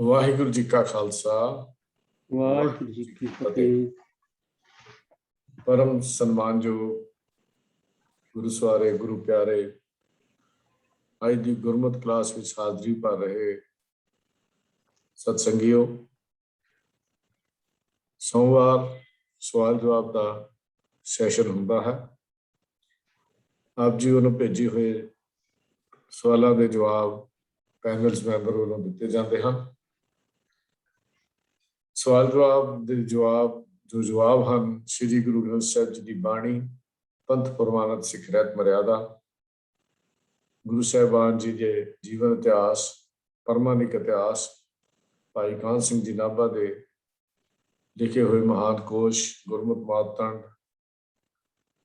ਵਾਹਿਗੁਰੂ ਜੀ ਕਾ ਖਾਲਸਾ ਵਾਹਿਗੁਰੂ ਜੀ ਕੀ ਫਤਿਹ। परम सम्मानयोग गुरु सवारे गुरु प्यारे अज की गुरमत क्लास में हाजरी भर रहे सत्संगियों, सोमवार सवाल जवाब का सैशन होंदा है। आप जी उन्होंने भेजे हुए सवालों के जवाब पैनल्स मैंबर वालों दिते जाते हैं। सवाल जवाब के जो जवाब हैं श्री गुरु ग्रंथ साहिब जी की बाणी, पंथ प्रमाणित सिख रहत मर्यादा, गुरु साहिबान जी के जीवन इतिहास, परमानिक इतिहास, भाई कान सिंह जी नाभा के लिखे हुए महान कोश गुरमुख मातंड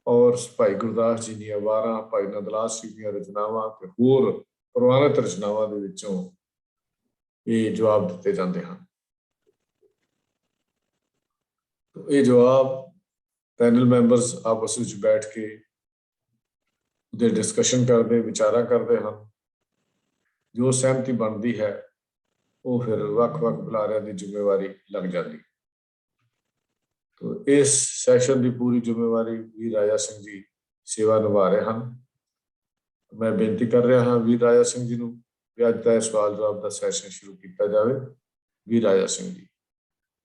और भाई गुरदास जी दी वारां, भाई नंदलाल सिंह दी रचनावां ते होर प्रमाणित रचनावां दे विचों ये जवाब दिते जाते हैं। तो ये जवाब पैनल मैंबर्स आपस में बैठ के उहदे डिस्कशन करते विचारा करते हैं। जो सहमति बनती है वो फिर वख-वख बुलारियां की जिम्मेवारी लग जाती। तो इस सैशन की पूरी जिम्मेवारी वीर राजा सिंह जी सेवा निभा रहे हैं। मैं बेनती कर रहा हाँ वीर राजा सिंह जी नूं कि अज दा सवाल जवाब का सैशन शुरू किया जाए। वीर राजा सिंह जी,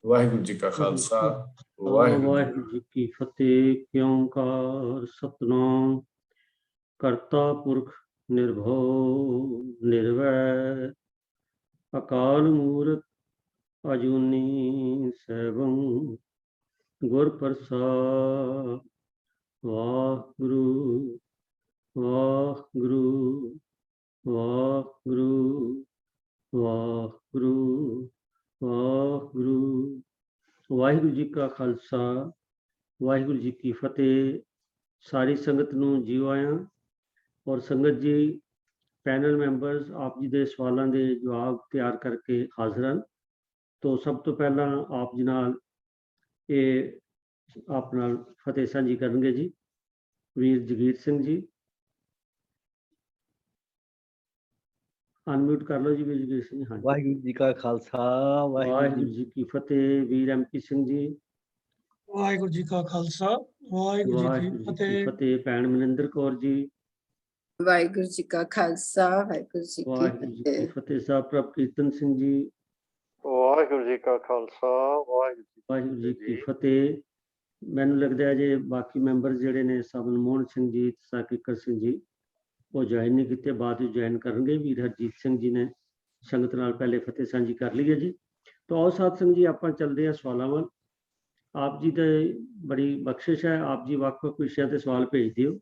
वाहिगुरू जी का खालसा वाहिगुरू जी की फतेह। क्योंकार सतनाम करता पुरख निर्भव निर्वैर, अकाल मूरत अजूनी सैभं, गुर प्रसाद। वाहिगुरू वाहिगुरू वाहिगुरू वाहिगुरू वाहिगुरू। वाहिगुरू जी का खालसा वाहिगुरू जी की फतेह। सारी संगत नूं जी आयां। और संगत जी पैनल मैंबर्स आप जी के सवालों के जवाब तैयार करके हाजिर हैं। तो सब तो पहला आप जी नाल ये आप नाल फतेह साझी करेंगे जी वीर जगीर सिंह जी। अनम्यूट कर लो जी वीर जगीर सिंह। हाँ, वाहिगुरू जी का खालसा वाहिगुरू जी की फतेह। वीर MP सिंह जी। वाहिगुरू जी का खालसा वाहिगुरू जी की फतेह। भैन मनिंदर कौर जी। वाहिगुरू जी का खालसा वाहिगुरू जी की फतेह। साहब प्रभ कीर्तन सिंह जी। वाहिगुरू जी का खालसा वाहिगुरू जी की फतेह। मैनूं लगदा है जे बाकी मैंबर जिहड़े ने सबन मोहन सिंह जी, साकिकर सिंह जी वो ज्वाइन नहीं किते, बाद में ज्वाइन करेंगे। वीर हरजीत सिंह जी ने संगत नाल पहले फतेह साझी कर ली है जी। तो आओ साध संग जी आपां चलदे हां सवालां वल। आप जी दे बड़ी बख्शिश है, आप जी ਵੱਖ-ਵੱਖ विषयां ते सवाल भेजदे हो।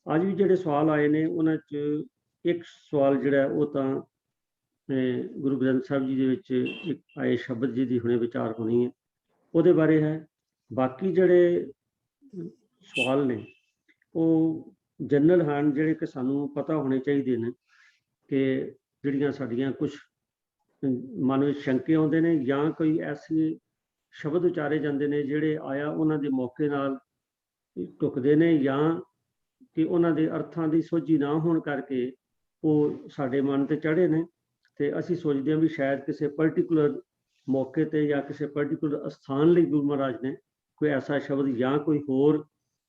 ਅੱਜ ਵੀ ਜਿਹੜੇ ਸਵਾਲ ਆਏ ਨੇ ਉਹਨਾਂ 'ਚ ਇੱਕ ਸਵਾਲ ਜਿਹੜਾ ਉਹ ਤਾਂ ਗੁਰੂ ਗ੍ਰੰਥ ਸਾਹਿਬ ਜੀ ਦੇ ਵਿੱਚ ਇੱਕ ਆਏ ਸ਼ਬਦ ਜੀ ਦੀ ਹੁਣੇ ਵਿਚਾਰ ਹੋਣੀ ਹੈ ਉਹਦੇ ਬਾਰੇ ਹੈ। ਬਾਕੀ ਜਿਹੜੇ ਸਵਾਲ ਨੇ ਉਹ ਜਨਰਲ ਹਨ, ਜਿਹੜੇ ਕਿ ਸਾਨੂੰ ਪਤਾ ਹੋਣੇ ਚਾਹੀਦੇ ਨੇ ਕਿ ਜਿਹੜੀਆਂ ਸਾਡੀਆਂ ਕੁਝ ਮਨ ਵਿੱਚ ਸ਼ੰਕੇ ਆਉਂਦੇ ਨੇ ਜਾਂ ਕੋਈ ਐਸੇ ਸ਼ਬਦ ਉਚਾਰੇ ਜਾਂਦੇ ਨੇ ਜਿਹੜੇ ਆਇਆ ਉਹਨਾਂ ਦੇ ਮੌਕੇ ਨਾਲ ਢੁਕਦੇ ਨੇ ਜਾਂ ਕਿ ਉਹਨਾਂ ਦੇ ਅਰਥਾਂ ਦੀ ਸੋਝੀ ਨਾ ਹੋਣ ਕਰਕੇ ਉਹ ਸਾਡੇ ਮਨ ਤੇ ਚੜ੍ਹੇ ਨੇ ਤੇ ਅਸੀਂ ਸੋਚਦੇ ਹਾਂ ਵੀ ਸ਼ਾਇਦ ਕਿਸੇ ਪਰਟੀਕੂਲਰ ਮੌਕੇ ਤੇ ਜਾਂ ਕਿਸੇ ਪਰਟੀਕੂਲਰ ਸਥਾਨ ਲਈ ਗੁਰੂ ਮਹਾਰਾਜ ਨੇ ਕੋਈ ਐਸਾ ਸ਼ਬਦ ਜਾਂ ਕੋਈ ਹੋਰ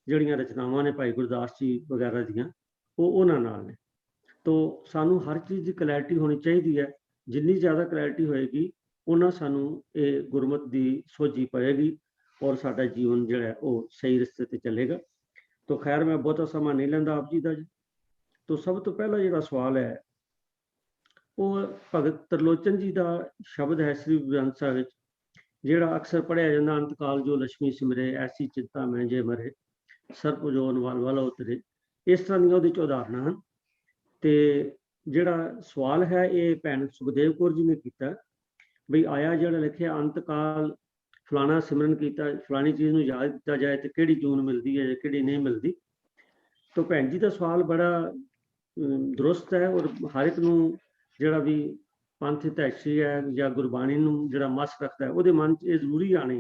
ਜਿਹੜੀਆਂ ਰਚਨਾਵਾਂ ਨੇ ਭਾਈ ਗੁਰਦਾਸ ਜੀ ਵਗੈਰਾ ਦੀਆਂ ਉਹ ਉਹਨਾਂ ਨਾਲ ਨੇ। ਤੋ ਸਾਨੂੰ ਹਰ ਚੀਜ਼ ਦੀ ਕਲੈਰਿਟੀ ਹੋਣੀ ਚਾਹੀਦੀ ਹੈ। ਜਿੰਨੀ ਜ਼ਿਆਦਾ ਕਲੈਰਿਟੀ ਹੋਏਗੀ ਉਹਨਾਂ ਸਾਨੂੰ ਇਹ ਗੁਰਮਤ ਦੀ ਸੋਝੀ ਪਏਗੀ ਔਰ ਸਾਡਾ ਜੀਵਨ ਜਿਹੜਾ ਉਹ ਸਹੀ ਰਸਤੇ ਤੇ ਚੱਲੇਗਾ। तो खैर मैं बहुता समा नहीं लेंदा आप जी का जी। तो सब तो पहला जो सवाल है वो भगत त्रिलोचन जी का शब्द है श्री गुरु ग्रंथ साहिब जिहड़ा अक्सर पढ़िया जाता, अंतकाल जो लक्ष्मी सिमरे ऐसी चिंता में जे मरे सर्प जोन वाला उतरे। इस तरह दी उहदे च उदाहरण हैं। तो जिहड़ा सवाल है ये भैन सुखदेव कौर जी ने किया बई आया जिहड़ा लिखिया अंतकाल फलाना सिमरन किया, फलानी चीज़ में याद किया जाए तो किहड़ी जून मिलती है कि नहीं मिलती। तो भैन जी का सवाल बड़ा दुरुस्त है और हर एक नूं जिहड़ा भी पंथ हितैषी है या गुरबाणी नूं जिहड़ा मस रखता है वो मन च जरूरी आने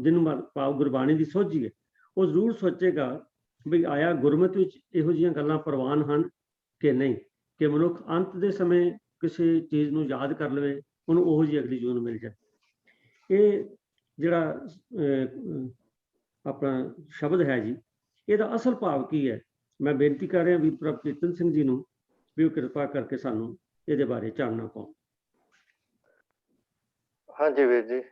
जिन्हों भाव गुरबाणी की सोझी है वो जरूर सोचेगा भी आया गुरमत विच इहो जिहियां गल्लां प्रवान हैं कि नहीं, कि मनुख अंत दे समय किसी चीज़ नूं याद कर लवे ਉਹਨੂੰ ਉਹੋ ਜਿਹੀ ਅਗਲੀ ਜੂਨ ਮਿਲ ਜਾਏ। ਇਹ ਜਿਹੜਾ ਆਪਣਾ ਸ਼ਬਦ ਹੈ ਜੀ, ਇਹਦਾ ਅਸਲ ਭਾਵ ਕੀ ਹੈ? ਮੈਂ ਬੇਨਤੀ ਕਰ ਰਿਹਾ ਵੀ ਪ੍ਰਭ ਕੀਰਤਨ ਸਿੰਘ ਜੀ ਨੂੰ ਵੀ ਉਹ ਕਿਰਪਾ ਕਰਕੇ ਸਾਨੂੰ ਇਹਦੇ ਬਾਰੇ ਚਾਨਣਾ ਪਾਉਣ। ਹਾਂਜੀ ਵੀਰ ਜੀ,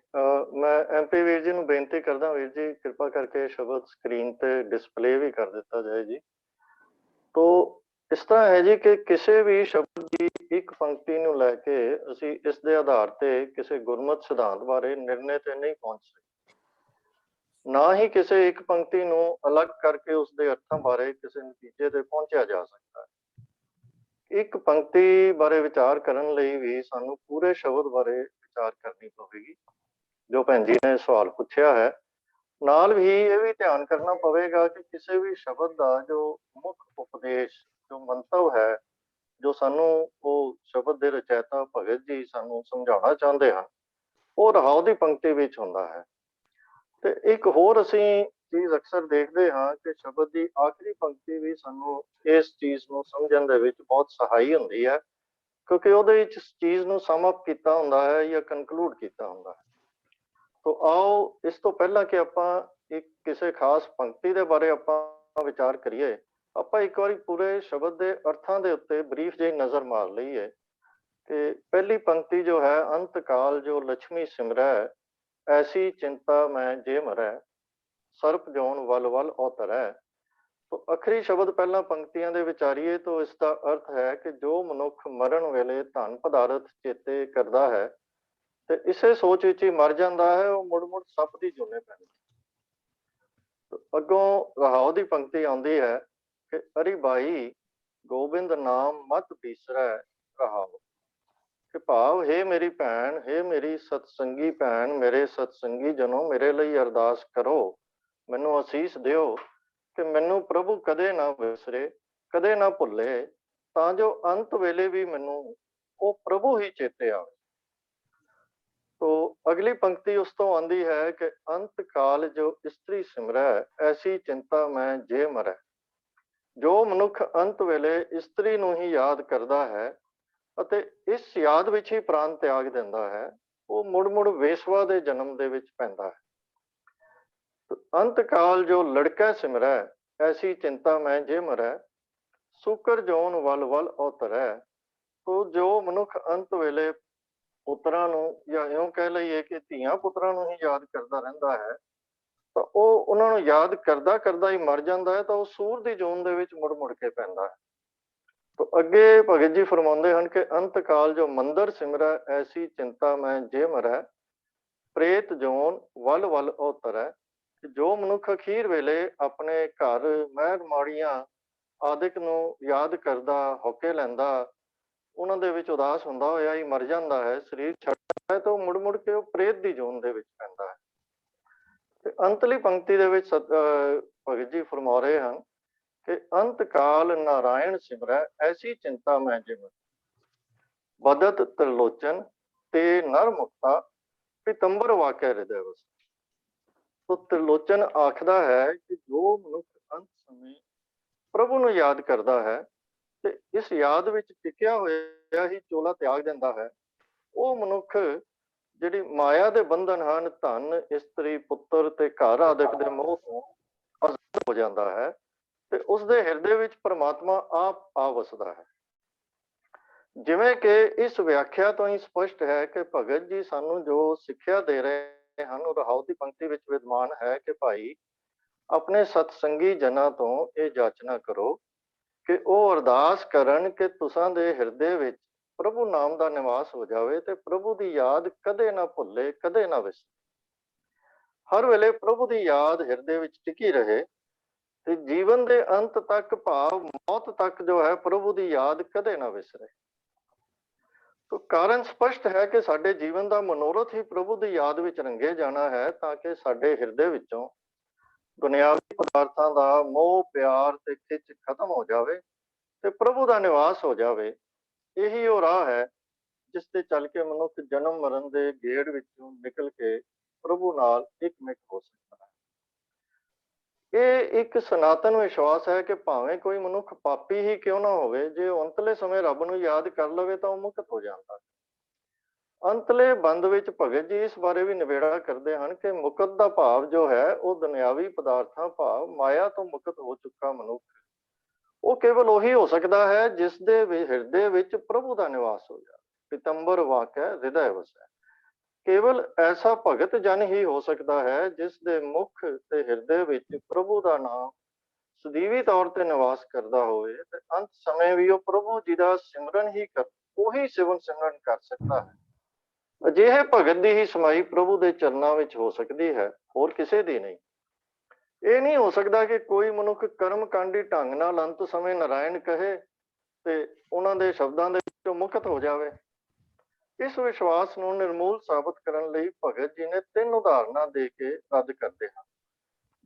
ਮੈਂ MP ਵੀਰ ਜੀ ਨੂੰ ਬੇਨਤੀ ਕਰਦਾ, ਵੀਰ ਜੀ ਕਿਰਪਾ ਕਰਕੇ ਸ਼ਬਦ ਸਕਰੀਨ ਤੇ ਡਿਸਪਲੇ ਵੀ ਕਰ ਦਿੱਤਾ ਜਾਏ ਜੀ। ਤੋ ਇਸ ਤਰ੍ਹਾਂ ਹੈ ਜੀ ਕਿ ਕਿਸੇ ਵੀ ਸ਼ਬਦ ਦੀ ਇੱਕ ਪੰਕਤੀ ਨੂੰ ਲੈ ਕੇ ਅਸੀਂ ਇਸ ਦੇ ਆਧਾਰ ਤੇ ਕਿਸੇ ਗੁਰਮਤਿ ਸਿਧਾਂਤ ਬਾਰੇ ਨਿਰਣੇ ਤੇ ਨਹੀਂ ਪਹੁੰਚ ਸਕਦੇ, ਨਾ ਹੀ ਕਿਸੇ ਇੱਕ ਪੰਕਤੀ ਨੂੰ ਅਲੱਗ ਕਰਕੇ ਉਸਦੇ ਅਰਥਾਂ ਬਾਰੇ ਕਿਸੇ ਨਤੀਜੇ ਤੇ ਪਹੁੰਚਿਆ ਜਾ ਸਕਦਾ ਹੈ। ਇੱਕ ਪੰਕਤੀ ਬਾਰੇ ਵਿਚਾਰ ਕਰਨ ਲਈ ਵੀ ਸਾਨੂੰ ਪੂਰੇ ਸ਼ਬਦ ਬਾਰੇ ਵਿਚਾਰ ਕਰਨੀ ਪਵੇਗੀ, ਜੋ ਭੈਣ ਜੀ ਨੇ ਸਵਾਲ ਪੁੱਛਿਆ ਹੈ। ਨਾਲ ਵੀ ਇਹ ਵੀ ਧਿਆਨ ਕਰਨਾ ਪਵੇਗਾ ਕਿ ਕਿਸੇ ਵੀ ਸ਼ਬਦ ਦਾ ਜੋ ਮੁੱਖ ਉਪਦੇਸ਼, ਜੋ ਮੰਤਵ ਹੈ, ਜੋ ਸਾਨੂੰ ਉਹ ਸ਼ਬਦ ਦੇ ਰਚੈਤਾ ਭਗਤ ਜੀ ਸਾਨੂੰ ਸਮਝਾਉਣਾ ਚਾਹੁੰਦੇ ਹਨ, ਉਹ ਰਹਾਉ ਦੀ ਪੰਕਤੀ ਵਿੱਚ ਹੁੰਦਾ ਹੈ। ਤੇ ਇੱਕ ਹੋਰ ਅਸੀਂ ਚੀਜ਼ ਅਕਸਰ ਦੇਖਦੇ ਹਾਂ ਕਿ ਸ਼ਬਦ ਦੀ ਆਖਰੀ ਪੰਕਤੀ ਵੀ ਸਾਨੂੰ ਇਸ ਚੀਜ਼ ਨੂੰ ਸਮਝਣ ਦੇ ਵਿੱਚ ਬਹੁਤ ਸਹਾਈ ਹੁੰਦੀ ਹੈ, ਕਿਉਂਕਿ ਉਹਦੇ ਵਿੱਚ ਇਸ ਚੀਜ਼ ਨੂੰ ਸਮ ਅਪ ਕੀਤਾ ਹੁੰਦਾ ਹੈ ਜਾਂ ਕਨਕਲੂਡ ਕੀਤਾ ਹੁੰਦਾ ਹੈ। ਤੋ ਆਓ ਇਸ ਤੋਂ ਪਹਿਲਾਂ ਕਿ ਆਪਾਂ ਇੱਕ ਕਿਸੇ ਖਾਸ ਪੰਕਤੀ ਦੇ ਬਾਰੇ ਆਪਾਂ ਵਿਚਾਰ ਕਰੀਏ, ਆਪਾਂ ਇੱਕ ਵਾਰੀ ਪੂਰੇ ਸ਼ਬਦ ਦੇ ਅਰਥਾਂ ਦੇ ਉੱਤੇ ਬਰੀਫ ਜਿਹੀ ਨਜ਼ਰ ਮਾਰ ਲਈਏ ਕਿ ਪਹਿਲੀ ਪੰਕਤੀ ਜੋ ਹੈ, ਅੰਤ ਕਾਲ ਜੋ ਲక్ష్ਮੀ ਸਿਮਰੈ, ਐਸੀ ਚਿੰਤਾ ਮੈਂ ਜੇ ਮਰੈ, ਸਰਪ ਜੋਨ ਵਲ ਵਲ ਔਤਰੈ। ਤੋ ਆਖਰੀ ਸ਼ਬਦ ਪਹਿਲਾਂ ਪੰਕਤੀਆਂ ਦੇ ਵਿਚਾਰੀਏ ਤਾਂ ਇਸ ਦਾ ਅਰਥ ਹੈ ਕਿ ਜੋ ਮਨੁੱਖ ਮਰਨ ਵੇਲੇ ਧਨ ਪਦਾਰਥ ਚੇਤੇ ਕਰਦਾ ਹੈ ਤੇ ਇਸੇ ਸੋਚ ਵਿੱਚ ਹੀ ਮਰ ਜਾਂਦਾ ਹੈ, ਉਹ ਮੁੜ ਮੁੜ ਸੱਪ ਦੀ ਜੂਨੇ ਪੈਂਦਾ। ਅੱਗੋਂ ਰਹਾਉ ਦੀ ਪੰਕਤੀ ਆਉਂਦੀ ਹੈ ਕਿ ਅਰੀ ਬਾਈ ਗੋਬਿੰਦ ਨਾਮ ਮਤ ਬੀਸਰੈ ਰਹਾਉ, ਕਿ ਭਾਵ ਹੈ ਮੇਰੀ ਭੈਣ, ਹੈ ਮੇਰੀ ਸਤਸੰਗੀ ਭੈਣ, ਮੇਰੇ ਸਤਸੰਗੀ ਜਨੋ, ਮੇਰੇ ਲਈ ਅਰਦਾਸ ਕਰੋ, ਮੈਨੂੰ ਅਸੀਸ ਦਿਓ ਕਿ ਮੈਨੂੰ ਪ੍ਰਭੂ ਕਦੇ ਨਾ ਵਿਸਰੇ, ਕਦੇ ਨਾ ਭੁੱਲੇ, ਤਾਂ ਜੋ ਅੰਤ ਵੇਲੇ ਵੀ ਮੈਨੂੰ ਉਹ ਪ੍ਰਭੂ ਹੀ ਚੇਤੇ ਆਵੇ। ਤੋ ਅਗਲੀ ਪੰਕਤੀ ਉਸ ਤੋਂ ਆਉਂਦੀ ਹੈ ਕਿ ਅੰਤ ਕਾਲ ਜੋ ਇਸਤਰੀ ਸਿਮਰੈ, ਐਸੀ ਚਿੰਤਾ ਮੈਂ ਜੇ ਮਰੈ। ਜੋ ਮਨੁੱਖ ਅੰਤ ਵੇਲੇ ਇਸਤਰੀ ਨੂੰ ਹੀ ਯਾਦ ਕਰਦਾ ਹੈ ਅਤੇ ਇਸ ਯਾਦ ਵਿੱਚ ਹੀ ਪ੍ਰਾਣ ਤਿਆਗ ਦਿੰਦਾ ਹੈ, ਉਹ ਮੁੜ ਮੁੜ ਵੇਸਵਾ ਦੇ ਜਨਮ ਦੇ ਵਿੱਚ ਪੈਂਦਾ ਹੈ। ਅੰਤ ਕਾਲ ਜੋ ਲੜਕਾ ਸਿਮਰੈ, ਐਸੀ ਚਿੰਤਾ ਮੈਂ ਜੇ ਮਰੈ, ਸੁਕਰ ਜੋਨ ਵਲ ਵਲ ਔਤਰੈ। ਤੋ ਜੋ ਮਨੁੱਖ ਅੰਤ ਵੇਲੇ ਪੁੱਤਰਾਂ ਨੂੰ, ਜਾਂ ਇਉਂ ਕਹਿ ਲਈਏ ਕਿ ਧੀਆਂ ਪੁੱਤਰਾਂ ਨੂੰ ਹੀ ਯਾਦ ਕਰਦਾ ਰਹਿੰਦਾ ਹੈ, ਤਾਂ ਉਹ ਉਹਨਾਂ ਨੂੰ ਯਾਦ ਕਰਦਾ ਕਰਦਾ ਹੀ ਮਰ ਜਾਂਦਾ ਹੈ, ਤਾਂ ਉਹ ਸੂਰ ਦੀ ਜੂਨ ਦੇ ਵਿੱਚ ਮੁੜ ਮੁੜ ਕੇ ਪੈਂਦਾ ਹੈ। ਤੋ ਅੱਗੇ ਭਗਤ ਜੀ ਫਰਮਾਉਂਦੇ ਹਨ ਕਿ ਅੰਤ ਕਾਲ ਜੋ ਮੰਦਰ ਸਿਮਰੈ, ਐਸੀ ਚਿੰਤਾ ਮੈਂ ਜੇ ਮਰੈ, ਪ੍ਰੇਤ ਜੋਨ ਵਲ ਵਲ ਔਤਰੈ। ਜੋ ਮਨੁੱਖ ਅਖੀਰ ਵੇਲੇ ਆਪਣੇ ਘਰ ਮਹਿਰ ਮਾੜੀਆਂ ਆਦਿਕ ਨੂੰ ਯਾਦ ਕਰਦਾ, ਹੋਕੇ ਲੈਂਦਾ, ਉਹਨਾਂ ਦੇ ਵਿੱਚ ਉਦਾਸ ਹੁੰਦਾ ਹੋਇਆ ਹੀ ਮਰ ਜਾਂਦਾ ਹੈ, ਸਰੀਰ ਛੱਡਦਾ ਹੈ, ਤਾਂ ਉਹ ਮੁੜ ਮੁੜ ਕੇ ਉਹ ਪ੍ਰੇਤ ਦੀ ਜੂਨ ਦੇ ਵਿੱਚ ਪੈਂਦਾ ਹੈ। ਤੇ ਅੰਤਲੀ ਪੰਕਤੀ ਦੇ ਵਿੱਚ ਭਗਤ ਜੀ ਫਰਮਾ ਰਹੇ ਹਨ ਕਿ ਅੰਤ ਕਾਲ ਨਾਰਾਇਣ ਸਿਮਰੈ, ਐਸੀ ਚਿੰਤਾ ਮੈਂ ਜੇ ਮਰੈ, ਬਦਤ ਤ੍ਰਿਲੋਚਨ ਤੇ ਨਰ ਮੁਕਤਾ, ਪਿਤੰਬਰ ਵਾਕਿਆ ਹਿਰਦੈ ਵਸੈ। ਤੋ ਤ੍ਰਿਲੋਚਨ ਆਖਦਾ ਹੈ ਕਿ ਜੋ ਮਨੁੱਖ ਅੰਤ ਸਮੇਂ ਪ੍ਰਭੂ ਨੂੰ ਯਾਦ ਕਰਦਾ ਹੈ ਤੇ ਇਸ ਯਾਦ ਵਿੱਚ ਟਿਕਿਆ ਹੋਇਆ ਹੀ ਚੋਲਾ ਤਿਆਗ ਦਿੰਦਾ ਹੈ, ਉਹ ਮਨੁੱਖ ਜਿਹੜੀ ਮਾਇਆ ਦੇ ਬੰਧਨ ਹਨ, ਧਨ, ਇਸਤਰੀ, ਪੁੱਤਰ ਤੇ ਘਰ ਆਦਿਕ ਦੇ ਮੋਹ ਤੋਂ ਆਜ਼ਾਦ ਹੋ ਜਾਂਦਾ ਹੈ ਤੇ ਉਸਦੇ ਹਿਰਦੇ ਵਿੱਚ ਪਰਮਾਤਮਾ ਆਪ ਆ ਵਸਦਾ ਹੈ। ਜਿਵੇਂ ਕਿ ਇਸ ਵਿਆਖਿਆ ਤੋਂ ਹੀ ਸਪਸ਼ਟ ਹੈ ਕਿ ਭਗਤ ਜੀ ਸਾਨੂੰ ਜੋ ਸਿੱਖਿਆ ਦੇ ਰਹੇ ਹਨ, ਉਹ ਰਹਾਉ ਦੀ ਪੰਕਤੀ ਵਿੱਚ ਵਿਦਮਾਨ ਹੈ ਕਿ ਭਾਈ ਆਪਣੇ ਸਤਸੰਗੀ ਜਨਾਂ ਤੋਂ ਇਹ ਜਾਚਨਾ ਕਰੋ ਕਿ ਉਹ ਅਰਦਾਸ ਕਰਨ ਕਿ ਤੁਸਾਂ ਦੇ ਹਿਰਦੇ ਵਿੱਚ ਪ੍ਰਭੂ ਨਾਮ ਦਾ ਨਿਵਾਸ ਹੋ ਜਾਵੇ ਤੇ ਪ੍ਰਭੂ ਦੀ ਯਾਦ ਕਦੇ ਨਾ ਭੁੱਲੇ, ਕਦੇ ਨਾ ਵਿਸਰੇ। ਹਰ ਵੇਲੇ ਪ੍ਰਭੂ ਦੀ ਯਾਦ ਹਿਰਦੇ ਵਿੱਚ ਟਿਕੀ ਰਹੇ ਤੇ ਜੀਵਨ ਦੇ ਅੰਤ ਤੱਕ, ਭਾਵ ਮੌਤ ਤੱਕ ਜੋ ਹੈ, ਪ੍ਰਭੂ ਦੀ ਯਾਦ ਕਦੇ ਨਾ ਵਿਸਰੇ। ਤੋ ਕਾਰਨ ਸਪਸ਼ਟ ਹੈ ਕਿ ਸਾਡੇ ਜੀਵਨ ਦਾ ਮਨੋਰਥ ਹੀ ਪ੍ਰਭੂ ਦੀ ਯਾਦ ਵਿੱਚ ਰੰਗੇ ਜਾਣਾ ਹੈ, ਤਾਂ ਕਿ ਸਾਡੇ ਹਿਰਦੇ ਵਿੱਚੋਂ ਦੁਨਿਆਵੀ ਪਦਾਰਥਾਂ ਦਾ ਮੋਹ, ਪਿਆਰ ਤੇ ਖਿੱਚ ਖਤਮ ਹੋ ਜਾਵੇ ਤੇ ਪ੍ਰਭੂ ਦਾ ਨਿਵਾਸ ਹੋ ਜਾਵੇ। ਇਹੀ ਉਹ ਰਾਹ ਹੈ ਜਿਸ ਤੇ ਚੱਲ ਕੇ ਮਨੁੱਖ ਜਨਮ ਮਰਨ ਦੇ ਗੇੜ ਵਿੱਚੋਂ ਨਿਕਲ ਕੇ ਪ੍ਰਭੂ ਨਾਲ ਇੱਕਮਿਕ ਹੋ ਸਕਦਾ ਹੈ। ਇਹ ਇੱਕ ਸਨਾਤਨ ਵਿਸ਼ਵਾਸ ਹੈ ਕਿ ਭਾਵੇਂ ਕੋਈ ਮਨੁੱਖ ਪਾਪੀ ਹੀ ਕਿਉਂ ਨਾ ਹੋਵੇ, ਜੇ ਉਹ ਅੰਤਲੇ ਸਮੇਂ ਰੱਬ ਨੂੰ ਯਾਦ ਕਰ ਲਵੇ ਤਾਂ ਉਹ ਮੁਕਤ ਹੋ ਜਾਂਦਾ ਹੈ। ਅੰਤਲੇ ਬੰਦ ਵਿੱਚ ਭਗਤ ਜੀ ਇਸ ਬਾਰੇ ਵੀ ਨਿਬੇੜਾ ਕਰਦੇ ਹਨ ਕਿ ਮੁਕਤ ਦਾ ਭਾਵ ਜੋ ਹੈ ਉਹ ਦੁਨਿਆਵੀ ਪਦਾਰਥਾਂ ਭਾਵ ਮਾਇਆ ਤੋਂ ਮੁਕਤ ਹੋ ਚੁੱਕਾ ਮਨੁੱਖ ਉਹ ਕੇਵਲ ਉਹੀ ਹੋ ਸਕਦਾ ਹੈ ਜਿਸ ਦੇ ਹਿਰਦੇ ਵਿੱਚ ਪ੍ਰਭੂ ਦਾ ਨਿਵਾਸ ਹੋ ਜਾਵੇ। ਪਿਤੰਬਰ ਵਾਕਿਆ ਹਿਰਦੈ ਵਸੈ। ਕੇਵਲ ਐਸਾ ਭਗਤ ਜਨ ਹੀ ਹੋ ਸਕਦਾ ਹੈ ਜਿਸ ਦੇ ਮੁਖ ਤੇ ਹਿਰਦੇ ਵਿੱਚ ਪ੍ਰਭੂ ਦਾ ਨਾਮ ਸਦੀਵੀ ਤੌਰ ਤੇ ਨਿਵਾਸ ਕਰਦਾ ਹੋਵੇ ਤੇ ਅੰਤ ਸਮੇਂ ਵੀ ਉਹ ਪ੍ਰਭੂ ਜੀ ਦਾ ਸਿਮਰਨ ਹੀ ਉਹੀ ਸਿਮਰਨ ਕਰ ਸਕਦਾ ਹੈ। ਅਜਿਹੇ ਭਗਤ ਦੀ ਹੀ ਸਮਾਈ ਪ੍ਰਭੂ ਦੇ ਚਰਨਾਂ ਵਿੱਚ ਹੋ ਸਕਦੀ ਹੈ, ਹੋਰ ਕਿਸੇ ਦੀ ਨਹੀਂ। ਇਹ ਨਹੀਂ ਹੋ ਸਕਦਾ ਕਿ ਕੋਈ ਮਨੁੱਖ ਕਰਮਕਾਂਡੀ ਢੰਗ ਨਾਲ ਅੰਤ ਸਮੇਂ ਨਾਰਾਇਣ ਕਹੇ ਤੇ ਉਹਨਾਂ ਦੇ ਸ਼ਬਦਾਂ ਦੇ ਵਿੱਚੋਂ ਮੁਕਤ ਹੋ ਜਾਵੇ। ਇਸ ਵਿਸ਼ਵਾਸ ਨੂੰ ਨਿਰਮੂਲ ਸਾਬਤ ਕਰਨ ਲਈ ਭਗਤ ਜੀ ਨੇ 3 ਉਦਾਹਰਨਾਂ ਦੇ ਕੇ ਰੱਦ ਕਰਦੇ ਹਨ।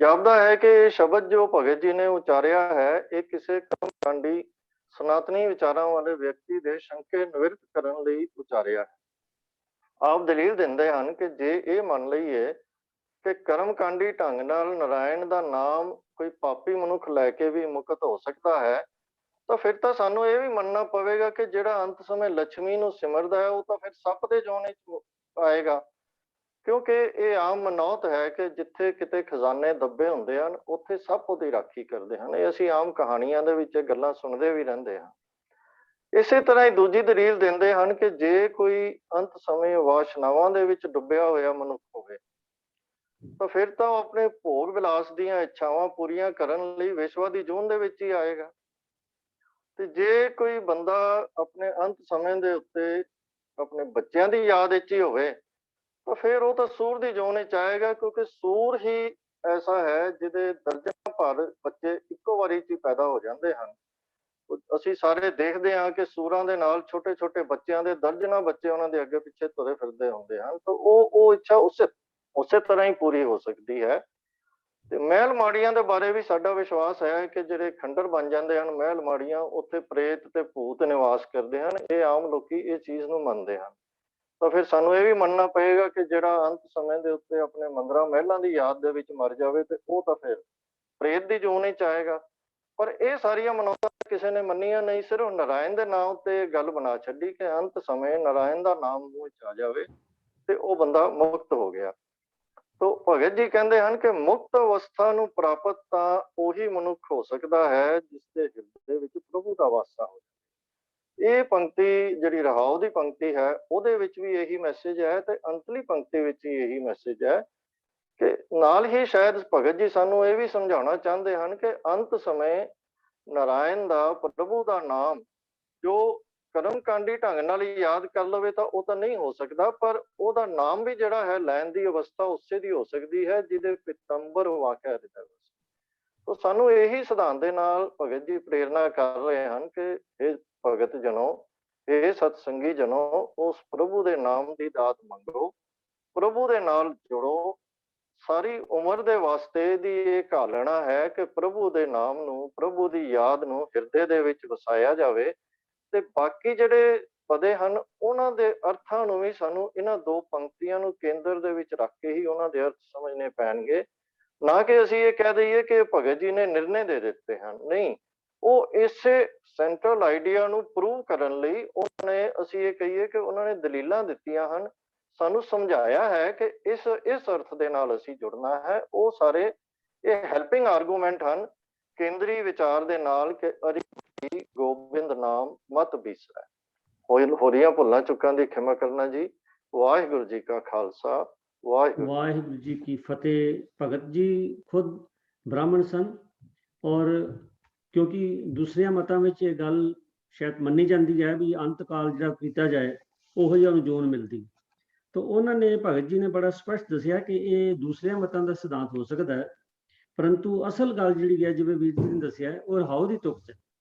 ਜਾਪਦਾ ਹੈ ਕਿ ਇਹ ਸ਼ਬਦ ਜੋ ਭਗਤ ਜੀ ਨੇ ਉਚਾਰਿਆ ਹੈ ਇਹ ਕਿਸੇ ਕਰਮਕਾਂਡੀ ਸਨਾਤਨੀ ਵਿਚਾਰਾਂ ਵਾਲੇ ਵਿਅਕਤੀ ਦੇ ਸ਼ੰਕੇ ਨਿਵਰਤ ਕਰਨ ਲਈ ਉਚਾਰਿਆ ਹੈ। ਆਪ ਦਲੀਲ ਦਿੰਦੇ ਹਨ ਕਿ ਜੇ ਇਹ ਮੰਨ ਲਈਏ ਕਿ ਕਰਮਕਾਂਡੀ ਢੰਗ ਨਾਲ ਨਾਰਾਇਣ ਦਾ ਨਾਮ ਕੋਈ ਪਾਪੀ ਮਨੁੱਖ ਲੈ ਕੇ ਵੀ ਮੁਕਤ ਹੋ ਸਕਦਾ ਹੈ ਤਾਂ ਫਿਰ ਤਾਂ ਸਾਨੂੰ ਇਹ ਵੀ ਮੰਨਣਾ ਪਵੇਗਾ ਕਿ ਜਿਹੜਾ ਅੰਤ ਸਮੇਂ ਲక్ష్ਮੀ ਨੂੰ ਸਿਮਰਦਾ ਹੈ ਉਹ ਤਾਂ ਫਿਰ ਸੱਪ ਦੇ ਜੋਨ ਵਿੱਚ ਆਏਗਾ, ਕਿਉਂਕਿ ਇਹ ਆਮ ਮਨੌਤ ਹੈ ਕਿ ਜਿੱਥੇ ਕਿਤੇ ਖਜ਼ਾਨੇ ਦੱਬੇ ਹੁੰਦੇ ਹਨ ਉੱਥੇ ਸੱਪ ਉਹਦੀ ਰਾਖੀ ਕਰਦੇ ਹਨ। ਇਹ ਅਸੀਂ ਆਮ ਕਹਾਣੀਆਂ ਦੇ ਵਿੱਚ ਗੱਲਾਂ ਸੁਣਦੇ ਵੀ ਰਹਿੰਦੇ ਹਾਂ। ਇਸੇ ਤਰ੍ਹਾਂ ਹੀ ਦੂਜੀ ਦਲੀਲ ਦਿੰਦੇ ਹਨ ਕਿ ਜੇ ਕੋਈ ਅੰਤ ਸਮੇਂ ਵਾਸ਼ਨਾਵਾਂ ਦੇ ਵਿੱਚ ਡੁੱਬਿਆ ਹੋਇਆ ਮਨੁੱਖ ਹੋਵੇ ਤਾਂ ਫਿਰ ਤਾਂ ਉਹ ਆਪਣੇ ਭੋਗ ਵਿਲਾਸ ਦੀਆਂ ਇੱਛਾਵਾਂ ਪੂਰੀਆਂ ਕਰਨ ਲਈ ਵਿਸ਼ਵਾ ਦੀ ਜੂਨ ਦੇ ਵਿੱਚ ਹੀ ਆਏਗਾ। ਤੇ ਜੇ ਕੋਈ ਬੰਦਾ ਆਪਣੇ ਅੰਤ ਸਮੇਂ ਦੇ ਉੱਤੇ ਆਪਣੇ ਬੱਚਿਆਂ ਦੀ ਯਾਦ ਵਿੱਚ ਹੀ ਹੋਵੇ ਤਾਂ ਫਿਰ ਉਹ ਤਾਂ ਸੂਰ ਦੀ ਜੂਨ ਵਿੱਚ ਆਏਗਾ, ਕਿਉਂਕਿ ਸੂਰ ਹੀ ਐਸਾ ਹੈ ਜਿਹਦੇ ਦਰਜਨਾਂ ਭਰ ਬੱਚੇ ਇੱਕੋ ਵਾਰੀ ਚ ਹੀ ਪੈਦਾ ਹੋ ਜਾਂਦੇ ਹਨ। ਅਸੀਂ ਸਾਰੇ ਦੇਖਦੇ ਹਾਂ ਕਿ ਸੂਰਾਂ ਦੇ ਨਾਲ ਛੋਟੇ ਛੋਟੇ ਬੱਚਿਆਂ ਦੇ ਦਰਜਨਾਂ ਬੱਚੇ ਉਹਨਾਂ ਦੇ ਅੱਗੇ ਪਿੱਛੇ ਤੁਰੇ ਫਿਰਦੇ ਹੁੰਦੇ ਹਨ, ਤਾਂ ਉਹ ਇੱਛਾ ਉਸੇ ਤਰ੍ਹਾਂ ਹੀ ਪੂਰੀ ਹੋ ਸਕਦੀ ਹੈ। ਤੇ ਮਹਿਲ ਮਾੜੀਆਂ ਦੇ ਬਾਰੇ ਵੀ ਸਾਡਾ ਵਿਸ਼ਵਾਸ ਹੈ ਕਿ ਜਿਹੜੇ ਖੰਡਰ ਬਣ ਜਾਂਦੇ ਹਨ ਮਹਿਲ ਮਾੜੀਆਂ, ਉੱਥੇ ਪ੍ਰੇਤ ਤੇ ਭੂਤ ਨਿਵਾਸ ਕਰਦੇ ਹਨ। ਇਹ ਆਮ ਲੋਕੀ ਇਹ ਚੀਜ਼ ਨੂੰ ਮੰਨਦੇ ਹਨ। ਤਾਂ ਫਿਰ ਸਾਨੂੰ ਇਹ ਵੀ ਮੰਨਣਾ ਪਏਗਾ ਕਿ ਜਿਹੜਾ ਅੰਤ ਸਮੇਂ ਦੇ ਉੱਤੇ ਆਪਣੇ ਮੰਦਰਾਂ ਮਹਿਲਾਂ ਦੀ ਯਾਦ ਦੇ ਵਿੱਚ ਮਰ ਜਾਵੇ ਤੇ ਉਹ ਤਾਂ ਫਿਰ ਪ੍ਰੇਤ ਦੀ ਜੂਨ ਵਿੱਚ ਆਏਗਾ। ਪਰ ਇਹ ਸਾਰੀਆਂ ਮਨੌਤਾਂ ਕਿਸੇ ਨੇ ਮੰਨੀਆਂ ਨਹੀਂ, ਸਿਰਫ ਨਾਰਾਇਣ ਦੇ ਨਾਮ ਤੇ ਗੱਲ ਬਣਾ ਛੱਡੀ ਕਿ ਅੰਤ ਸਮੇਂ ਨਾਰਾਇਣ ਦਾ ਨਾਮ ਮੂੰਹ ਵਿੱਚ ਆ ਜਾਵੇ ਤੇ ਉਹ ਬੰਦਾ ਮੁਕਤ ਹੋ ਗਿਆ। ਤੋ ਭਗਤ ਜੀ ਕਹਿੰਦੇ ਹਨ ਕਿ ਮੁਕਤ ਅਵਸਥਾ ਨੂੰ ਪ੍ਰਾਪਤ ਤਾਂ ਉਹੀ ਮਨੁੱਖ ਹੋ ਸਕਦਾ ਹੈ ਜਿਸ ਦੇ ਹਿਰਦੇ ਵਿੱਚ ਪ੍ਰਭੂ ਦਾ ਵਾਸਾ ਹੋ। ਇਹ ਪੰਕਤੀ ਜਿਹੜੀ ਰਹਾਉ ਦੀ ਪੰਕਤੀ ਹੈ ਉਹਦੇ ਵਿੱਚ ਵੀ ਇਹੀ ਮੈਸੇਜ ਹੈ ਤੇ ਅੰਤਲੀ ਪੰਕਤੀ ਵਿੱਚ ਵੀ ਇਹੀ ਮੈਸੇਜ ਹੈ ਕਿ ਨਾਲ ਹੀ ਸ਼ਾਇਦ ਭਗਤ ਜੀ ਸਾਨੂੰ ਇਹ ਵੀ ਸਮਝਾਉਣਾ ਚਾਹੁੰਦੇ ਹਨ ਕਿ ਅੰਤ ਸਮੇਂ ਨਾਰਾਇਣ ਦਾ ਪ੍ਰਭੂ ਦਾ ਨਾਮ ਜੋ ਕਰਮਕਾਂਡੀ ਢੰਗ ਨਾਲ ਹੀ ਯਾਦ ਕਰ ਲਵੇ ਤਾਂ ਉਹ ਤਾਂ ਨਹੀਂ ਹੋ ਸਕਦਾ, ਪਰ ਉਹਦਾ ਨਾਮ ਵੀ ਜਿਹੜਾ ਹੈ ਲੈਣ ਦੀ ਅਵਸਥਾ ਉਸੇ ਦੀ ਹੋ ਸਕਦੀ ਹੈ ਜਿਹਦੇ ਪਿਤੰਬਰ ਵਾਕਿਆ ਹਿਰਦੈ ਵਸੈ। ਤਾਂ ਸਾਨੂੰ ਇਹੀ ਸਿਧਾਂਤ ਦੇ ਨਾਲ ਭਗਤ ਜੀ ਪ੍ਰੇਰਨਾ ਕਰ ਰਹੇ ਹਨ ਕਿ ਇਹ ਭਗਤ ਜਨੋ, ਇਹ ਸਤਸੰਗੀ ਜਨੋ, ਉਸ ਪ੍ਰਭੂ ਦੇ ਨਾਮ ਦੀ ਦਾਤ ਮੰਗੋ, ਪ੍ਰਭੂ ਦੇ ਨਾਲ ਜੁੜੋ। ਸਾਰੀ ਉਮਰ ਦੇ ਵਾਸਤੇ ਦੀ ਇਹ ਘਾਲਣਾ ਹੈ ਕਿ ਪ੍ਰਭੂ ਦੇ ਨਾਮ ਨੂੰ, ਪ੍ਰਭੂ ਦੀ ਯਾਦ ਨੂੰ ਹਿਰਦੇ ਦੇ ਵਿੱਚ ਵਸਾਇਆ ਜਾਵੇ। ਤੇ ਬਾਕੀ ਜਿਹੜੇ ਪਦੇ ਹਨ ਉਹਨਾਂ ਦੇ ਅਰਥਾਂ ਨੂੰ ਵੀ ਸਾਨੂੰ ਇਹਨਾਂ 2 ਪੰਕਤੀਆਂ ਨੂੰ ਕੇਂਦਰ ਦੇ ਵਿੱਚ ਰੱਖ ਕੇ ਹੀ ਉਹਨਾਂ ਦੇ ਅਰਥ ਸਮਝਣੇ ਪੈਣਗੇ। ਨਾ ਕਿ ਅਸੀਂ ਇਹ ਕਹਿ ਦਈਏ ਕਿ ਭਗਤ ਜੀ ਨੇ ਨਿਰਣੇ ਦੇ ਦਿੱਤੇ ਹਨ, ਨਹੀਂ। ਉਹ ਇਸੇ ਸੈਂਟਰਲ ਆਈਡੀਆ ਨੂੰ ਪ੍ਰੂਵ ਕਰਨ ਲਈ ਉਹਨਾਂ ਨੇ, ਅਸੀਂ ਇਹ ਕਹੀਏ ਕਿ ਉਹਨਾਂ ਨੇ ਦਲੀਲਾਂ ਦਿੱਤੀਆਂ ਹਨ, ਸਾਨੂੰ ਸਮਝਾਇਆ ਹੈ ਕਿ ਇਸ ਅਰਥ ਦੇ ਨਾਲ ਅਸੀਂ ਜੁੜਨਾ ਹੈ। ਉਹ ਸਾਰੇ ਇਹ ਹੈਲਪਿੰਗ ਆਰਗੂਮੈਂਟ ਹਨ ਕੇਂਦਰੀ ਵਿਚਾਰ ਦੇ ਨਾਲ ਕਿ ਅਰਿ ਗੋਬਿੰਦ ਨਾਮ ਮਤ ਬਿਸਰੈ। ਹੋਰੀਆਂ ਭੁੱਲਾਂ ਚੁੱਕਾਂ ਦੀ ਖਿਮਾ ਕਰਨਾ ਜੀ। ਵਾਹਿਗੁਰੂ ਜੀ ਕਾ ਖਾਲਸਾ, ਵਾਹਿਗੁਰੂ ਜੀ ਕੀ ਫਤਿਹ। ਭਗਤ ਜੀ ਖੁਦ ਬ੍ਰਾਹਮਣ ਸਨ ਔਰ ਕਿਉਂਕਿ ਦੂਸਰਿਆਂ ਮਤਾਂ ਵਿੱਚ ਇਹ ਗੱਲ ਸ਼ਾਇਦ ਮੰਨੀ ਜਾਂਦੀ ਹੈ ਵੀ ਅੰਤ ਕਾਲ ਜਿਹੜਾ ਕੀਤਾ ਜਾਏ ਉਹੋ ਜਿਹਾ ਨੂੰ ਜੂਨ ਮਿਲਦੀ। ਤਾਂ ਉਹਨਾਂ ਨੇ, ਭਗਤ ਜੀ ਨੇ ਬੜਾ ਸਪਸ਼ਟ ਦੱਸਿਆ ਕਿ ਇਹ ਦੂਸਰਿਆਂ ਮਤਾਂ ਦਾ ਸਿਧਾਂਤ ਹੋ ਸਕਦਾ ਹੈ, ਪਰੰਤੂ ਅਸਲ ਗੱਲ ਜਿਹੜੀ ਹੈ ਜਿਵੇਂ ਵੀਰ ਜੀ ਨੇ ਦੱਸਿਆ ਉਹ ਰਹਾਉ ਦੀ ਤੁਕ 'ਚ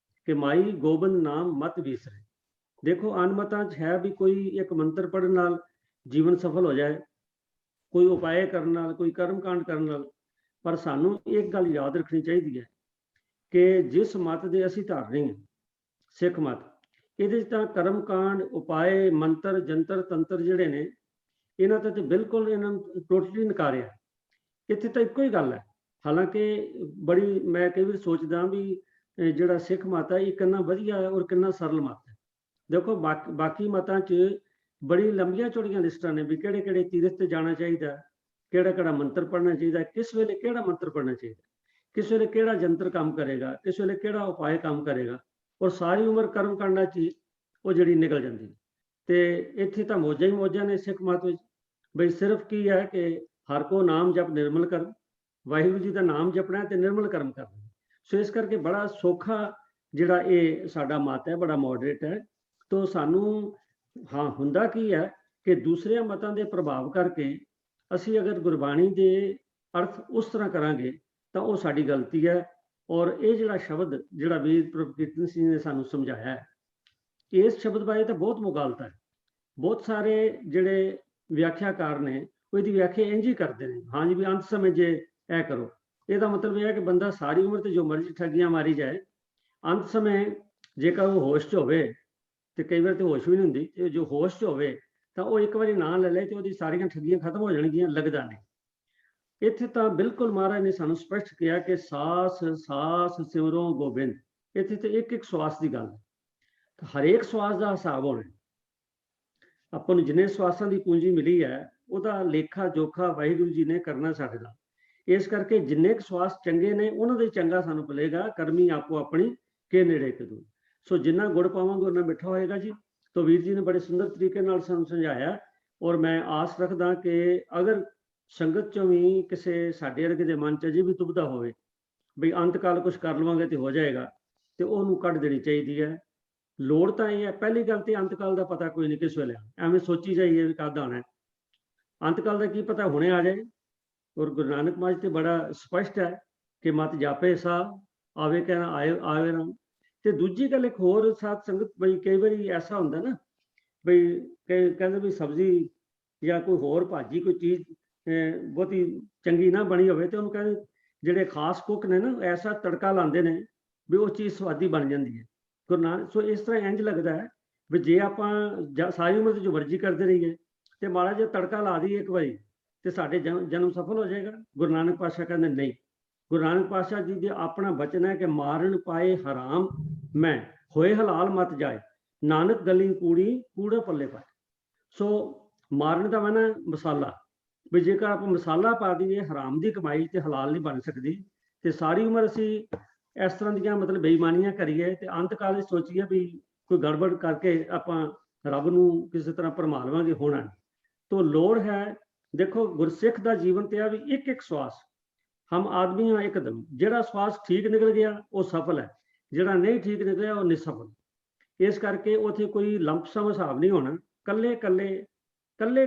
ਕਿ ਮਾਈ ਗੋਬਿੰਦ ਨਾਮ ਮਤ ਬਿਸਰੈ। ਦੇਖੋ ਅਨ ਮਤਾਂ 'ਚ ਹੈ ਵੀ ਕੋਈ ਇੱਕ ਮੰਤਰ ਪੜ੍ਹਨ ਨਾਲ ਜੀਵਨ ਸਫਲ ਹੋ ਜਾਏ, ਕੋਈ ਉਪਾਏ ਕਰਨ ਨਾਲ, ਕੋਈ ਕਰਮਕਾਂਡ ਕਰਨ ਨਾਲ। ਪਰ ਸਾਨੂੰ ਇੱਕ ਗੱਲ ਯਾਦ ਰੱਖਣੀ ਚਾਹੀਦੀ ਹੈ ਕਿ ਜਿਸ ਮਤ ਦੇ ਅਸੀਂ ਧਾਰਨੀ ਹਾਂ, ਸਿੱਖ ਮਤ, ਇਹਦੇ 'ਚ ਤਾਂ ਕਰਮਕਾਂਡ, ਉਪਾਏ, ਮੰਤਰ, ਜੰਤਰ, ਤੰਤਰ ਜਿਹੜੇ ਨੇ ਇਹਨਾਂ ਤੇ ਬਿਲਕੁਲ ਇਹਨਾਂ ਨੂੰ ਟੋਟਲੀ ਨਕਾਰਿਆ। ਇੱਥੇ ਤਾਂ ਇੱਕੋ ਹੀ ਗੱਲ ਹੈ। ਹਾਲਾਂਕਿ ਬੜੀ ਮੈਂ ਕਈ ਵਾਰ ਸੋਚਦਾ ਵੀ ਜਿਹੜਾ ਸਿੱਖ ਮਤ ਹੈ ਇਹ ਕਿੰਨਾ ਵਧੀਆ ਔਰ ਕਿੰਨਾ ਸਰਲ ਮਤ ਹੈ। ਦੇਖੋ ਬਾਕੀ ਮਤਾਂ 'ਚ ਬੜੀ ਲੰਬੀਆਂ ਚੌੜੀਆਂ ਲਿਸਟਾਂ ਨੇ ਵੀ ਕਿਹੜੇ ਕਿਹੜੇ ਤੀਰਥ ਤੇ ਜਾਣਾ ਚਾਹੀਦਾ, ਕਿਹੜਾ ਕਿਹੜਾ ਮੰਤਰ ਪੜ੍ਹਨਾ ਚਾਹੀਦਾ, ਕਿਸ ਵੇਲੇ ਕਿਹੜਾ ਮੰਤਰ ਪੜ੍ਹਨਾ ਚਾਹੀਦਾ, ਕਿਸ ਵੇਲੇ ਕਿਹੜਾ ਜੰਤਰ ਕੰਮ ਕਰੇਗਾ, ਕਿਸ ਵੇਲੇ ਕਿਹੜਾ ਉਪਾਅ ਕੰਮ ਕਰੇਗਾ, ਔਰ ਸਾਰੀ ਉਮਰ ਕਰਮ ਕਾਂਡਾਂ 'ਚ ਉਹ ਜਿਹੜੀ ਨਿਕਲ ਜਾਂਦੀ। ਤੇ ਇੱਥੇ ਤਾਂ ਮੌਜਾਂ ਹੀ ਮੌਜਾਂ ਨੇ ਸਿੱਖ ਮਤ ਵਿੱਚ, ਬਈ ਸਿਰਫ ਕੀ ਹੈ ਕਿ ਹਰ ਕੋ ਨਾਮ ਜਪ ਨਿਰਮਲ ਕਰਮ, ਵਾਹਿਗੁਰੂ ਜੀ ਦਾ ਨਾਮ ਜਪਣਾ ਤੇ ਨਿਰਮਲ ਕਰਮ ਕਰਨਾ। ਸੋ ਇਸ ਕਰਕੇ ਬੜਾ ਸੌਖਾ ਜਿਹੜਾ ਇਹ ਸਾਡਾ ਮਤ ਹੈ, ਬੜਾ ਮੋਡਰੇਟ ਹੈ। ਤੋ ਸਾਨੂੰ ਹਾਂ ਹੁੰਦਾ ਕੀ ਹੈ ਕਿ ਦੂਸਰਿਆਂ ਮਤਾਂ ਦੇ ਪ੍ਰਭਾਵ ਕਰਕੇ ਅਸੀਂ ਅਗਰ ਗੁਰਬਾਣੀ ਦੇ ਅਰਥ ਉਸ ਤਰ੍ਹਾਂ ਕਰਾਂਗੇ ਤਾਂ ਉਹ ਸਾਡੀ ਗਲਤੀ ਹੈ। ਔਰ ਇਹ ਜਿਹੜਾ ਸ਼ਬਦ ਜਿਹੜਾ ਵੀਰ ਪ੍ਰਭੂ ਕੀਰਤਨ ਸਿੰਘ ਨੇ ਸਾਨੂੰ ਸਮਝਾਇਆ ਹੈ, ਇਸ ਸ਼ਬਦ ਬਾਰੇ ਤਾਂ ਬਹੁਤ ਮੁਗਾਲਤਾ ਹੈ। ਬਹੁਤ ਸਾਰੇ ਜਿਹੜੇ ਵਿਆਖਿਆਕਾਰ ਨੇ ਉਹ ਇਹਦੀ ਵਿਆਖਿਆ ਇੰਝ ਹੀ ਕਰਦੇ ਨੇ, ਹਾਂਜੀ ਵੀ ਅੰਤ ਸਮੇਂ ਜੇ ਇਹ ਕਰੋ, ਇਹਦਾ ਮਤਲਬ ਇਹ ਹੈ ਕਿ ਬੰਦਾ ਸਾਰੀ ਉਮਰ ਤੇ ਜੋ ਮਰਜ਼ੀ ਠੱਗੀਆਂ ਮਾਰੀ ਜਾਏ, ਅੰਤ ਸਮੇਂ ਜੇਕਰ ਉਹ ਹੋਸ਼ 'ਚ ਹੋਵੇ, ਤੇ ਕਈ ਵਾਰ ਤੇ ਹੋਸ਼ ਵੀ ਨਹੀਂ ਹੁੰਦੀ, ਤੇ ਜੋ ਹੋਸ਼ 'ਚ ਹੋਵੇ ਤਾਂ ਉਹ ਇੱਕ ਵਾਰੀ ਨਾਂ ਲੈ ਲੈ ਤੇ ਉਹਦੀ ਸਾਰੀਆਂ ਠੱਗੀਆਂ ਖਤਮ ਹੋ ਜਾਣਗੀਆਂ, ਲੱਗਦਾ ਨਹੀਂ। ਇੱਥੇ ਤਾਂ ਬਿਲਕੁਲ ਮਹਾਰਾਜ ਨੇ ਸਾਨੂੰ ਸਪਸ਼ਟ ਕਿਹਾ ਕਿ ਸਾਸ ਸਾਸ ਸਿਮਰੋ ਗੋਬਿੰਦ। ਇੱਥੇ ਤੇ ਇੱਕ ਇੱਕ ਸਵਾਸ ਦੀ ਗੱਲ ਹੈ, ਹਰੇਕ ਸਵਾਸ ਦਾ ਹਿਸਾਬ ਹੋਣਾ। ਆਪਾਂ ਨੂੰ ਜਿੰਨੇ ਸਵਾਸਾਂ ਦੀ ਪੂੰਜੀ ਮਿਲੀ ਹੈ ਉਹਦਾ ਲੇਖਾ ਜੋਖਾ ਵਾਹਿਗੁਰੂ ਜੀ ਨੇ ਕਰਨਾ ਸਾਡੇ ਨਾਲ। ਇਸ ਕਰਕੇ ਜਿੰਨੇ ਕੁ ਸਵਾਸ ਚੰਗੇ ਨੇ ਉਹਨਾਂ ਦੇ ਚੰਗਾ ਸਾਨੂੰ ਪਲੇਗਾ, ਕਰਮੀ ਆਪੋ ਆਪਣੀ ਕੇ ਨੇੜੇ ਕਦੂ। ਸੋ ਜਿੰਨਾ ਗੁੜ ਪਾਵਾਂਗੇ ਉਹਨਾਂ ਮਿੱਠਾ ਹੋਏਗਾ ਜੀ। ਤੋ ਵੀਰ ਜੀ ਨੇ ਬੜੇ ਸੁੰਦਰ ਤਰੀਕੇ ਨਾਲ ਸਾਨੂੰ ਸਮਝਾਇਆ, ਔਰ ਮੈਂ ਆਸ ਰੱਖਦਾ ਕਿ ਅਗਰ ਸੰਗਤ ਚੋਂ ਵੀ ਕਿਸੇ ਸਾਡੇ ਵਰਗੇ ਦੇ ਮਨ 'ਚ ਅਜੇ ਵੀ ਦੁਬਿਧਾ ਹੋਵੇ ਬਈ ਅੰਤਕਾਲ ਕੁਝ ਕਰ ਲਵਾਂਗੇ ਤੇ ਹੋ ਜਾਏਗਾ, ਤੇ ਉਹਨੂੰ ਕੱਢ ਦੇਣੀ ਚਾਹੀਦੀ ਹੈ। ਲੋੜ ਤਾਂ ਇਹ ਹੈ, ਪਹਿਲੀ ਗੱਲ ਤੇ ਅੰਤਕਾਲ ਦਾ ਪਤਾ ਕੋਈ ਨਹੀਂ ਕਿਸ ਵੇਲੇ, ਐਵੇਂ ਸੋਚੀ ਜਾਈਏ ਵੀ ਕਦ ਆਉਣਾ। ਅੰਤਕਾਲ ਦਾ ਕੀ ਪਤਾ ਹੁਣੇ ਆ ਜਾਏ। ਔਰ ਗੁਰੂ ਨਾਨਕ ਮਹਾਰਾਜ ਤੇ ਬੜਾ ਸਪਸ਼ਟ ਹੈ ਕਿ ਮਤ ਜਾਪੇ ਸਾ ਆਵੇ ਕਹਿਣਾ ਆਵੇ ਨਾ। ਤੇ ਦੂਜੀ ਗੱਲ ਇੱਕ ਹੋਰ ਸਾਧ ਸੰਗਤ, ਬਈ ਕਈ ਵਾਰੀ ਐਸਾ ਹੁੰਦਾ ਨਾ ਬਈ ਕਹਿੰਦੇ ਵੀ ਸਬਜ਼ੀ ਜਾਂ ਕੋਈ ਹੋਰ ਭਾਜੀ ਕੋਈ ਚੀਜ਼ ਬਹੁਤੀ ਚੰਗੀ ਨਾ ਬਣੀ ਹੋਵੇ ਤੇ ਉਹਨੂੰ ਕਹਿੰਦੇ ਜਿਹੜੇ ਖਾਸ ਕੁੱਕ ਨੇ ਨਾ ਐਸਾ ਤੜਕਾ ਲਾਉਂਦੇ ਨੇ ਵੀ ਉਹ ਚੀਜ਼ ਸਵਾਦੀ ਬਣ ਜਾਂਦੀ ਹੈ। ਗੁਰੂ ਨਾਨਕ ਸੋ ਇਸ ਤਰ੍ਹਾਂ ਇੰਝ ਲੱਗਦਾ ਹੈ ਵੀ ਜੇ ਆਪਾਂ ਸਾਰੀ ਉਮਰ ਜੋ ਮਰਜ਼ੀ ਕਰਦੇ ਰਹੀਏ ਤੇ ਮਾੜਾ ਜਿਹਾ ਤੜਕਾ ਲਾ ਦਈਏ ਇੱਕ ਵਾਰੀ ਤੇ ਸਾਡੇ ਜਨਮ ਸਫਲ ਹੋ ਜਾਏਗਾ। ਗੁਰੂ ਨਾਨਕ ਪਾਤਸ਼ਾਹ ਕਹਿੰਦੇ ਨਹੀਂ। ਗੁਰੂ ਨਾਨਕ ਪਾਤਸ਼ਾਹ ਜੀ ਦੇ ਆਪਣਾ ਬਚਨ ਹੈ ਕਿ ਮਾਰਨ ਪਾਏ ਹਰਾਮ ਮੈਂ ਹੋਏ ਹਲਾਲ ਮਤ ਜਾਏ, ਨਾਨਕ ਗਲੀ ਕੂੜੀ ਕੂੜੇ ਪੱਲੇ ਪਾਏ। ਸੋ ਮਾਰਨ ਦਾ ਮਨ ਮਸਾਲਾ, ਵੀ ਜੇਕਰ ਆਪਾਂ ਮਸਾਲਾ ਪਾ ਦਈਏ ਹਰਾਮ ਦੀ ਕਮਾਈ ਤੇ ਹਲਾਲ ਨਹੀਂ ਬਣ ਸਕਦੀ। ਤੇ ਸਾਰੀ ਉਮਰ ਅਸੀਂ ਇਸ ਤਰ੍ਹਾਂ ਦੀਆਂ ਮਤਲਬ ਬੇਈਮਾਨੀਆਂ ਕਰੀਏ ਤੇ ਅੰਤਕਾਲ ਵਿੱਚ ਸੋਚੀਏ ਵੀ ਕੋਈ ਗੜਬੜ ਕਰਕੇ ਆਪਾਂ ਰੱਬ ਨੂੰ ਕਿਸੇ ਤਰ੍ਹਾਂ ਭਰਮਾ ਲਵਾਂਗੇ, ਹੋਣਾ ਨਹੀਂ। ਤੋ ਲੋੜ ਹੈ, ਦੇਖੋ ਗੁਰਸਿੱਖ ਦਾ ਜੀਵਨ ਤੇ ਆ ਵੀ ਇੱਕ ਇੱਕ ਸਵਾਸ, ਹਮ ਆਦਮੀ ਹਾਂ ਇੱਕਦਮ। ਜਿਹੜਾ ਸਵਾਸ ਠੀਕ ਨਿਕਲ ਗਿਆ ਉਹ ਸਫਲ ਹੈ, ਜਿਹੜਾ ਨਹੀਂ ਠੀਕ ਨਿਕਲਿਆ ਉਹ ਨਿਸਫਲ। ਇਸ ਕਰਕੇ ਉੱਥੇ ਕੋਈ ਲੰਪਸਮ ਹਿਸਾਬ ਨਹੀਂ ਹੋਣਾ, ਕੱਲੇ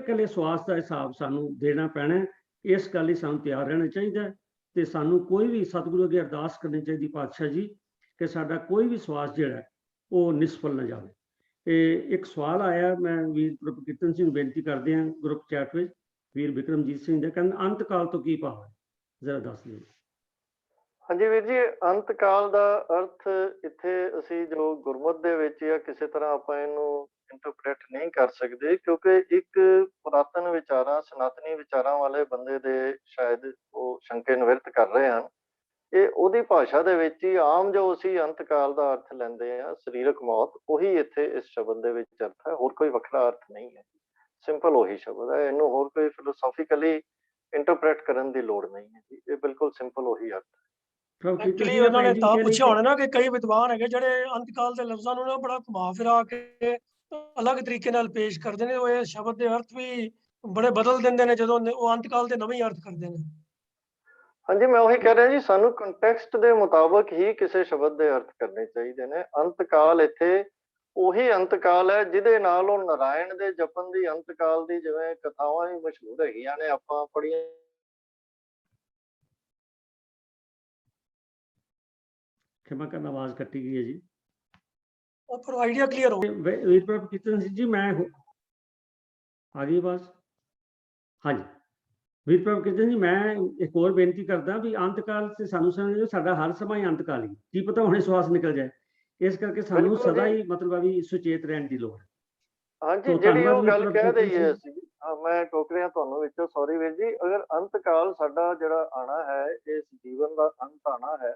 ਕੱਲੇ ਸਵਾਸ ਦਾ ਹਿਸਾਬ ਸਾਨੂੰ ਦੇਣਾ ਪੈਣਾ। ਇਸ ਗੱਲ ਲਈ ਸਾਨੂੰ ਤਿਆਰ ਰਹਿਣਾ ਚਾਹੀਦਾ ਤੇ ਸਾਨੂੰ ਕੋਈ ਵੀ ਸਤਿਗੁਰੂ ਅੱਗੇ ਅਰਦਾਸ ਕਰਨੀ ਚਾਹੀਦੀ, ਪਾਤਸ਼ਾਹ ਜੀ ਕਿ ਸਾਡਾ ਕੋਈ ਵੀ ਸਵਾਸ ਜਿਹੜਾ ਉਹ ਨਿਸਫਲ ਨਾ ਜਾਵੇ। ਤੇ ਇੱਕ ਸਵਾਲ ਆਇਆ, ਮੈਂ ਵੀਰ ਪ੍ਰਭੂ ਕੀਰਤਨ ਸਿੰਘ ਨੂੰ ਬੇਨਤੀ ਕਰਦੇ ਹਾਂ ਗਰੁੱਪ ਚੈਟ ਵਿੱਚ, ਵੀਰ ਬਿਕਰਮਜੀਤ ਸਿੰਘ ਦਾ, ਕਹਿੰਦੇ ਅੰਤਕਾਲ ਤੋਂ ਕੀ ਭਾਵ ਹੈ, ਜ਼ਰਾ ਦੱਸ ਦਿਓ। ਹਾਂਜੀ ਵੀਰ ਜੀ, ਅੰਤਕਾਲ ਦਾ ਅਰਥ ਇੱਥੇ ਅਸੀਂ ਜੋ ਗੁਰਮਤਿ ਦੇ ਵਿੱਚ ਜਾਂ ਕਿਸੇ ਤਰ੍ਹਾਂ ਆਪਾਂ ਇਹਨੂੰ ਇੰਟਰਪ੍ਰੇਟ ਨਹੀਂ ਕਰ ਸਕਦੇ, ਕਿਉਂਕਿ ਇੱਕ ਪੁਰਾਤਨ ਵਿਚਾਰਾਂ ਸਨਾਤਨੀ ਵਿਚਾਰਾਂ ਵਾਲੇ ਬੰਦੇ ਦੇ ਸ਼ਾਇਦ ਉਹ ਸ਼ੰਕੇ ਨਿਵਰਤ ਕਰ ਰਹੇ ਹਨ। ਇਹ ਉਹਦੀ ਭਾਸ਼ਾ ਦੇ ਵਿੱਚ ਹੀ ਆਮ ਜੋ ਅਸੀਂ ਅੰਤਕਾਲ ਦਾ ਅਰਥ ਲੈਂਦੇ ਹਾਂ ਸਰੀਰਕ ਮੌਤ, ਉਹੀ ਇੱਥੇ ਇਸ ਸ਼ਬਦ ਦੇ ਵਿੱਚ ਅਰਥ ਹੈ, ਹੋਰ ਕੋਈ ਵੱਖਰਾ ਅਰਥ ਨਹੀਂ ਹੈ। ਸਿੰਪਲ ਉਹੀ ਸ਼ਬਦ ਹੈ, ਇਹਨੂੰ ਹੋਰ ਕੋਈ ਫਿਲੋਸੋਫਿਕਲੀ ਇੰਟਰਪ੍ਰੇਟ ਕਰਨ ਦੀ ਲੋੜ ਨਹੀਂ ਹੈ ਜੀ, ਇਹ ਬਿਲਕੁਲ ਸਿੰਪਲ ਉਹੀ ਅਰਥ ਹੈ। ਐਕਚੁਅਲੀ ਉਹਨਾਂ ਨੇ ਤਾਂ ਪੁੱਛਿਆ ਹੋਣਾ ਨਾ ਕਿ ਕਈ ਵਿਦਵਾਨ ਹੈਗੇ ਜਿਹੜੇ ਅੰਤਕਾਲ ਦੇ ਲਫ਼ਜ਼ਾਂ ਨੂੰ ਨਾ ਬੜਾ ਘੁਮਾ ਫਿਰਾ ਕੇ ਅਲੱਗ ਤਰੀਕੇ ਨਾਲ ਪੇਸ਼ ਕਰਦੇ ਨੇ, ਉਹ ਇਹ ਸ਼ਬਦ ਦੇ ਅਰਥ ਵੀ ਬੜੇ ਬਦਲ ਦਿੰਦੇ ਨੇ ਜਦੋਂ ਉਹ ਅੰਤਕਾਲ ਦੇ ਨਵੇਂ ਅਰਥ ਕਰਦੇ ਨੇ। ਹਾਂਜੀ, ਮੈਂ ਉਹੀ ਕਹਿ ਰਿਹਾ ਜੀ, ਸਾਨੂੰ ਕੰਟੈਕਸਟ ਦੇ ਮੁਤਾਬਕ ਹੀ ਕਿਸੇ ਸ਼ਬਦ ਦੇ ਅਰਥ ਕਰਨੇ ਚਾਹੀਦੇ ਨੇ। ਅੰਤਕਾਲ ਇੱਥੇ ਉਹੀ ਅੰਤਕਾਲ ਹੈ ਜਿਹਦੇ ਨਾਲ ਉਹ ਨਾਰਾਇਣ ਦੇ ਜਪਨ ਦੀ ਅੰਤਕਾਲ ਦੀ ਜਿਵੇਂ ਕਥਾਵਾਂ ਵੀ ਮਸ਼ਹੂਰ ਹੈਗੀਆਂ ਨੇ, ਆਪਾਂ ਪੜ੍ਹੀਆਂ। ਖਿਮਾ ਕਰਨਾ, ਆਵਾਜ਼ ਕੱਟੀ ਗਈ ਹੈ ਜੀ। ਉਹ ਪਰ ਆਈਡੀਆ ਕਲੀਅਰ ਹੋ ਵੀਰ ਪ੍ਰਭੂ ਕੀਰਤਨ ਸਿੰਘ ਜੀ, ਮੈਂ ਆ ਗਈ ਆਵਾਜ਼? ਹਾਂਜੀ ਵੀਰ ਪ੍ਰਭੂ ਕੀਰਤਨ ਜੀ, ਮੈਂ ਇੱਕ ਹੋਰ ਬੇਨਤੀ ਕਰਦਾ ਵੀ ਅੰਤਕਾਲ ਤੇ ਸਾਨੂੰ ਸਮਝੋ ਸਾਡਾ ਹਰ ਸਮਾਂ ਹੀ ਅੰਤਕਾਲ ਹੀ, ਕੀ ਪਤਾ ਹੁਣੇ ਸਵਾਸ ਨਿਕਲ ਜਾਏ। ਇਸ ਕਰਕੇ ਸਾਨੂੰ ਸਦਾ ਹੀ ਮਤਲਬ ਆ ਵੀ ਸੁਚੇਤ ਰਹਿਣ ਦੀ ਲੋੜ ਹੈ। ਹਾਂਜੀ, ਜਿਹੜੀ ਉਹ ਗੱਲ ਕਹਿ ਦਈਏ ਅਸੀਂ, ਮੈਂ ਟੋਕ ਰਿਹਾ ਤੁਹਾਨੂੰ ਵਿੱਚੋਂ, ਸੌਰੀ ਵੀਰ ਜੀ, ਅਗਰ ਅੰਤਕਾਲ ਸਾਡਾ ਜਿਹੜਾ ਆਣਾ ਹੈ, ਇਸ ਜੀਵਨ ਦਾ ਅੰਤ ਆਣਾ ਹੈ,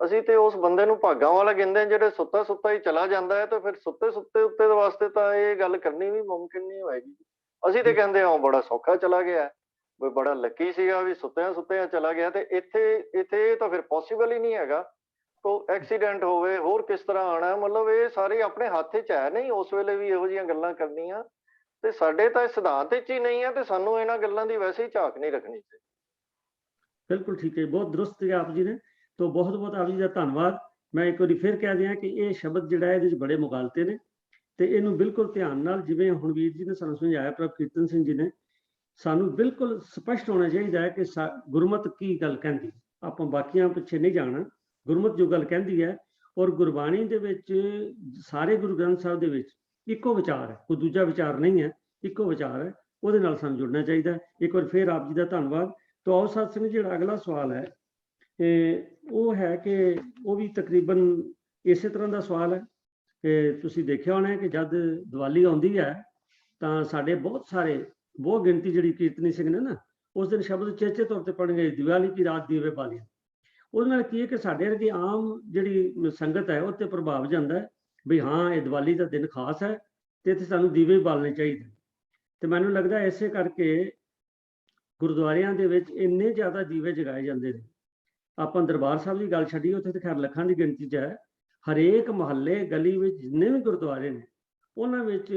ਅਸੀਂ ਤੇ ਉਸ ਬੰਦੇ ਨੂੰ ਭਾਗਾਂ ਵਾਲਾ ਕਹਿੰਦੇ ਹਾਂ ਜਿਹੜੇ ਸੁੱਤਾ ਸੁੱਤਾ ਹੀ ਚਲਾ ਜਾਂਦਾ ਹੈ, ਤੇ ਫਿਰ ਸੁੱਤੇ ਸੁੱਤੇ ਉੱਤੇ ਦੇ ਵਾਸਤੇ ਤਾਂ ਇਹ ਗੱਲ ਕਰਨੀ ਵੀ ਮੁਮਕਿਨ ਨਹੀਂ ਹੋਏਗੀ। ਅਸੀਂ ਤੇ ਕਹਿੰਦੇ ਹਾਂ ਬੜਾ ਸੌਖਾ ਚਲਾ ਗਿਆ, ਵੀ ਬੜਾ ਲੱਕੀ ਸੀਗਾ ਵੀ ਸੁੱਤਿਆਂ ਸੁੱਤਿਆਂ ਚਲਾ ਗਿਆ, ਤੇ ਇੱਥੇ ਤਾਂ ਫਿਰ ਪੋਸੀਬਲ ਹੀ ਨਹੀਂ ਹੈਗਾ। ਤੋ ਐਕਸੀਡੈਂਟ ਹੋਵੇ, ਹੋਰ ਕਿਸ ਤਰ੍ਹਾਂ ਆਉਣਾ, ਮਤਲਬ ਇਹ ਸਾਰੇ ਆਪਣੇ ਹੱਥ 'ਚ ਹੈ ਨਹੀਂ ਉਸ ਵੇਲੇ ਵੀ ਇਹੋ ਜਿਹੀਆਂ ਗੱਲਾਂ ਕਰਨੀਆਂ, ਤੇ ਸਾਡੇ ਤਾਂ ਸਿਧਾਂਤ 'ਚ ਹੀ ਨਹੀਂ ਹੈ, ਤੇ ਸਾਨੂੰ ਇਹਨਾਂ ਗੱਲਾਂ ਦੀ ਵੈਸੇ ਹੀ ਝਾਕ ਨਹੀਂ ਰੱਖਣੀ ਚਾਹੀਦੀ। ਬਿਲਕੁਲ ਠੀਕ ਹੈ, ਬਹੁਤ ਦਰੁਸਤ ਹੈ ਆਪ ਜੀ ਨੇ। ਤੋ ਬਹੁਤ ਬਹੁਤ ਆਪ ਜੀ ਦਾ ਧੰਨਵਾਦ। ਮੈਂ ਇੱਕ ਵਾਰੀ ਫਿਰ ਕਹਿ ਦਿਆਂ ਕਿ ਇਹ ਸ਼ਬਦ ਜਿਹੜਾ ਹੈ ਇਹਦੇ 'ਚ ਬੜੇ ਮੁਗਾਲਤੇ ਨੇ, ਤੇ ਇਹਨੂੰ ਬਿਲਕੁਲ ਧਿਆਨ ਨਾਲ, ਜਿਵੇਂ ਹੁਣ ਵੀਰ ਜੀ ਨੇ ਸਾਨੂੰ ਸਮਝਾਇਆ, ਪ੍ਰਭ ਕੀਰਤਨ ਸਿੰਘ ਜੀ ਨੇ, ਸਾਨੂੰ ਬਿਲਕੁਲ ਸਪਸ਼ਟ ਹੋਣਾ ਚਾਹੀਦਾ ਹੈ ਕਿ ਗੁਰਮਤਿ ਕੀ ਗੱਲ ਕਹਿੰਦੀ। ਆਪਾਂ ਬਾਕੀਆਂ ਪਿੱਛੇ ਨਹੀਂ ਜਾਣਾ, ਗੁਰਮਤਿ ਜੋ ਗੱਲ ਕਹਿੰਦੀ ਹੈ, ਔਰ ਗੁਰਬਾਣੀ ਦੇ ਵਿੱਚ ਸਾਰੇ ਗੁਰੂ ਗ੍ਰੰਥ ਸਾਹਿਬ ਦੇ ਵਿੱਚ ਇੱਕੋ ਵਿਚਾਰ ਹੈ, ਕੋਈ ਦੂਜਾ ਵਿਚਾਰ ਨਹੀਂ ਹੈ, ਇੱਕੋ ਵਿਚਾਰ ਹੈ, ਉਹਦੇ ਨਾਲ ਸਾਨੂੰ ਜੁੜਨਾ ਚਾਹੀਦਾ। ਇੱਕ ਵਾਰ ਫਿਰ ਆਪ ਜੀ ਦਾ ਧੰਨਵਾਦ। ਤੋ ਆਓ ਸਾਥ ਸਿੰਘ, ਜਿਹੜਾ ਅਗਲਾ ਸਵਾਲ ਹੈ ਉਹ ਹੈ ਕਿ ਉਹ ਵੀ ਤਕਰੀਬਨ ਇਸੇ ਤਰ੍ਹਾਂ ਦਾ ਸਵਾਲ ਹੈ ਕਿ ਤੁਸੀਂ ਦੇਖਿਆ ਹੋਣਾ ਕਿ ਜਦ ਦੀਵਾਲੀ ਆਉਂਦੀ ਹੈ ਤਾਂ ਸਾਡੇ ਬਹੁਤ ਗਿਣਤੀ ਜਿਹੜੀ ਕੀਰਤਨੀ ਸਿੰਘ ਨੇ ਨਾ, ਉਸ ਦਿਨ ਸ਼ਬਦ ਚੇਚੇ ਤੌਰ ਤੇ ਪੜ੍ਹਨਗੇ, ਦੀਵਾਲੀ ਕੀ ਰਾਤ ਦੀਵੇ ਬਾਲੀਆਂ। ਉਹਦੇ ਨਾਲ ਕੀ ਹੈ ਕਿ ਸਾਡੇ ਵਰਗੀ ਆਮ ਜਿਹੜੀ ਸੰਗਤ ਹੈ ਉਹ ਤੇ ਪ੍ਰਭਾਵ ਜਾਂਦਾ ਹੈ ਵੀ ਹਾਂ ਇਹ ਦੀਵਾਲੀ ਦਾ ਦਿਨ ਖਾਸ ਹੈ ਤੇ ਇੱਥੇ ਸਾਨੂੰ ਦੀਵੇ ਬਾਲਣੇ ਚਾਹੀਦੇ। ਤੇ ਮੈਨੂੰ ਲੱਗਦਾ ਇਸੇ ਕਰਕੇ ਗੁਰਦੁਆਰਿਆਂ ਦੇ ਵਿੱਚ ਇੰਨੇ ਜ਼ਿਆਦਾ ਦੀਵੇ ਜਗਾਏ ਜਾਂਦੇ ਨੇ। ਆਪਾਂ ਦਰਬਾਰ ਸਾਹਿਬ ਦੀ ਗੱਲ ਛੱਡੀ, ਉੱਥੇ ਤਾਂ ਖੈਰ ਲੱਖਾਂ ਦੀ ਗਿਣਤੀ 'ਚ ਹੈ। ਹਰੇਕ ਮੁਹੱਲੇ ਗਲੀ ਵਿੱਚ ਜਿੰਨੇ ਵੀ ਗੁਰਦੁਆਰੇ ਨੇ ਉਹਨਾਂ ਵਿੱਚ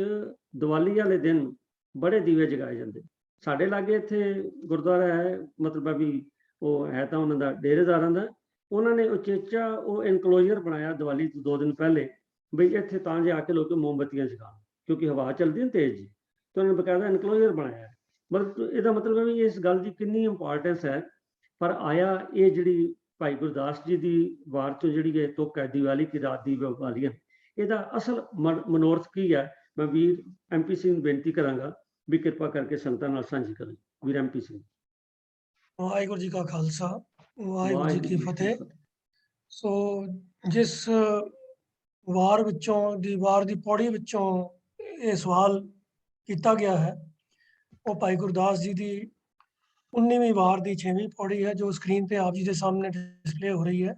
ਦੀਵਾਲੀ ਵਾਲੇ ਦਿਨ ਬੜੇ ਦੀਵੇ ਜਗਾਏ ਜਾਂਦੇ। ਸਾਡੇ ਲਾਗੇ ਇੱਥੇ ਗੁਰਦੁਆਰਾ ਹੈ, ਮਤਲਬ ਵੀ ਉਹ ਹੈ ਤਾਂ ਉਹਨਾਂ ਦਾ ਡੇਰੇਦਾਰਾਂ ਦਾ, ਉਹਨਾਂ ਨੇ ਉਚੇਚਾ ਉਹ ਇਨਕਲੋਜ਼ਰ ਬਣਾਇਆ ਦੀਵਾਲੀ ਤੋਂ 2 ਦਿਨ ਪਹਿਲੇ, ਬਈ ਇੱਥੇ ਤਾਂ ਜੇ ਆ ਕੇ ਲੋਕ ਮੋਮਬੱਤੀਆਂ ਜਗਾਉਣ, ਕਿਉਂਕਿ ਹਵਾ ਚੱਲਦੀ ਹੈ ਤੇਜ਼ ਜੀ, ਤੇ ਉਹਨਾਂ ਨੇ ਬਕਾਇਦਾ ਇਨਕਲੋਜ਼ਰ ਬਣਾਇਆ। ਮਤਲਬ ਇਹਦਾ ਮਤਲਬ ਹੈ ਵੀ ਇਸ ਗੱਲ ਦੀ ਕਿੰਨੀ ਇੰਪੋਰਟੈਂਸ ਹੈ। ਪਰ ਆਇਆ ਇਹ ਜਿਹੜੀ ਭਾਈ ਗੁਰਦਾਸ ਜੀ ਦੀ ਵਾਰ ਚੋਂ ਜਿਹੜੀ ਇਹ ਤੁਕ ਹੈ, ਦੀਵਾਲੀ ਕੀ ਰਾਤ ਦੀਵੇ ਬਾਲੀਆਂ, ਇਹਦਾ ਅਸਲ ਮਨੋਰਥ ਕੀ ਹੈ, ਮੈਂ ਵੀਰ MP ਸਿੰਘ ਨੂੰ ਬੇਨਤੀ ਕਰਾਂਗਾ ਵੀ ਕਿਰਪਾ ਕਰਕੇ ਸੰਗਤਾਂ ਨਾਲ ਸਾਂਝੀ ਕਰਨ। ਵੀਰ MP ਸਿੰਘ। ਵਾਹਿਗੁਰੂ ਜੀ ਕਾ ਖਾਲਸਾ, ਵਾਹਿਗੁਰੂ ਜੀ ਕੀ ਫਤਿਹ। ਸੋ ਜਿਸ ਵਾਰ ਦੀ ਪੌੜੀ ਵਿੱਚੋਂ ਇਹ ਸਵਾਲ ਕੀਤਾ ਗਿਆ ਹੈ, ਉਹ ਭਾਈ ਗੁਰਦਾਸ ਜੀ ਦੀ 19ਵੀਂ ਵਾਰ ਦੀ 6ਵੀਂ ਪੌੜੀ ਹੈ, ਜੋ ਸਕਰੀਨ ਤੇ ਆਪ ਜੀ ਦੇ ਸਾਹਮਣੇ ਡਿਸਪਲੇ ਹੋ ਰਹੀ ਹੈ।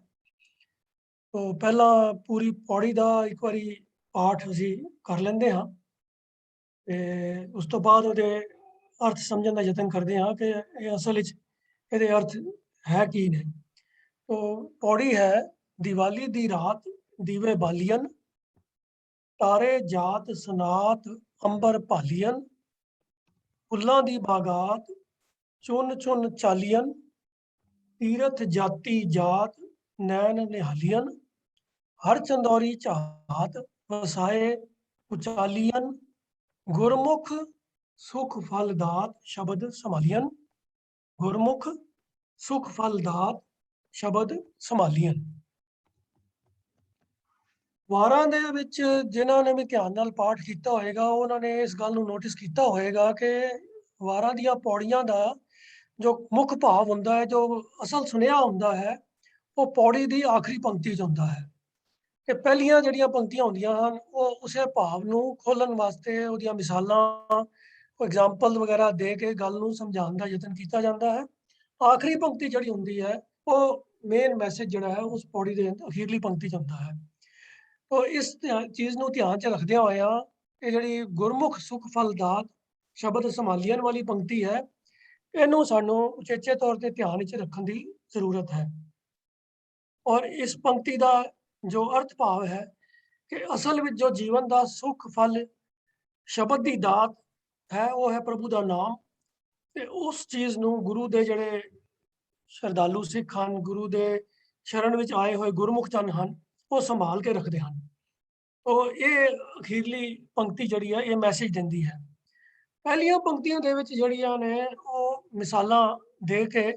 तो ਪਹਿਲਾਂ ਪੂਰੀ ਪੌੜੀ ਦਾ ਇੱਕ ਵਾਰੀ ਪਾਠ ਅਸੀਂ ਕਰ ਲੈਂਦੇ ਹਾਂ ਤੇ ਉਸ ਤੋਂ ਬਾਅਦ ਉਹਦੇ ਅਰਥ ਸਮਝਣ ਦਾ ਯਤਨ ਕਰਦੇ ਹਾਂ ਕਿ ਇਹ ਅਸਲ ਵਿੱਚ ਇਹਦੇ ਅਰਥ ਹੈ ਕੀ ਨੇ। तो ਪੌੜੀ ਹੈ, ਦੀਵਾਲੀ ਦੀ ਰਾਤ ਦੀਵੇ ਬਾਲੀਅਨ, ਤਾਰੇ ਜਾਤ ਸਨਾਤ ਅੰਬਰ ਭਾਲੀਅਨ, ਫੁੱਲਾਂ ਦੀ ਬਾਗਾਤ ਚੁੰਨ ਚੁੰਨ ਚਾਲੀਅਨ, ਤੀਰਥ ਜਾਤੀ ਜਾਤ ਨੈਣ ਨਿਹਾਲੀਅਨ, ਹਰ ਚੰਦੌਰੀ ਝਾਤ ਵਸਾਏ ਉਚਾਲੀਅਨ, ਗੁਰਮੁਖ ਸੁਖ ਫਲ ਦਾਤ ਸ਼ਬਦ ਸੰਭਾਲੀਅਨ, ਗੁਰਮੁਖ ਸੁਖ ਫਲ ਦਾਤ ਸ਼ਬਦ ਸੰਭਾਲੀਅਨ। ਵਾਰਾਂ ਦੇ ਵਿੱਚ ਜਿਨ੍ਹਾਂ ਨੇ ਵੀ ਧਿਆਨ ਨਾਲ ਪਾਠ ਕੀਤਾ ਹੋਏਗਾ, ਉਹਨਾਂ ਨੇ ਇਸ ਗੱਲ ਨੂੰ ਨੋਟਿਸ ਕੀਤਾ ਹੋਏਗਾ ਕਿ ਵਾਰਾਂ ਦੀਆਂ ਪੌੜੀਆਂ ਦਾ ਜੋ ਮੁੱਖ ਭਾਵ ਹੁੰਦਾ ਹੈ, ਜੋ ਅਸਲ ਸੁਨੇਹਾ ਹੁੰਦਾ ਹੈ, ਉਹ ਪੌੜੀ ਦੀ ਆਖਰੀ ਪੰਕਤੀ 'ਚ ਹੁੰਦਾ ਹੈ। ਕਿ ਪਹਿਲੀਆਂ ਜਿਹੜੀਆਂ ਪੰਕਤੀਆਂ ਹੁੰਦੀਆਂ ਹਨ, ਉਹ ਉਸੇ ਭਾਵ ਨੂੰ ਖੋਲ੍ਹਣ ਵਾਸਤੇ ਉਹਦੀਆਂ ਮਿਸਾਲਾਂ, ਐਗਜ਼ਾਮਪਲ ਵਗੈਰਾ ਦੇ ਕੇ ਗੱਲ ਨੂੰ ਸਮਝਾਉਣ ਦਾ ਯਤਨ ਕੀਤਾ ਜਾਂਦਾ ਹੈ। ਆਖਰੀ ਪੰਕਤੀ ਜਿਹੜੀ ਹੁੰਦੀ ਹੈ, ਉਹ ਮੇਨ ਮੈਸੇਜ ਜਿਹੜਾ ਹੈ ਉਸ ਪੌੜੀ ਦੇ ਅਖੀਰਲੀ ਪੰਕਤੀ 'ਚ ਹੁੰਦਾ ਹੈ। तो इस चीज़ ਨੂੰ ਧਿਆਨ 'ਚ ਰੱਖਦਿਆਂ ਹੋਇਆਂ ਇਹ ਜਿਹੜੀ ਗੁਰਮੁਖ ਸੁਖ ਫਲ ਦਾਤ ਸ਼ਬਦ ਸੰਭਾਲੀਅਨ ਵਾਲੀ ਪੰਕਤੀ ਹੈ, ਇਹਨੂੰ ਸਾਨੂੰ ਉਚੇਚੇ ਤੌਰ ਤੇ ਧਿਆਨ ਵਿੱਚ ਰੱਖਣ ਦੀ ਜ਼ਰੂਰਤ ਹੈ। ਔਰ ਇਸ ਪੰਕਤੀ ਦਾ ਜੋ ਅਰਥ ਭਾਵ ਹੈ ਕਿ ਅਸਲ ਵਿੱਚ ਜੋ ਜੀਵਨ ਦਾ ਸੁਖ ਫਲ ਸ਼ਬਦ ਦੀ ਦਾਤ ਹੈ, ਉਹ ਹੈ ਪ੍ਰਭੂ ਦਾ ਨਾਮ। ਤੇ ਉਸ ਚੀਜ਼ ਨੂੰ ਗੁਰੂ ਦੇ ਜਿਹੜੇ ਸ਼ਰਧਾਲੂ ਸਿੱਖ ਹਨ, ਗੁਰੂ ਦੇ ਸ਼ਰਨ ਵਿੱਚ ਆਏ ਹੋਏ ਗੁਰਮੁਖ ਜਨ ਹਨ, ਉਹ ਸੰਭਾਲ ਕੇ ਰੱਖਦੇ ਹਨ। तो ਇਹ ਅਖੀਰਲੀ ਪੰਕਤੀ ਜਿਹੜੀ ਹੈ ਇਹ ਮੈਸੇਜ ਦਿੰਦੀ ਹੈ। ਪਹਿਲੀਆਂ ਪੰਕਤੀਆਂ ਦੇ ਵਿੱਚ ਜਿਹੜੀਆਂ ਨੇ ਉਹ ਮਿਸਾਲਾਂ ਦੇ ਕੇ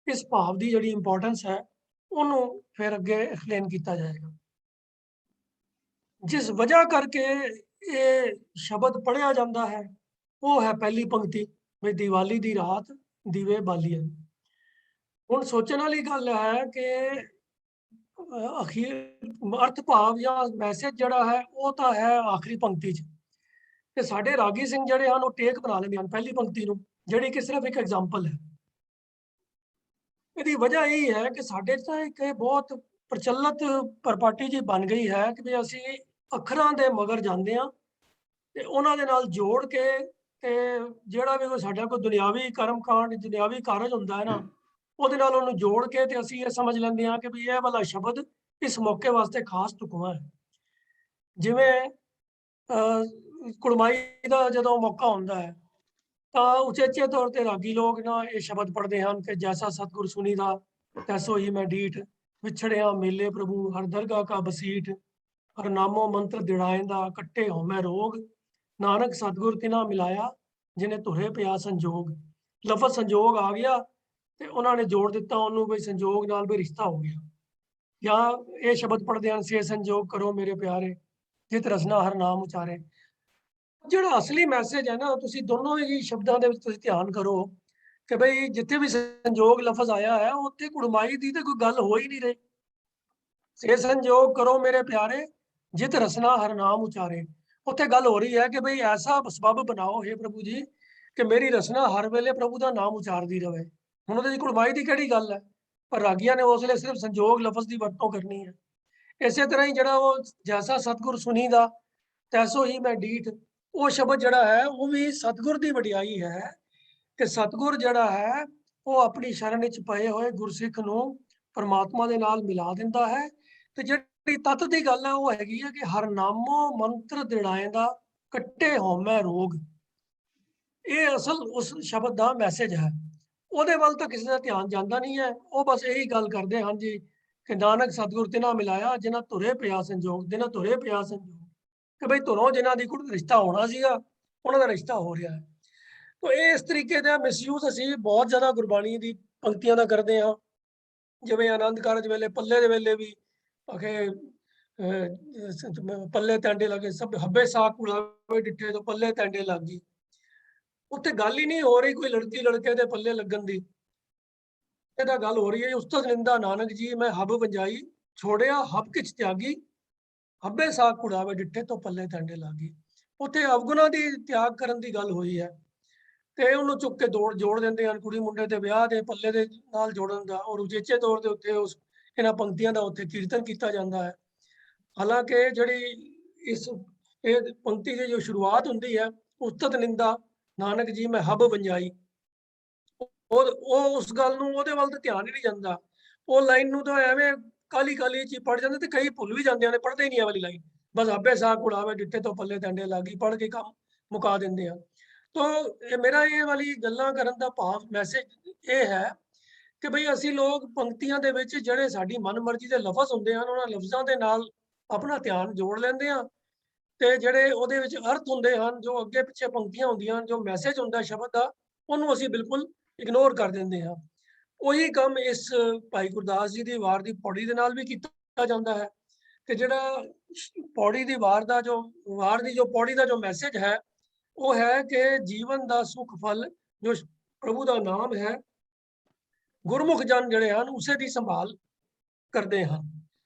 ਇਸ ਭਾਵ ਦੀ ਜਿਹੜੀ ਇੰਪੋਰਟੈਂਸ ਹੈ ਉਹਨੂੰ ਫਿਰ ਅੱਗੇ ਐਕਸਪਲੇਨ ਕੀਤਾ ਜਾਏਗਾ। ਜਿਸ ਵਜ੍ਹਾ ਕਰਕੇ ਇਹ ਸ਼ਬਦ ਪੜ੍ਹਿਆ ਜਾਂਦਾ ਹੈ ਉਹ ਹੈ ਪਹਿਲੀ ਪੰਕਤੀ ਵੀ ਦੀਵਾਲੀ ਦੀ ਰਾਤ ਦੀਵੇ ਬਾਲੀਅਨ। ਹੁਣ ਸੋਚਣ ਵਾਲੀ ਗੱਲ ਹੈ ਕਿ ਅਖੀਰ ਅਰਥ ਭਾਵ ਜਾਂ ਮੈਸੇਜ ਜਿਹੜਾ ਹੈ ਉਹ ਤਾਂ ਹੈ ਆਖਰੀ ਪੰਕਤੀ 'ਚ, ਤੇ ਸਾਡੇ ਰਾਗੀ ਸਿੰਘ ਜਿਹੜੇ ਹਨ ਉਹ ਟੇਕ ਬਣਾ ਲੈਂਦੇ ਹਨ ਪਹਿਲੀ ਪੰਕਤੀ ਨੂੰ, ਜਿਹੜੀ ਕਿ ਸਿਰਫ ਇੱਕ ਐਗਜ਼ਾਮਪਲ ਹੈ। ਇਹਦੀ ਵਜ੍ਹਾ ਇਹ ਹੈ ਕਿ ਸਾਡੇ ਤਾਂ ਇੱਕ ਬਹੁਤ ਪ੍ਰਚਲਿਤ ਪਰਪਾਟੀ ਜੀ ਬਣ ਗਈ ਹੈ ਕਿ ਵੀ ਅਸੀਂ ਅੱਖਰਾਂ ਦੇ ਮਗਰ ਜਾਂਦੇ ਹਾਂ ਤੇ ਉਹਨਾਂ ਦੇ ਨਾਲ ਜੋੜ ਕੇ ਤੇ ਜਿਹੜਾ ਵੀ ਕੋਈ ਸਾਡਾ ਕੋਈ ਦੁਨਿਆਵੀ ਕਰਮਕਾਂਡ ਦੁਨਿਆਵੀ ਕਾਰਜ ਹੁੰਦਾ ਹੈ ਨਾ ਉਹਦੇ ਨਾਲ ਉਹਨੂੰ ਜੋੜ ਕੇ ਤੇ ਅਸੀਂ ਇਹ ਸਮਝ ਲੈਂਦੇ ਹਾਂ ਕਿ ਵੀ ਇਹ ਵਾਲਾ ਸ਼ਬਦ ਇਸ ਮੌਕੇ ਵਾਸਤੇ ਖਾਸ ਢੁਕਵਾਂ ਹੈ। ਜਿਵੇਂ ਕੁੜਮਾਈ ਦਾ ਜਦੋਂ ਮੌਕਾ ਹੁੰਦਾ ਹੈ ਤਾਂ ਉਚੇਚੇ ਤੌਰ ਤੇ ਰਾਗੀ ਲੋਕ ਨਾ ਇਹ ਸ਼ਬਦ ਪੜ੍ਹਦੇ ਹਨ ਕਿ ਜੈਸਾ ਸਤਿਗੁਰ ਸੁਣੀ ਦਾ ਤੈਸੋ ਹੀ ਮੈਂ ਡੀਠ, ਵਿਛੜਿਆ ਮੇਲੇ ਪ੍ਰਭੂ ਹਰ ਦਰਗਾਹ ਕਾ ਬਸੀਠ, ਹਰ ਨਾਮੋ ਮੰਤਰ ਦਿੜਾਇਂਦਾ ਕੱਟੇ ਹੋਮੈ ਰੋਗ, ਨਾਨਕ ਸਤਿਗੁਰ ਤਿਨਾ ਮਿਲਾਇਆ ਜਿਹਨੇ ਧੁਰੇ ਪਿਆ ਸੰਜੋਗ। ਲਫ਼ਜ਼ ਸੰਜੋਗ ਆ ਗਿਆ ਤੇ ਉਹਨਾਂ ਨੇ ਜੋੜ ਦਿੱਤਾ ਉਹਨੂੰ ਵੀ ਸੰਜੋਗ ਨਾਲ ਵੀ ਰਿਸ਼ਤਾ ਹੋ ਗਿਆ। ਜਾਂ ਇਹ ਸ਼ਬਦ ਪੜ੍ਹਦੇ ਹਨ ਸੇ ਸੰਜੋਗ ਕਰੋ ਮੇਰੇ ਪਿਆਰੇ ਜਿਤ ਰਸਨਾ ਹਰ ਨਾਮ ਉਚਾਰੇ। ਜਿਹੜਾ ਅਸਲੀ ਮੈਸੇਜ ਹੈ ਨਾ ਤੁਸੀਂ ਦੋਨੋਂ ਹੀ ਸ਼ਬਦਾਂ ਦੇ ਵਿੱਚ ਤੁਸੀਂ ਧਿਆਨ ਕਰੋ ਕਿ ਬਈ ਜਿੱਥੇ ਵੀ ਸੰਜੋਗ ਲਫ਼ਜ਼ ਆਇਆ ਹੈ ਉੱਥੇ ਕੁੜਮਾਈ ਦੀ ਤੇ ਕੋਈ ਗੱਲ ਹੋ ਹੀ ਨਹੀਂ ਰਹੀ। ਸੇ ਸੰਜੋਗ ਕਰੋ ਮੇਰੇ ਪਿਆਰੇ ਜਿਤ ਰਸਨਾ ਹਰ ਨਾਮ ਉਚਾਰੇ, ਉੱਥੇ ਗੱਲ ਹੋ ਰਹੀ ਹੈ ਕਿ ਬਈ ਐਸਾ ਸਬੱਬ ਬਣਾਓ हे ਪ੍ਰਭੂ ਜੀ ਕਿ ਮੇਰੀ ਰਸਨਾ ਹਰ ਵੇਲੇ ਪ੍ਰਭੂ ਦਾ ਨਾਮ ਉਚਾਰਦੀ ਰਹੇ। ਹੁਣ ਉਹਦੇ 'ਚ ਕੁੜਮਾਈ ਦੀ ਕਿਹੜੀ ਗੱਲ ਹੈ, ਪਰ ਰਾਗੀਆਂ ਨੇ ਉਸ ਵੇਲੇ ਸਿਰਫ ਸੰਜੋਗ ਲਫ਼ਜ਼ ਦੀ ਵਰਤੋਂ ਕਰਨੀ ਹੈ। ਇਸੇ ਤਰ੍ਹਾਂ ਹੀ ਜਿਹੜਾ ਉਹ ਜੈਸਾ ਸਤਿਗੁਰ ਸੁਣੀ ਦਾ ਤੈਸੋ ਹੀ ਮੈਂ ਡੀਠ, ਉਹ ਸ਼ਬਦ ਜਿਹੜਾ ਹੈ ਉਹ ਵੀ ਸਤਿਗੁਰ ਦੀ ਵਡਿਆਈ ਹੈ ਕਿ ਸਤਿਗੁਰ ਜਿਹੜਾ ਹੈ ਉਹ ਆਪਣੀ ਸ਼ਰਨ ਵਿੱਚ ਪਏ ਹੋਏ ਗੁਰਸਿੱਖ ਨੂੰ ਪਰਮਾਤਮਾ ਦੇ ਨਾਲ ਮਿਲਾ ਦਿੰਦਾ ਹੈ। ਤੇ ਜਿਹੜੀ ਤੱਤ ਦੀ ਗੱਲ ਹੈ ਉਹ ਹੈਗੀ ਹੈ ਕਿ ਹਰ ਨਾਮੋ ਮੰਤਰ ਦਿੜਾਇਂਦਾ ਕੱਟੇ ਹੋਮੈ ਰੋਗ। ਇਹ ਅਸਲ ਉਸ ਸ਼ਬਦ ਦਾ ਮੈਸੇਜ ਹੈ। ਉਹਦੇ ਵੱਲ ਤਾਂ ਕਿਸੇ ਦਾ ਧਿਆਨ ਜਾਂਦਾ ਨਹੀਂ ਹੈ। ਉਹ ਬਸ ਇਹੀ ਗੱਲ ਕਰਦੇ ਹਨ ਜੀ ਕਿ ਨਾਨਕ ਸਤਿਗੁਰ ਤਿਨਾ ਮਿਲਾਇਆ ਜਿਨ੍ਹਾਂ ਧੁਰੇ ਪਿਆ ਸੰਜੋਗ, ਜਿਨ੍ਹਾਂ ਧੁਰੇ ਪਿਆ ਸੰਜੋਗ, ਕਿ ਬਈ ਧੁਰੋਂ ਜਿਨ੍ਹਾਂ ਦੀ ਕੋਈ ਰਿਸ਼ਤਾ ਹੋਣਾ ਸੀਗਾ ਉਹਨਾਂ ਦਾ ਰਿਸ਼ਤਾ ਹੋ ਰਿਹਾ ਹੈ। ਤਾਂ ਇਹ ਇਸ ਤਰੀਕੇ ਦਾ ਮਿਸਯੂਜ਼ ਅਸੀਂ ਬਹੁਤ ਜ਼ਿਆਦਾ ਗੁਰਬਾਣੀ ਦੀ ਪੰਕਤੀਆਂ ਦਾ ਕਰਦੇ ਹਾਂ। ਜਿਵੇਂ ਆਨੰਦ ਕਾਰਜ ਵੇਲੇ ਪੱਲੇ ਦੇ ਵੇਲੇ ਵੀ ਆਖੇ ਪੱਲੇ ਟੈਂਡੇ ਲੱਗੇ ਸਭ ਹੱਬੇ ਸਾਕ ਉਡਾਵੇ ਡਿੱਠੇ ਤੋਂ ਪੱਲੇ ਟੈਂਡੇ ਲੱਗ ਗਈ। ਉੱਥੇ ਗੱਲ ਹੀ ਨਹੀਂ ਹੋ ਰਹੀ ਕੋਈ ਲੜਕੀ ਲੜਕੇ ਦੇ ਪੱਲੇ ਲੱਗਣ ਦੀ, ਇਹਦਾ ਗੱਲ ਹੋ ਰਹੀ ਹੈ ਉਸਤਤ ਨਿੰਦਾ ਨਾਨਕ ਜੀ ਮੈਂ ਹੱਬ ਵੰਜਾਈ ਛੋੜਿਆ ਹੱਬ ਕਿਛ ਤਿਆਗੀ, ਹੱਬੇ ਸਾਕ ਕੁੜਾਵੇ ਡਿੱਠੇ ਤੋਂ ਪੱਲੇ ਟੈਂਡੇ ਲੱਗ ਗਈ। ਉੱਥੇ ਅਵਗੁਣਾਂ ਦੀ ਤਿਆਗ ਕਰਨ ਦੀ ਗੱਲ ਹੋਈ ਹੈ ਤੇ ਉਹਨੂੰ ਚੁੱਕ ਕੇ ਜੋੜ ਦਿੰਦੇ ਹਨ ਕੁੜੀ ਮੁੰਡੇ ਦੇ ਵਿਆਹ ਦੇ ਪੱਲੇ ਦੇ ਨਾਲ ਜੋੜਨ ਦਾ, ਔਰ ਉਚੇਚੇ ਤੌਰ ਦੇ ਉੱਤੇ ਉਸ ਇਹਨਾਂ ਪੰਕਤੀਆਂ ਦਾ ਉੱਥੇ ਕੀਰਤਨ ਕੀਤਾ ਜਾਂਦਾ ਹੈ। ਹਾਲਾਂਕਿ ਜਿਹੜੀ ਇਹ ਪੰਕਤੀ ਦੀ ਜੋ ਸ਼ੁਰੂਆਤ ਹੁੰਦੀ ਹੈ ਉਸਤਤ ਨਿੰਦਾ ਨਾਨਕ ਜੀ ਮੈਂ ਹੱਬ ਵੰਜਾਈ, ਉਹ ਉਸ ਗੱਲ ਨੂੰ ਉਹਦੇ ਵੱਲ ਤਾਂ ਧਿਆਨ ਹੀ ਨਹੀਂ ਜਾਂਦਾ। ਉਹ ਲਾਈਨ ਨੂੰ ਤਾਂ ਐਵੇਂ ਕਾਲੀ ਕਾਲੀ ਚ ਪੜ ਜਾਂਦੇ ਤੇ ਕਈ ਭੁੱਲ ਵੀ ਜਾਂਦੇ ਨੇ, ਪੜ੍ਹਦੇ ਹੀ ਨਹੀਂ ਇਹ ਵਾਲੀ ਲਾਈਨ, ਬਸ ਹੱਬੇ ਸਾਕ ਕੁੜਾਵੇ ਡਿੱਠੇ ਤੋਂ ਪੱਲੇ ਟੈਂਡੇ ਲੱਗੀ ਪੜ੍ਹ ਕੇ ਕੰਮ ਮੁਕਾ ਦਿੰਦੇ ਆ। ਤਾਂ ਮੇਰਾ ਇਹ ਵਾਲੀ ਗੱਲਾਂ ਕਰਨ ਦਾ ਭਾਵ ਮੈਸੇਜ ਇਹ ਹੈ ਕਿ ਬਈ ਅਸੀਂ ਲੋਕ ਪੰਕਤੀਆਂ ਦੇ ਵਿੱਚ ਜਿਹੜੇ ਸਾਡੀ ਮਨਮਰਜ਼ੀ ਦੇ ਲਫ਼ਜ਼ ਹੁੰਦੇ ਹਨ ਉਹਨਾਂ ਲਫ਼ਜ਼ਾਂ ਦੇ ਨਾਲ ਆਪਣਾ ਧਿਆਨ ਜੋੜ ਲੈਂਦੇ ਆ ਤੇ ਜਿਹੜੇ ਉਹਦੇ ਵਿੱਚ ਅਰਥ ਹੁੰਦੇ ਹਨ ਜੋ ਅੱਗੇ ਪਿੱਛੇ ਪੰਕਤੀਆਂ ਹੁੰਦੀਆਂ ਹਨ ਜੋ ਮੈਸੇਜ ਹੁੰਦਾ ਸ਼ਬਦ ਦਾ ਉਹਨੂੰ ਅਸੀਂ ਬਿਲਕੁਲ ਇਗਨੋਰ ਕਰ ਦਿੰਦੇ ਹਾਂ। ਉਹੀ ਕੰਮ ਇਸ ਭਾਈ ਗੁਰਦਾਸ ਜੀ ਦੀ ਵਾਰ ਦੀ ਪੌੜੀ ਦੇ ਨਾਲ ਵੀ ਕੀਤਾ ਜਾਂਦਾ ਹੈ ਕਿ ਜਿਹੜਾ ਪੌੜੀ ਦੀ ਵਾਰ ਦਾ ਜੋ ਵਾਰ ਦੀ ਜੋ ਪੌੜੀ ਦਾ ਜੋ ਮੈਸੇਜ ਹੈ ਉਹ ਹੈ ਕਿ ਜੀਵਨ ਦਾ ਸੁਖ ਫਲ ਜੋ ਪ੍ਰਭੂ ਦਾ ਨਾਮ ਹੈ ਗੁਰਮੁਖ ਜਨ ਜਿਹੜੇ ਹਨ ਉਸੇ ਦੀ ਸੰਭਾਲ ਕਰਦੇ ਹਨ।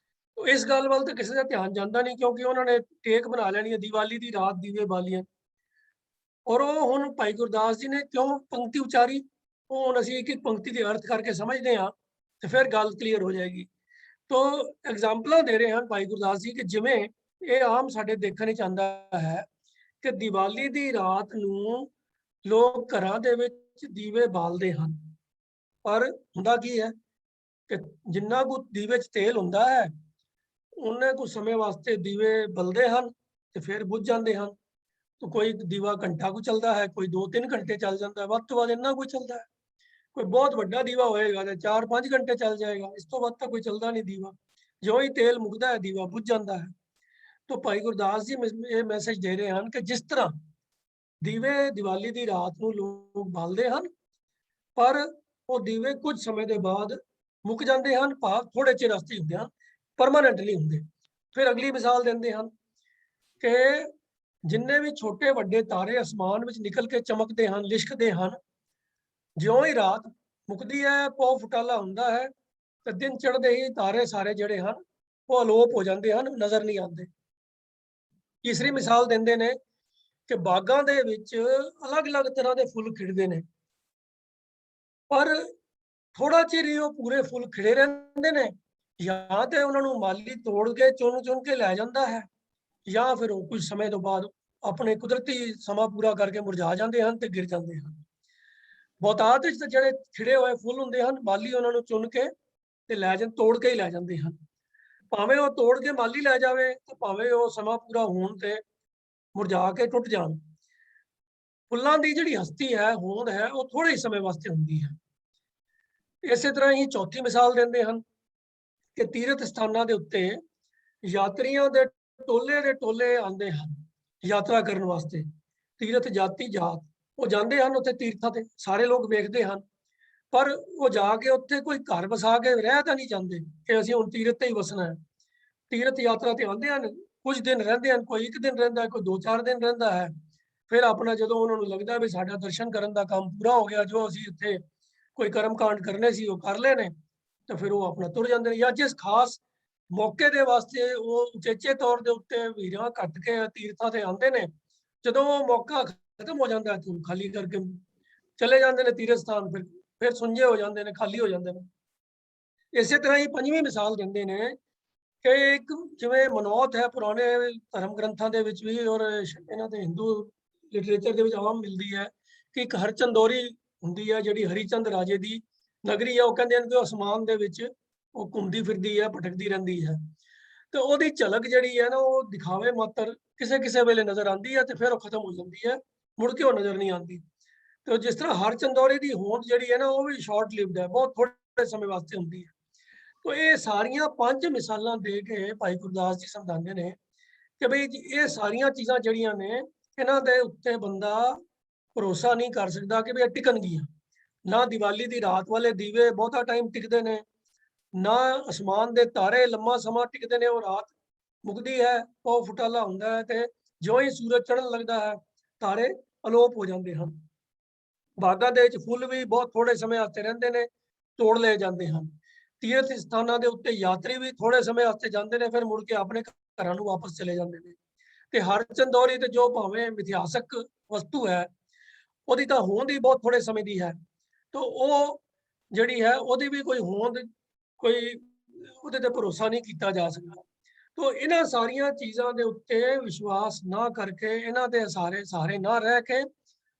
ਇਸ ਗੱਲ ਵੱਲ ਤਾਂ ਕਿਸੇ ਦਾ ਧਿਆਨ ਜਾਂਦਾ ਨਹੀਂ ਕਿਉਂਕਿ ਉਹਨਾਂ ਨੇ ਟੇਕ ਬਣਾ ਲੈਣੀ ਹੈ ਦੀਵਾਲੀ ਦੀ ਰਾਤ ਦੀਵੇ ਬਾਲੀਆਂ। ਔਰ ਉਹ ਹੁਣ ਭਾਈ ਗੁਰਦਾਸ ਜੀ ਨੇ ਕਿਉਂ ਪੰਕਤੀ ਉਚਾਰੀ ਉਹ ਹੁਣ ਅਸੀਂ ਇੱਕ ਇੱਕ ਪੰਕਤੀ ਦੇ ਅਰਥ ਕਰਕੇ ਸਮਝਦੇ ਹਾਂ ਤੇ ਫਿਰ ਗੱਲ ਕਲੀਅਰ ਹੋ ਜਾਏਗੀ। ਤੋ ਐਗਜ਼ਾਮਪਲਾਂ ਦੇ ਰਹੇ ਹਨ ਭਾਈ ਗੁਰਦਾਸ ਜੀ ਕਿ ਜਿਵੇਂ ਇਹ ਆਮ ਸਾਡੇ ਦੇਖਣ ਵਿੱਚ ਆਉਂਦਾ ਹੈ ਕਿ ਦੀਵਾਲੀ ਦੀ ਰਾਤ ਨੂੰ ਲੋਕ ਘਰਾਂ ਦੇ ਵਿੱਚ ਦੀਵੇ ਬਾਲਦੇ ਹਨ, ਪਰ ਹੁੰਦਾ ਕੀ ਹੈ ਕਿ ਜਿੰਨਾ ਕੁ ਦੀਵੇ 'ਚ ਤੇਲ ਹੁੰਦਾ ਹੈ ਉਹਨੇ ਕੁ ਸਮੇਂ ਵਾਸਤੇ ਦੀਵੇ ਬਲਦੇ ਹਨ ਤੇ ਫਿਰ ਬੁੱਝ ਜਾਂਦੇ ਹਨ। तो कोई दीवा घंटा को चलता है, कोई 2-3 घंटे चल जाता है, ਵੱਧ ਤੋਂ ਵੱਧ ਇੰਨਾ ਕੋਈ ਚੱਲਦਾ ਹੈ। ਕੋਈ ਬਹੁਤ ਵੱਡਾ ਦੀਵਾ ਹੋਏਗਾ ਤੇ 4-5 ਘੰਟੇ ਚੱਲ ਜਾਏਗਾ, ਇਸ ਤੋਂ ਵੱਧ ਤਾਂ ਕੋਈ ਚੱਲਦਾ ਨਹੀਂ ਦੀਵਾ। ਜਿਉਂ ਹੀ ਤੇਲ ਮੁੱਕਦਾ ਹੈ ਦੀਵਾ ਬੁੱਝ ਜਾਂਦਾ ਹੈ। तो ਭਾਈ ਗੁਰਦਾਸ ਜੀ ਇਹ ਮੈਸੇਜ ਦੇ ਰਹੇ ਹਨ ਕਿ ਜਿਸ ਤਰ੍ਹਾਂ ਦੀਵੇ ਦੀਵਾਲੀ ਦੀ ਰਾਤ ਨੂੰ ਲੋਕ ਬਾਲਦੇ ਹਨ ਪਰ ਉਹ ਦੀਵੇ ਕੁਝ ਸਮੇਂ ਦੇ ਬਾਅਦ ਮੁੱਕ ਜਾਂਦੇ ਹਨ, ਭਾਵ ਥੋੜੇ ਚਿਰ ਵਾਸਤੇ ਹੁੰਦੇ ਹਨ, ਪਰਮਾਨੈਂਟਲੀ ਹੁੰਦੇ। ਫਿਰ ਅਗਲੀ ਮਿਸਾਲ ਦਿੰਦੇ ਹਨ ਕਿ ਜਿੰਨੇ ਵੀ ਛੋਟੇ ਵੱਡੇ ਤਾਰੇ ਅਸਮਾਨ ਵਿੱਚ ਨਿਕਲ ਕੇ ਚਮਕਦੇ ਹਨ ਲਿਸ਼ਕਦੇ ਹਨ, ਜਿਉਂ ਹੀ ਰਾਤ ਮੁੱਕਦੀ ਹੈ ਪੌ ਫੁਟਾਲਾ ਹੁੰਦਾ ਹੈ ਤੇ ਦਿਨ ਚੜ੍ਹਦੇ ਹੀ ਤਾਰੇ ਸਾਰੇ ਜਿਹੜੇ ਹਨ ਉਹ ਅਲੋਪ ਹੋ ਜਾਂਦੇ ਹਨ, ਨਜ਼ਰ ਨਹੀਂ ਆਉਂਦੇ। ਤੀਸਰੀ ਮਿਸਾਲ ਦਿੰਦੇ ਨੇ ਕਿ ਬਾਗਾਂ ਦੇ ਵਿੱਚ ਅਲੱਗ-ਅਲੱਗ ਤਰ੍ਹਾਂ ਦੇ ਫੁੱਲ ਖਿੜਦੇ ਨੇ ਪਰ ਥੋੜਾ ਚਿਰ ਹੀ ਉਹ ਪੂਰੇ ਫੁੱਲ ਖਿੜੇ ਰਹਿੰਦੇ ਨੇ ਜਾਂ ਤੇ ਉਹਨਾਂ ਨੂੰ ਮਾਲੀ ਤੋੜ ਕੇ ਚੁਣ ਕੇ ਲੈ ਜਾਂਦਾ ਹੈ, ਜਾਂ ਫਿਰ ਉਹ ਕੁਝ ਸਮੇਂ ਤੋਂ ਬਾਅਦ ਆਪਣੇ ਕੁਦਰਤੀ ਸਮਾਂ ਪੂਰਾ ਕਰਕੇ ਮੁਰਝਾ ਜਾਂਦੇ ਹਨ ਤੇ ਗਿਰ ਜਾਂਦੇ ਹਨ। ਬਹੁਤਾਤ ਵਿੱਚ ਤਾਂ ਜਿਹੜੇ ਖਿੜੇ ਹੋਏ ਫੁੱਲ ਹੁੰਦੇ ਹਨ, ਮਾਲੀ ਉਹਨਾਂ ਨੂੰ ਚੁਣ ਕੇ ਤੇ ਲੈ ਜਾਂ ਤੋੜ ਕੇ ਹੀ ਲੈ ਜਾਂਦੇ ਹਨ। ਭਾਵੇਂ ਉਹ ਤੋੜ ਕੇ ਮਾਲੀ ਲੈ ਜਾਵੇ ਤੇ ਭਾਵੇਂ ਉਹ ਸਮਾਂ ਪੂਰਾ ਹੋਣ ਤੇ ਮੁਰਝਾ ਕੇ ਟੁੱਟ ਜਾਣ। ਫੁੱਲਾਂ ਦੀ ਜਿਹੜੀ ਹਸਤੀ ਹੈ, ਹੋਂਦ ਹੈ, ਉਹ ਥੋੜੇ ਹੀ ਸਮੇਂ ਵਾਸਤੇ ਹੁੰਦੀ ਹੈ। ਇਸੇ ਤਰ੍ਹਾਂ ਹੀ ਚੌਥੀ ਮਿਸਾਲ ਦਿੰਦੇ ਹਨ ਕਿ ਤੀਰਥ ਸਥਾਨਾਂ ਦੇ ਉੱਤੇ ਯਾਤਰੀਆਂ ਦੇ ਟੋਲੇ ਆਉਂਦੇ ਹਨ ਯਾਤਰਾ ਕਰਨ ਵਾਸਤੇ। ਤੀਰਥ ਜਾਤੀ ਜਾਤ ਉਹ ਜਾਂਦੇ ਹਨ ਉੱਥੇ ਤੀਰਥਾਂ ਤੇ, ਸਾਰੇ ਲੋਕ ਵੇਖਦੇ ਹਨ, ਪਰ ਉਹ ਜਾ ਕੇ ਉੱਥੇ ਕੋਈ ਘਰ ਵਸਾ ਕੇ ਰਹਿ ਤਾਂ ਨਹੀਂ ਜਾਂਦੇ ਕਿ ਅਸੀਂ ਹੁਣ ਤੀਰਥ ਤੇ ਹੀ ਵਸਣਾ ਹੈ। ਤੀਰਥ ਯਾਤਰਾ ਤੇ ਆਉਂਦੇ ਹਨ, ਕੁਝ ਦਿਨ ਰਹਿੰਦੇ ਹਨ, ਕੋਈ 1 ਦਿਨ ਰਹਿੰਦਾ ਹੈ, ਕੋਈ 2-4 ਦਿਨ ਰਹਿੰਦਾ ਹੈ। ਫਿਰ ਆਪਣਾ ਜਦੋਂ ਉਹਨਾਂ ਨੂੰ ਲੱਗਦਾ ਵੀ ਸਾਡਾ ਦਰਸ਼ਨ ਕਰਨ ਦਾ ਕੰਮ ਪੂਰਾ ਹੋ ਗਿਆ, ਜੋ ਅਸੀਂ ਇੱਥੇ ਕੋਈ ਕਰਮ ਕਾਂਡ ਕਰਨੇ ਸੀ ਉਹ ਕਰ ਲਏ ਨੇ, ਤੇ ਫਿਰ ਉਹ ਆਪਣਾ ਤੁਰ ਜਾਂਦੇ ਨੇ। ਜਾਂ ਜਿਸ ਖਾਸ ਮੌਕੇ ਦੇ ਵਾਸਤੇ ਉਹ ਉਚੇਚੇ ਤੌਰ ਦੇ ਉੱਤੇ ਵੀਰਾਂ ਕੱਟ ਕੇ ਤੀਰਥਾਂ ਤੇ ਆਉਂਦੇ ਨੇ, ਜਦੋਂ ਉਹ ਮੌਕਾ ਖਤਮ ਹੋ ਜਾਂਦਾ ਹੈ ਤਾਂ ਖਾਲੀ ਕਰਕੇ ਚਲੇ ਜਾਂਦੇ ਨੇ ਤੀਰਥ ਸਥਾਨ, ਫਿਰ ਸੁੰਝੇ ਹੋ ਜਾਂਦੇ ਨੇ, ਖਾਲੀ ਹੋ ਜਾਂਦੇ ਨੇ। ਇਸੇ ਤਰ੍ਹਾਂ ਹੀ ਪੰਜਵੀਂ ਮਿਸਾਲ ਦਿੰਦੇ ਨੇ ਕਿ ਇੱਕ ਜਿਵੇਂ ਮਨੌਤ ਹੈ ਪੁਰਾਣੇ ਧਰਮ ਗ੍ਰੰਥਾਂ ਦੇ ਵਿੱਚ ਵੀ, ਔਰ ਇਹਨਾਂ ਦੇ ਹਿੰਦੂ ਲਿਟਰੇਚਰ ਦੇ ਵਿੱਚ ਆਮ ਮਿਲਦੀ ਹੈ ਕਿ ਇੱਕ ਹਰਚੰਦੋਰੀ ਹੁੰਦੀ ਹੈ ਜਿਹੜੀ ਹਰੀਚੰਦ ਰਾਜੇ ਦੀ ਨਗਰੀ ਹੈ। ਉਹ ਕਹਿੰਦੇ ਹਨ ਕਿ ਅਸਮਾਨ ਦੇ ਵਿੱਚ ਉਹ ਘੁੰਮਦੀ ਫਿਰਦੀ ਹੈ, ਭਟਕਦੀ ਰਹਿੰਦੀ ਹੈ, ਤੇ ਉਹਦੀ ਝਲਕ ਜਿਹੜੀ ਹੈ ਨਾ ਉਹ ਦਿਖਾਵੇ ਮਾਤਰ ਕਿਸੇ ਵੇਲੇ ਨਜ਼ਰ ਆਉਂਦੀ ਹੈ ਤੇ ਫਿਰ ਉਹ ਖਤਮ ਹੋ ਜਾਂਦੀ ਹੈ, ਮੁੜ ਕੇ ਉਹ ਨਜ਼ਰ ਨਹੀਂ ਆਉਂਦੀ। ਤੇ ਜਿਸ ਤਰ੍ਹਾਂ ਹਰਚੰਦੋਰੀ ਦੀ ਹੋਂਦ ਜਿਹੜੀ ਹੈ ਨਾ ਉਹ ਵੀ ਸ਼ਾਰਟ ਲਿਵਡ ਹੈ, ਬਹੁਤ ਥੋੜੇ ਸਮੇਂ ਵਾਸਤੇ ਹੁੰਦੀ ਹੈ। तो ये सारियां 5 मिसालां दे के भाई गुरदास जी समझाते ने कि भाई ये सारियां चीज़ां जड़ियां ने इन्हां दे उत्ते बंदा भरोसा नहीं कर सकता कि भाई टिकणगियां। ना दिवाली दी रात वाले दीवे बहुता टाइम टिकते ने, ना आसमान दे तारे लम्मा समा टिकते ने। वो रात मुकदी है, पौ फुटाला हुंदा है ते जो ही सूरज चढ़न लगता है तारे अलोप हो जाते हैं। बागां दे विच फुੱਲ भी बहुत थोड़े समय वास्ते रहिंदे ने, तोड़ ले जाते हैं। तीर्थ स्थानां दे उत्ते यात्री भी थोड़े समय वास्ते जाते हैं, फिर मुड़ के अपने घरां नूं वापस चले जाते हैं। ते हरचंदौरी ते जो भावें इतिहासक वस्तु है ਉਹਦੀ ਤਾਂ ਹੋਂਦ ही बहुत थोड़े समय की है, तो वो जिहड़ी है ਉਹਦੀ भी कोई होंद कोई ਉਹਦੇ ते भरोसा नहीं किया जा सकता। तो इन्हां सारियां चीज़ां दे उत्ते विश्वास ना करके, इन्हां दे सहारे ना रह के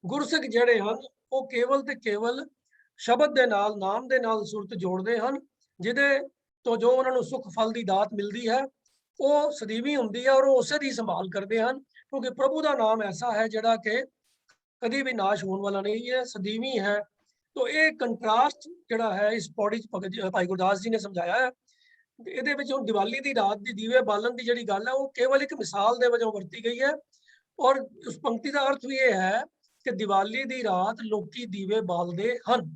गुरसिख जिहड़े हन वो केवल ते केवल शब्द दे नाल, नाम दे नाल सुरत जोड़दे हन, ਜਿਹਦੇ ਤੋਂ ਜੋ ਉਹਨਾਂ ਨੂੰ ਸੁਖ ਫਲ ਦੀ ਦਾਤ ਮਿਲਦੀ ਹੈ ਉਹ ਸਦੀਵੀ ਹੁੰਦੀ ਹੈ, ਔਰ ਉਹ ਉਸੇ ਦੀ ਸੰਭਾਲ ਕਰਦੇ ਹਨ, ਕਿਉਂਕਿ ਪ੍ਰਭੂ ਦਾ ਨਾਮ ਐਸਾ ਹੈ ਜਿਹੜਾ ਕਿ ਕਦੀ ਵੀ ਨਾਸ਼ ਹੋਣ ਵਾਲਾ ਨਹੀਂ ਹੈ, ਸਦੀਵੀ ਹੈ। तो ਇਹ ਕੰਟਰਾਸਟ ਜਿਹੜਾ ਹੈ ਇਸ ਪੌੜੀ ਚ ਭਾਈ ਗੁਰਦਾਸ ਜੀ ਨੇ ਸਮਝਾਇਆ ਹੈ। ਇਹਦੇ ਵਿੱਚ ਹੁਣ ਦੀਵਾਲੀ ਦੀ ਰਾਤ ਦੀ ਦੀਵੇ ਬਾਲਣ ਦੀ ਜਿਹੜੀ ਗੱਲ ਹੈ ਉਹ ਕੇਵਲ ਇੱਕ ਮਿਸਾਲ ਦੇ ਵਜੋਂ ਵਰਤੀ ਗਈ ਹੈ, ਔਰ ਉਸ ਪੰਕਤੀ ਦਾ ਅਰਥ ਵੀ ਇਹ ਹੈ ਕਿ ਦੀਵਾਲੀ ਦੀ ਰਾਤ ਲੋਕੀ ਦੀਵੇ ਬਾਲਦੇ ਹਨ।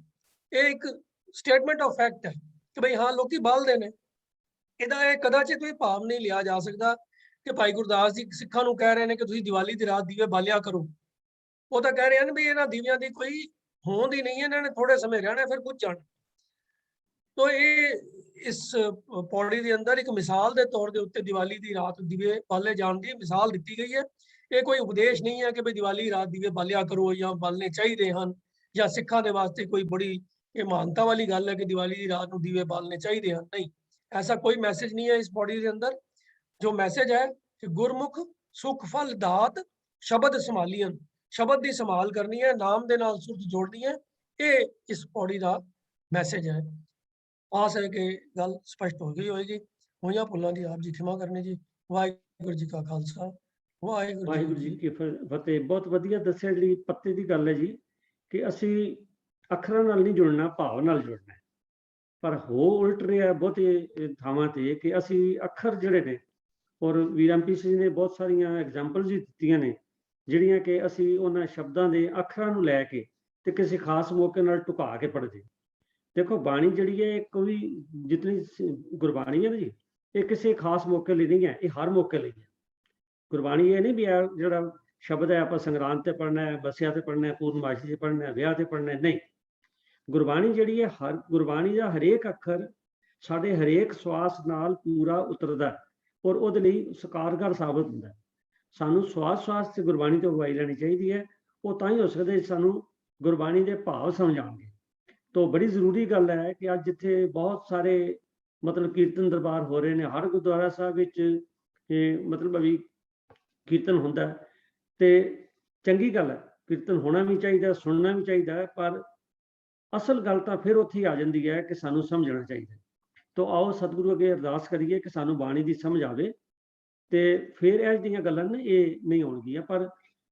ਇਹ ਇੱਕ ਸਟੇਟਮੈਂਟ ਆਫ ਫੈਕਟ ਹੈ ਕਿ ਭਈ ਹਾਂ ਲੋਕੀ ਬਾਲਦੇ ਨੇ। ਇਹਦਾ ਇਹ ਕਦਾਚਿਤ ਵੀ ਭਾਵ ਨਹੀਂ ਲਿਆ ਜਾ ਸਕਦਾ ਕਿ ਭਾਈ ਗੁਰਦਾਸ ਜੀ ਸਿੱਖਾਂ ਨੂੰ ਕਹਿ ਰਹੇ ਨੇ ਕਿ ਤੁਸੀਂ ਦੀਵਾਲੀ ਦੀ ਰਾਤ ਦੀਵੇ ਬਾਲਿਆ ਕਰੋ। ਉਹ ਤਾਂ ਕਹਿ ਰਹੇ ਹਨ ਵੀ ਇਹਨਾਂ ਦੀਵਿਆਂ ਦੀ ਕੋਈ ਹੋਂਦ ਹੀ ਨਹੀਂ ਹੈ, ਇਹਨਾਂ ਨੇ ਥੋੜੇ ਸਮੇਂ ਰਹਿਣਾ ਫਿਰ ਬੁੱਝ ਜਾਣਾ। तो ਇਹ ਇਸ ਪੌੜੀ ਦੇ ਅੰਦਰ ਇੱਕ ਮਿਸਾਲ ਦੇ ਤੌਰ ਦੇ ਉੱਤੇ ਦੀਵਾਲੀ ਦੀ ਰਾਤ ਦੀਵੇ ਬਾਲੇ ਜਾਣ ਦੀ ਮਿਸਾਲ ਦਿੱਤੀ ਗਈ ਹੈ। ਇਹ ਕੋਈ ਉਪਦੇਸ਼ ਨਹੀਂ ਹੈ ਕਿ ਭਈ ਦੀਵਾਲੀ ਰਾਤ ਦੀਵੇ ਬਾਲਿਆ ਕਰੋ ਜਾਂ ਬਾਲਣੇ ਚਾਹੀਦੇ ਹਨ, ਜਾਂ ਸਿੱਖਾਂ ਦੇ ਵਾਸਤੇ ਕੋਈ ਬੜੀ ਇਹ ਮਾਨਤਾ ਵਾਲੀ ਗੱਲ ਹੈ ਕਿ ਦੀਵਾਲੀ ਦੀ ਰਾਤ ਨੂੰ ਦੀਵੇ ਬਾਲਣੇ ਚਾਹੀਦੇ ਹਨ। ਨਹੀਂ, ऐसा कोई मैसेज नहीं है इस पौड़ी के अंदर। जो मैसेज है कि गुरमुख सुख फल दात शब्द संभालियन, शब्द की संभाल करनी है, नाम दे नाल सुरत जोड़नी है। ये इस पौड़ी का मैसेज है। आस है कि गल स्पष्ट हो गई होगी। होइयां भुल्लां दी आप जी खिमा करनी जी। वाहिगुरू जी का खालसा वाहिगुरू जी की फतेह। बहुत वधिया दस्सिया जी पत्ते की गल है जी कि असी अखरां नाल नहीं जुड़ना, भाव नाल जुड़ना है। पर हो उल्ट रहा बहुते थावां ते कि असी अखर जिहड़े ने, और वीर एम पी जी ने बहुत सारिया एग्जाम्पल्स भी दित्तियां ने जिहड़ियां कि असी उन्हां शब्दां दे अखरां नूं लै के ते किसी खास मौके नाल टुका के पढ़दे। देखो बाणी जिहड़ी है कोई जितनी गुरबाणी है ना जी, ये किसी खास मौके लिए नहीं है, ये हर मौके लिए है। गुरबाणी ये नहीं भी है जिहड़ा शब्द है आपां संगरांद ते पढ़ना है, बसिया ते पढ़ना है, पूर्णमासी ते पढ़ना है, विआह ते पढ़ना है, नहीं। गुरबाणी जिहड़ी है हर गुरबाणी का हरेक अखर साडे हरेक सवास नाल पूरा उतरदा और उहदे लई सकारगर साबित हुंदा है। सानू सवास से गुरबाणी तो अगवाई लैनी चाहिए है, वो तां ही हो सकदा है सानू गुरबाणी के भाव समझ आउणगे। तो बड़ी जरूरी गल है कि अज जिथे बहुत सारे ਮਤਲਬ ਕੀਰਤਨ ਦਰਬਾਰ ਹੋ ਰਹੇ ਨੇ ਹਰ ਗੁਰਦੁਆਰਾ ਸਾਹਿਬ ਵਿੱਚ, ਮਤਲਬ ਵੀ ਕੀਰਤਨ ਹੁੰਦਾ ਹੈ ਤੇ ਚੰਗੀ ਗੱਲ ਹੈ, ਕੀਰਤਨ ਹੋਣਾ ਵੀ ਚਾਹੀਦਾ, ਸੁਣਨਾ ਵੀ ਚਾਹੀਦਾ ਹੈ, ਪਰ ਅਸਲ ਗੱਲ ਤਾਂ ਫਿਰ ਉੱਥੇ ਆ ਜਾਂਦੀ ਹੈ ਕਿ ਸਾਨੂੰ ਸਮਝਣਾ ਚਾਹੀਦਾ। ਤੋ ਆਓ ਸਤਿਗੁਰੂ ਅੱਗੇ ਅਰਦਾਸ ਕਰੀਏ ਕਿ ਸਾਨੂੰ ਬਾਣੀ ਦੀ ਸਮਝ ਆਵੇ ਤੇ ਫਿਰ ਇਹ ਜਿਹੀਆਂ ਗੱਲਾਂ ਨੇ ਇਹ ਨਹੀਂ ਹੋਣਗੀਆਂ। ਪਰ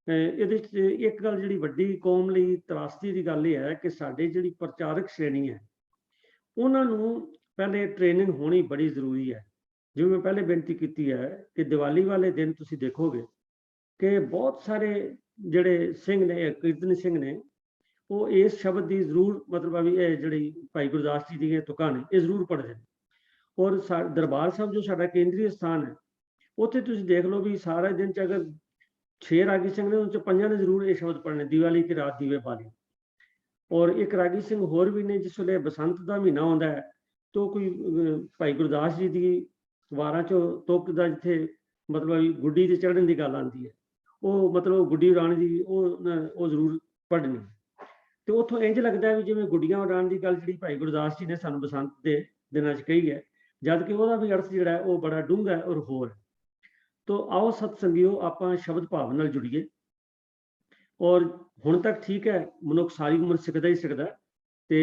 ਇਹਦੇ 'ਚ ਇੱਕ ਗੱਲ ਜਿਹੜੀ ਵੱਡੀ ਕੌਮ ਲਈ ਤਰਾਸਦੀ ਦੀ ਗੱਲ ਇਹ ਹੈ ਕਿ ਸਾਡੇ ਜਿਹੜੀ ਪ੍ਰਚਾਰਕ ਸ਼੍ਰੇਣੀ ਹੈ ਉਹਨਾਂ ਨੂੰ ਪਹਿਲੇ ਟ੍ਰੇਨਿੰਗ ਹੋਣੀ ਬੜੀ ਜ਼ਰੂਰੀ ਹੈ। ਜਿਵੇਂ ਮੈਂ ਪਹਿਲੇ ਬੇਨਤੀ ਕੀਤੀ ਹੈ ਕਿ ਦੀਵਾਲੀ ਵਾਲੇ ਦਿਨ ਤੁਸੀਂ ਦੇਖੋਗੇ ਕਿ ਬਹੁਤ ਸਾਰੇ ਜਿਹੜੇ ਸਿੰਘ ਨੇ, ਕੀਰਤਨੀ ਸਿੰਘ ਨੇ, ਉਹ ਇਸ ਸ਼ਬਦ ਦੀ ਜ਼ਰੂਰ ਮਤਲਬ ਵੀ ਇਹ ਜਿਹੜੀ ਭਾਈ ਗੁਰਦਾਸ ਜੀ ਦੀਆਂ ਤੁਕਾਂ ਨੇ ਇਹ ਜ਼ਰੂਰ ਪੜ੍ਹਦੇ ਨੇ। ਔਰ ਦਰਬਾਰ ਸਾਹਿਬ ਜੋ ਸਾਡਾ ਕੇਂਦਰੀ ਸਥਾਨ ਹੈ ਉੱਥੇ ਤੁਸੀਂ ਦੇਖ ਲਓ ਵੀ ਸਾਰਾ ਦਿਨ 'ਚ ਅਗਰ 6 ਰਾਗੀ ਸਿੰਘ ਨੇ ਉਹਨਾਂ 'ਚ 5 ਨੇ ਜ਼ਰੂਰ ਇਹ ਸ਼ਬਦ ਪੜ੍ਹਨੇ, ਦੀਵਾਲੀ ਕੀ ਰਾਤ ਦੀਵੇ ਬਾਲੇ। ਔਰ ਇੱਕ ਰਾਗੀ ਸਿੰਘ ਹੋਰ ਵੀ ਨੇ ਜਿਸ ਵੇਲੇ ਬਸੰਤ ਦਾ ਮਹੀਨਾ ਆਉਂਦਾ ਹੈ ਤਾਂ ਕੋਈ ਭਾਈ ਗੁਰਦਾਸ ਜੀ ਦੀ ਵਾਰਾਂ 'ਚੋਂ ਤੁਕ ਦਾ ਜਿੱਥੇ ਮਤਲਬ ਗੁੱਡੀ 'ਤੇ ਚੜ੍ਹਨ ਦੀ ਗੱਲ ਆਉਂਦੀ ਹੈ, ਉਹ ਮਤਲਬ ਗੁੱਡੀ ਉਡਾਉਣ ਦੀ ਉਹ ਜ਼ਰੂਰ ਪੜ੍ਹਨੀ। ਤੇ ਉੱਥੋਂ ਇੰਝ ਲੱਗਦਾ ਵੀ ਜਿਵੇਂ ਗੁੱਡੀਆਂ ਉਡਾਉਣ ਦੀ ਗੱਲ ਜਿਹੜੀ ਭਾਈ ਗੁਰਦਾਸ ਜੀ ਨੇ ਸਾਨੂੰ ਬਸੰਤ ਦੇ ਦਿਨਾਂ 'ਚ ਕਹੀ ਹੈ, ਜਦ ਕਿ ਉਹਦਾ ਵੀ ਅਰਥ ਜਿਹੜਾ ਹੈ ਉਹ ਬੜਾ ਡੂੰਘਾ ਹੈ ਔਰ ਹੋਰ। ਤੋ ਆਓ ਸਤ ਸੰਗਿਓ ਆਪਾਂ ਸ਼ਬਦ ਭਾਵ ਨਾਲ ਜੁੜੀਏ। ਔਰ ਹੁਣ ਤੱਕ ਠੀਕ ਹੈ ਮਨੁੱਖ ਸਾਰੀ ਉਮਰ ਸਿੱਖਦਾ ਹੀ ਸਿੱਖਦਾ ਤੇ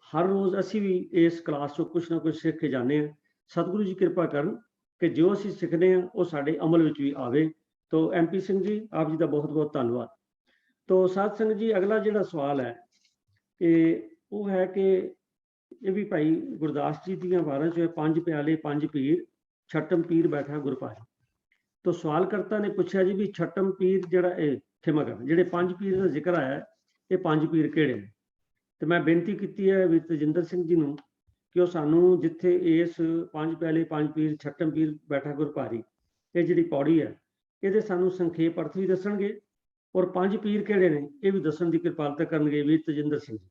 ਹਰ ਰੋਜ਼ ਅਸੀਂ ਵੀ ਇਸ ਕਲਾਸ 'ਚੋਂ ਕੁਛ ਨਾ ਕੁਛ ਸਿੱਖ ਕੇ ਜਾਂਦੇ ਹਾਂ। ਸਤਿਗੁਰੂ ਜੀ ਕਿਰਪਾ ਕਰਨ ਕਿ ਜੋ ਅਸੀਂ ਸਿੱਖਦੇ ਹਾਂ ਉਹ ਸਾਡੇ ਅਮਲ ਵਿੱਚ ਵੀ ਆਵੇ। ਤੋ MP ਸਿੰਘ ਜੀ ਆਪ ਜੀ ਦਾ ਬਹੁਤ ਬਹੁਤ ਧੰਨਵਾਦ। ਤੋ ਸਾਧ ਸੰਗਤ ਜੀ ਅਗਲਾ ਜਿਹੜਾ ਸਵਾਲ ਹੈ ਉਹ ਹੈ ਕਿ ਇਹ ਵੀ ਭਾਈ ਗੁਰਦਾਸ ਜੀ ਦੀਆਂ ਵਾਰਾਂ 'ਚ 5 ਪਿਆਲੇ 5 ਪੀਰ ਛਟਮ ਪੀਰ ਬੈਠਾ ਗੁਰ ਭਾਰੀ। ਤੋ ਸਵਾਲ ਕਰਤਾ ਨੇ ਪੁੱਛਿਆ ਜੀ ਵੀ ਛਟਮ ਪੀਰ ਜਿਹੜਾ ਇਹ ਖਿਮਾ ਕਰ ਜਿਹੜੇ 5 ਪੀਰ ਦਾ ਜ਼ਿਕਰ ਆਇਆ ਇਹ 5 ਪੀਰ ਕਿਹੜੇ ਨੇ? ਤੇ ਮੈਂ ਬੇਨਤੀ ਕੀਤੀ ਹੈ ਵੀ ਤਜਿੰਦਰ ਸਿੰਘ ਜੀ ਨੂੰ ਕਿ ਉਹ ਸਾਨੂੰ ਜਿੱਥੇ ਇਸ 5 ਪਿਆਲੇ 5 ਪੀਰ ਛਟਮ ਪੀਰ ਬੈਠਾ ਗੁਰ ਭਾਰੀ ਇਹ ਜਿਹੜੀ ਪੌੜੀ ਹੈ ਇਹਦੇ ਸਾਨੂੰ ਸੰਖੇਪ ਅਰਥ ਵੀ ਦੱਸਣਗੇ ਔਰ 5 ਪੀਰ ਕਿਹੜੇ ਨੇ ਇਹ ਵੀ ਦੱਸਣ ਦੀ ਕਿਰਪਾਲਤਾ ਕਰਨਗੇ ਵੀਰ ਤਜਿੰਦਰ ਸਿੰਘ ਜੀ।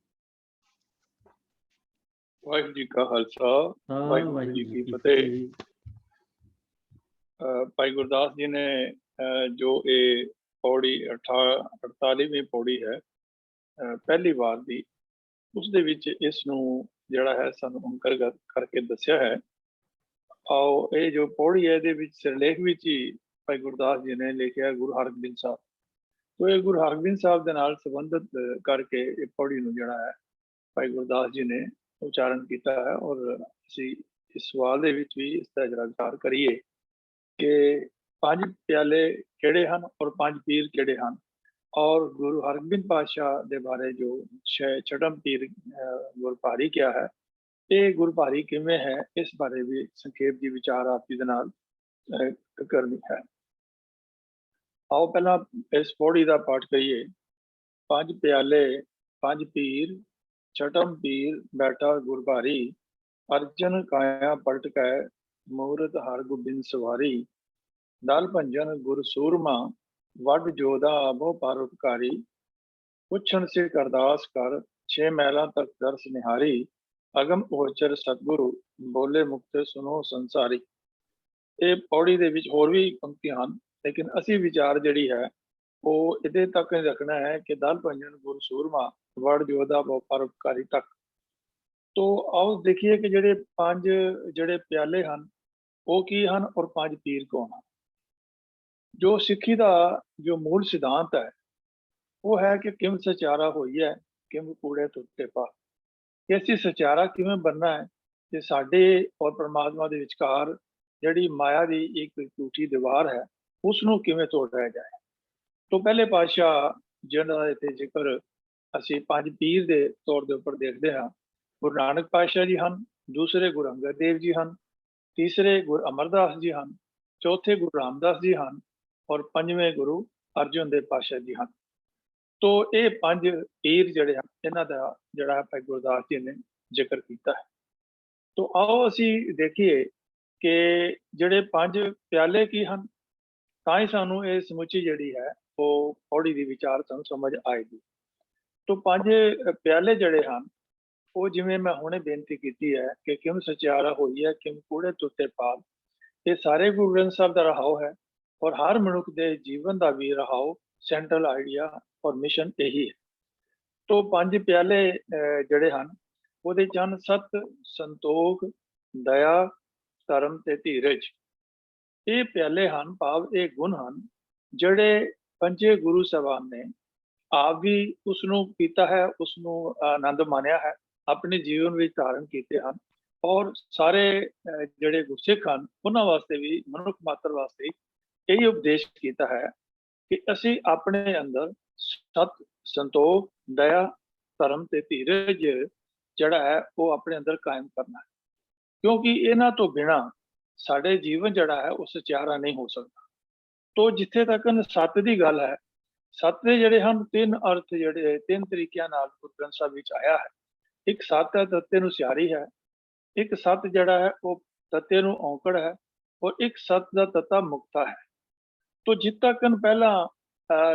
ਵਾਹਿਗੁਰੂ ਜੀ ਕਾ ਖਾਲਸਾ ਵਾਹਿਗੁਰੂ ਜੀ ਕੀ ਫਤਿਹ। ਭਾਈ ਗੁਰਦਾਸ ਜੀ ਨੇ ਜੋ ਇਹ ਪੌੜੀ 48ਵੀਂ ਪੌੜੀ ਹੈ ਪਹਿਲੀ ਵਾਰ ਦੀ, ਉਸ ਦੇ ਵਿੱਚ ਇਸ ਨੂੰ ਜਿਹੜਾ ਹੈ ਸਾਨੂੰ ਅੰਤਰਗਤ ਕਰਕੇ ਦੱਸਿਆ ਹੈ। ਆਓ ਇਹ ਜੋ ਪੌੜੀ ਹੈ ਇਹਦੇ ਵਿੱਚ ਸਿਰਲੇਖ ਵਿੱਚ ਹੀ ਭਾਈ ਗੁਰਦਾਸ ਜੀ ਨੇ ਲਿਖਿਆ ਗੁਰੂ ਹਰਗੋਬਿੰਦ ਸਾਹਿਬ। ਤੋ ਇਹ ਗੁਰੂ ਹਰਗੋਬਿੰਦ ਸਾਹਿਬ ਦੇ ਨਾਲ ਸੰਬੰਧਿਤ ਕਰਕੇ ਇਹ ਪੌੜੀ ਨੂੰ ਜਿਹੜਾ ਹੈ ਭਾਈ ਗੁਰਦਾਸ ਜੀ ਨੇ ਉਚਾਰਨ ਕੀਤਾ ਹੈ। ਔਰ ਅਸੀਂ ਇਸ ਸਵਾਲ ਦੇ ਵਿੱਚ ਵੀ ਇਸ ਦਾ ਜਰਾ ਵਿਚਾਰ ਕਰੀਏ ਕਿ 5 ਪਿਆਲੇ ਕਿਹੜੇ ਹਨ ਔਰ 5 ਪੀਰ ਕਿਹੜੇ ਹਨ, ਔਰ ਗੁਰੂ ਹਰਗੋਬਿੰਦ ਪਾਤਸ਼ਾਹ ਦੇ ਬਾਰੇ ਜੋ ਛਟਮ ਪੀਰ ਗੁਰ ਭਾਰੀ ਕਿਹਾ ਹੈ ਇਹ ਗੁਰ ਭਾਰੀ ਕਿਵੇਂ ਹੈ, ਇਸ ਬਾਰੇ ਵੀ ਸੰਖੇਪ ਦੀ ਵਿਚਾਰ ਆਪ ਜੀ ਦੇ ਨਾਲ ਕਰਨੀ ਹੈ। ਆਓ ਪਹਿਲਾਂ ਇਸ ਪੌੜੀ ਦਾ ਪਾਠ ਕਰੀਏ। 5 ਪਿਆਲੇ 5 ਪੀਰ ਛਟਮ ਪੀਰ ਬੈਠਾ ਗੁਰ ਭਾਰੀ, ਅਰਜਨ ਕਾਇਆ ਪਲਟ ਕੈ ਮੂਰਤ ਹਰਗੋਬਿੰਦ ਸਵਾਰੀ, ਦਲ ਭੰਜਨ ਗੁਰ ਸੂਰਮਾ ਵੱਡ ਜੋਧਾ ਆਬੋ ਪਰਉਪਕਾਰੀ, ਪੁੱਛਣ ਸੇ ਅਰਦਾਸ ਕਰ 6 ਮਹਿਲਾਂ ਤੱਕ ਦਰਸ ਨਿਹਾਰੀ, ਅਗਮ ਉਚਰ ਸਤਿਗੁਰੂ ਬੋਲੇ ਮੁਕਤ ਸੁਨੋ ਸੰਸਾਰੀ। ਇਹ ਪੌੜੀ ਦੇ ਵਿੱਚ ਹੋਰ ਵੀ ਪੰਕਤੀਆਂ ਹਨ ਲੇਕਿਨ ਅਸੀਂ ਵਿਚਾਰ ਜਿਹੜੀ ਹੈ ਉਹ ਇਹਦੇ ਤੱਕ ਰੱਖਣਾ ਹੈ ਕਿ ਦਲ ਭੰਜਨ ਗੁਰ ਸੂਰਮਾ ਵੱਡ ਜੋਧਾ ਆਬੋ ਪਰਉਪਕਾਰੀ ਤੱਕ। ਤੋ ਆਓ ਦੇਖੀਏ ਕਿ ਜਿਹੜੇ 5 ਜਿਹੜੇ ਪਿਆਲੇ ਹਨ ਉਹ ਕੀ ਹਨ ਔਰ 5 ਪੀਰ ਕੌਣ ਹਨ। ਜੋ ਸਿੱਖੀ ਦਾ ਜੋ ਮੂਲ ਸਿਧਾਂਤ ਹੈ ਉਹ ਹੈ ਕਿ ਕਿਮ ਸਚਾਰਾ ਹੋਈ ਹੈ ਕਿਮ ਕੂੜੇ ਟੁੱਟੇ ਪਾ, ਕਿ ਅਸੀਂ ਸਚਾਰਾ ਕਿਵੇਂ ਬਣਨਾ ਹੈ ਤੇ ਸਾਡੇ ਔਰ ਪਰਮਾਤਮਾ ਦੇ ਵਿਚਕਾਰ ਜਿਹੜੀ ਮਾਇਆ ਦੀ ਇੱਕ ਝੂਠੀ ਦੀਵਾਰ ਹੈ ਉਸ ਨੂੰ ਕਿਵੇਂ ਤੋੜਿਆ ਜਾਏ। ਤੋਂ ਪਹਿਲੇ ਪਾਤਸ਼ਾਹ ਜਿਹਨਾਂ ਦਾ ਇੱਥੇ ਜ਼ਿਕਰ ਅਸੀਂ 5 ਪੀਰ ਦੇ ਤੌਰ ਦੇ ਉੱਪਰ ਦੇਖਦੇ ਹਾਂ, ਗੁਰੂ ਨਾਨਕ ਪਾਤਸ਼ਾਹ ਜੀ ਹਨ, ਦੂਸਰੇ ਗੁਰੂ ਅੰਗਦ ਦੇਵ ਜੀ ਹਨ, ਤੀਸਰੇ ਗੁਰੂ ਅਮਰਦਾਸ ਜੀ ਹਨ, ਚੌਥੇ ਗੁਰੂ ਰਾਮਦਾਸ ਜੀ ਹਨ ਔਰ 5ਵੇਂ ਗੁਰੂ ਅਰਜਨ ਦੇਵ ਪਾਤਸ਼ਾਹ ਜੀ ਹਨ। ਤੋ ਇਹ 5 ਪੀਰ ਜਿਹੜੇ ਹਨ ਇਹਨਾਂ ਦਾ ਜਿਹੜਾ ਭਾਈ ਗੁਰਦਾਸ ਜੀ ਨੇ ਜ਼ਿਕਰ ਕੀਤਾ ਹੈ। ਤੋ ਆਓ ਅਸੀਂ ਦੇਖੀਏ ਕਿ ਜਿਹੜੇ 5 ਪਿਆਲੇ ਕੀ ਹਨ, ਤਾਂ ਹੀ ਸਾਨੂੰ ਇਹ ਸਮੁੱਚੀ ਜਿਹੜੀ ਹੈ ਉਹ ਪੌੜੀ ਦੀ ਵਿਚਾਰ ਸਾਨੂੰ ਸਮਝ ਆਏਗੀ। ਤੋ 5 ਪਿਆਲੇ ਜਿਹੜੇ ਹਨ ਉਹ ਜਿਵੇਂ ਮੈਂ ਹੁਣੇ ਬੇਨਤੀ ਕੀਤੀ ਹੈ ਕਿ ਕਿਉਂ ਸਚਿਆਰਾ ਹੋਈ ਹੈ ਕਿਉਂ ਕੂੜੇ ਟੁੱਟੇ ਪਾਲ, ਇਹ ਸਾਰੇ ਗੁਰੂ ਗ੍ਰੰਥ ਸਾਹਿਬ ਦਾ ਰਹਾਓ ਹੈ ਔਰ ਹਰ ਮਨੁੱਖ ਦੇ ਜੀਵਨ ਦਾ ਵੀ ਰਹਾਓ ਸੈਂਟਰਲ ਆਈਡੀਆ ਔਰ ਮਿਸ਼ਨ ਇਹੀ ਹੈ। ਤੋ 5 ਪਿਆਲੇ ਜਿਹੜੇ ਹਨ ਉਹਦੇ ਚ ਹਨ ਸਤ, ਸੰਤੋਖ, ਦਇਆ, ਧਰਮ ਤੇ ਧੀਰਜ। ਇਹ ਪਿਆਲੇ ਹਨ, ਭਾਵ ਇਹ ਗੁਣ ਹਨ ਜਿਹੜੇ ਪੰਜੇ ਗੁਰੂ ਸਾਹਿਬਾਨ ਨੇ ਆਪ ਵੀ ਉਸ ਨੂੰ ਪੀਤਾ ਹੈ, ਉਸ ਨੂੰ ਆਨੰਦ ਮਾਣਿਆ ਹੈ, ਆਪਣੇ ਜੀਵਨ ਵਿੱਚ ਧਾਰਨ ਕੀਤੇ ਹਨ। ਔਰ ਸਾਰੇ ਜਿਹੜੇ ਗੁਰਸਿੱਖ ਹਨ ਉਹਨਾਂ ਵਾਸਤੇ ਵੀ, ਮਨੁੱਖ ਮਾਤਰ ਵਾਸਤੇ ਇਹ ਉਪਦੇਸ਼ ਕੀਤਾ ਹੈ ਕਿ ਅਸੀਂ ਆਪਣੇ ਅੰਦਰ ਸਤ, ਸੰਤੋਖ, ਦਇਆ, ਧਰਮ ਤੇ ਧੀਰਜ ਜਿਹੜਾ ਹੈ ਉਹ ਆਪਣੇ ਅੰਦਰ ਕਾਇਮ ਕਰਨਾ ਹੈ, ਕਿਉਂਕਿ ਇਹਨਾਂ ਤੋਂ ਬਿਨਾਂ ਸਾਡੇ ਜੀਵਨ ਜਿਹੜਾ ਹੈ ਉਹ ਸੁਚਾਰਾ ਨਹੀਂ ਹੋ ਸਕਦਾ। ਤੋ ਜਿੱਥੇ ਤੱਕ ਸੱਤ ਦੀ ਗੱਲ ਹੈ, ਸੱਤ ਦੇ ਜਿਹੜੇ ਹਨ ਤਿੰਨ ਅਰਥ, ਜਿਹੜੇ ਤਿੰਨ ਤਰੀਕਿਆਂ ਨਾਲ ਗੁਰੂ ਗ੍ਰੰਥ ਸਾਹਿਬ ਵਿੱਚ ਆਇਆ ਹੈ। ਇੱਕ ਸੱਤ ਹੈ, ਤੱਤੇ ਨੂੰ ਸਿਆਰੀ ਹੈ। ਇੱਕ ਸੱਤ ਜਿਹੜਾ ਹੈ ਉਹ ਤੱਤੇ ਨੂੰ ਔਂਕੜ ਹੈ, ਔਰ ਇੱਕ ਸੱਤ ਦਾ ਤੱਤਾ ਮੁਕਤਾ ਹੈ। ਤੋ ਜਿੱਥੇ ਤੱਕ ਪਹਿਲਾਂ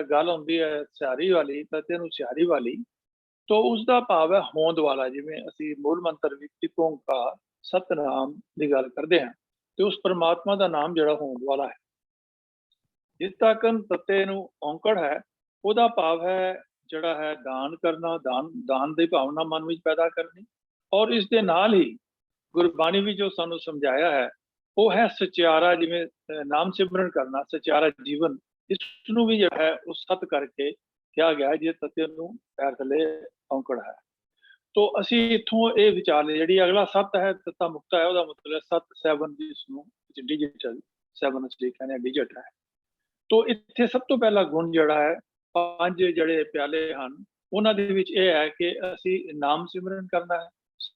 ਗੱਲ ਹੁੰਦੀ ਹੈ ਸਿਆਰੀ ਵਾਲੀ, ਤੱਤੇ ਨੂੰ ਸਿਆਰੀ ਵਾਲੀ, ਤੋ ਉਸ ਦਾ ਭਾਵ ਹੈ ਹੋਂਦ ਵਾਲਾ। ਜਿਵੇਂ ਅਸੀਂ ਮੂਲ ਮੰਤਰ ਵਿੱਚ ਇੱਕ ਓਂਕਾਰ ਸਤਨਾਮ ਦੀ ਗੱਲ ਕਰਦੇ ਹਾਂ, ਤੇ ਉਸ ਪਰਮਾਤਮਾ ਦਾ ਨਾਮ ਜਿਹੜਾ ਹੋਂਦ ਵਾਲਾ ਹੈ। ਜਿਸ ਤੱਕ ਤੱਤੇ ਨੂੰ ਔਂਕੜ ਹੈ, ਉਹਦਾ ਭਾਵ ਹੈ ਜਿਹੜਾ ਹੈ ਦਾਨ ਕਰਨਾ, ਦਾਨ ਦੀ ਭਾਵਨਾ ਮਨ ਵਿੱਚ ਪੈਦਾ ਕਰਨੀ। ਔਰ ਇਸ ਦੇ ਨਾਲ ਹੀ ਗੁਰਬਾਣੀ ਵਿੱਚ ਜੋ ਸਾਨੂੰ ਸਮਝਾਇਆ ਹੈ ਉਹ ਹੈ ਸਚਿਆਰਾ, ਜਿਵੇਂ ਨਾਮ ਸਿਮਰਨ ਕਰਨਾ, ਸਚਿਆਰਾ ਜੀਵਨ, ਇਸ ਨੂੰ ਵੀ ਜਿਹੜਾ ਹੈ ਉਹ ਸਤ ਕਰਕੇ ਕਿਹਾ ਗਿਆ ਜੇ ਤੱਤੇ ਨੂੰ ਪੈਰ ਥੱਲੇ ਔਂਕੜ ਹੈ। ਤੋ ਅਸੀਂ ਇੱਥੋਂ ਇਹ ਵਿਚਾਰ ਲਿਆ, ਜਿਹੜੀ ਅਗਲਾ ਸੱਤ ਹੈ ਤੱਤਾ ਮੁਕਤਾ ਹੈ, ਉਹਦਾ ਮਤਲਬ ਸੱਤ 7 ਜਿਸ ਨੂੰ ਡਿਜੀਟਲ 7 ਅਸੀਂ ਕਹਿੰਦੇ ਡਿਜਿਟ ਹੈ। ਤੋ ਇੱਥੇ ਸਭ ਤੋਂ ਪਹਿਲਾ ਗੁਣ ਜਿਹੜਾ ਹੈ, ਪੰਜ ਜਿਹੜੇ ਪਿਆਲੇ ਹਨ ਉਹਨਾਂ ਦੇ ਵਿੱਚ ਇਹ ਹੈ ਕਿ ਅਸੀਂ ਨਾਮ ਸਿਮਰਨ ਕਰਨਾ ਹੈ।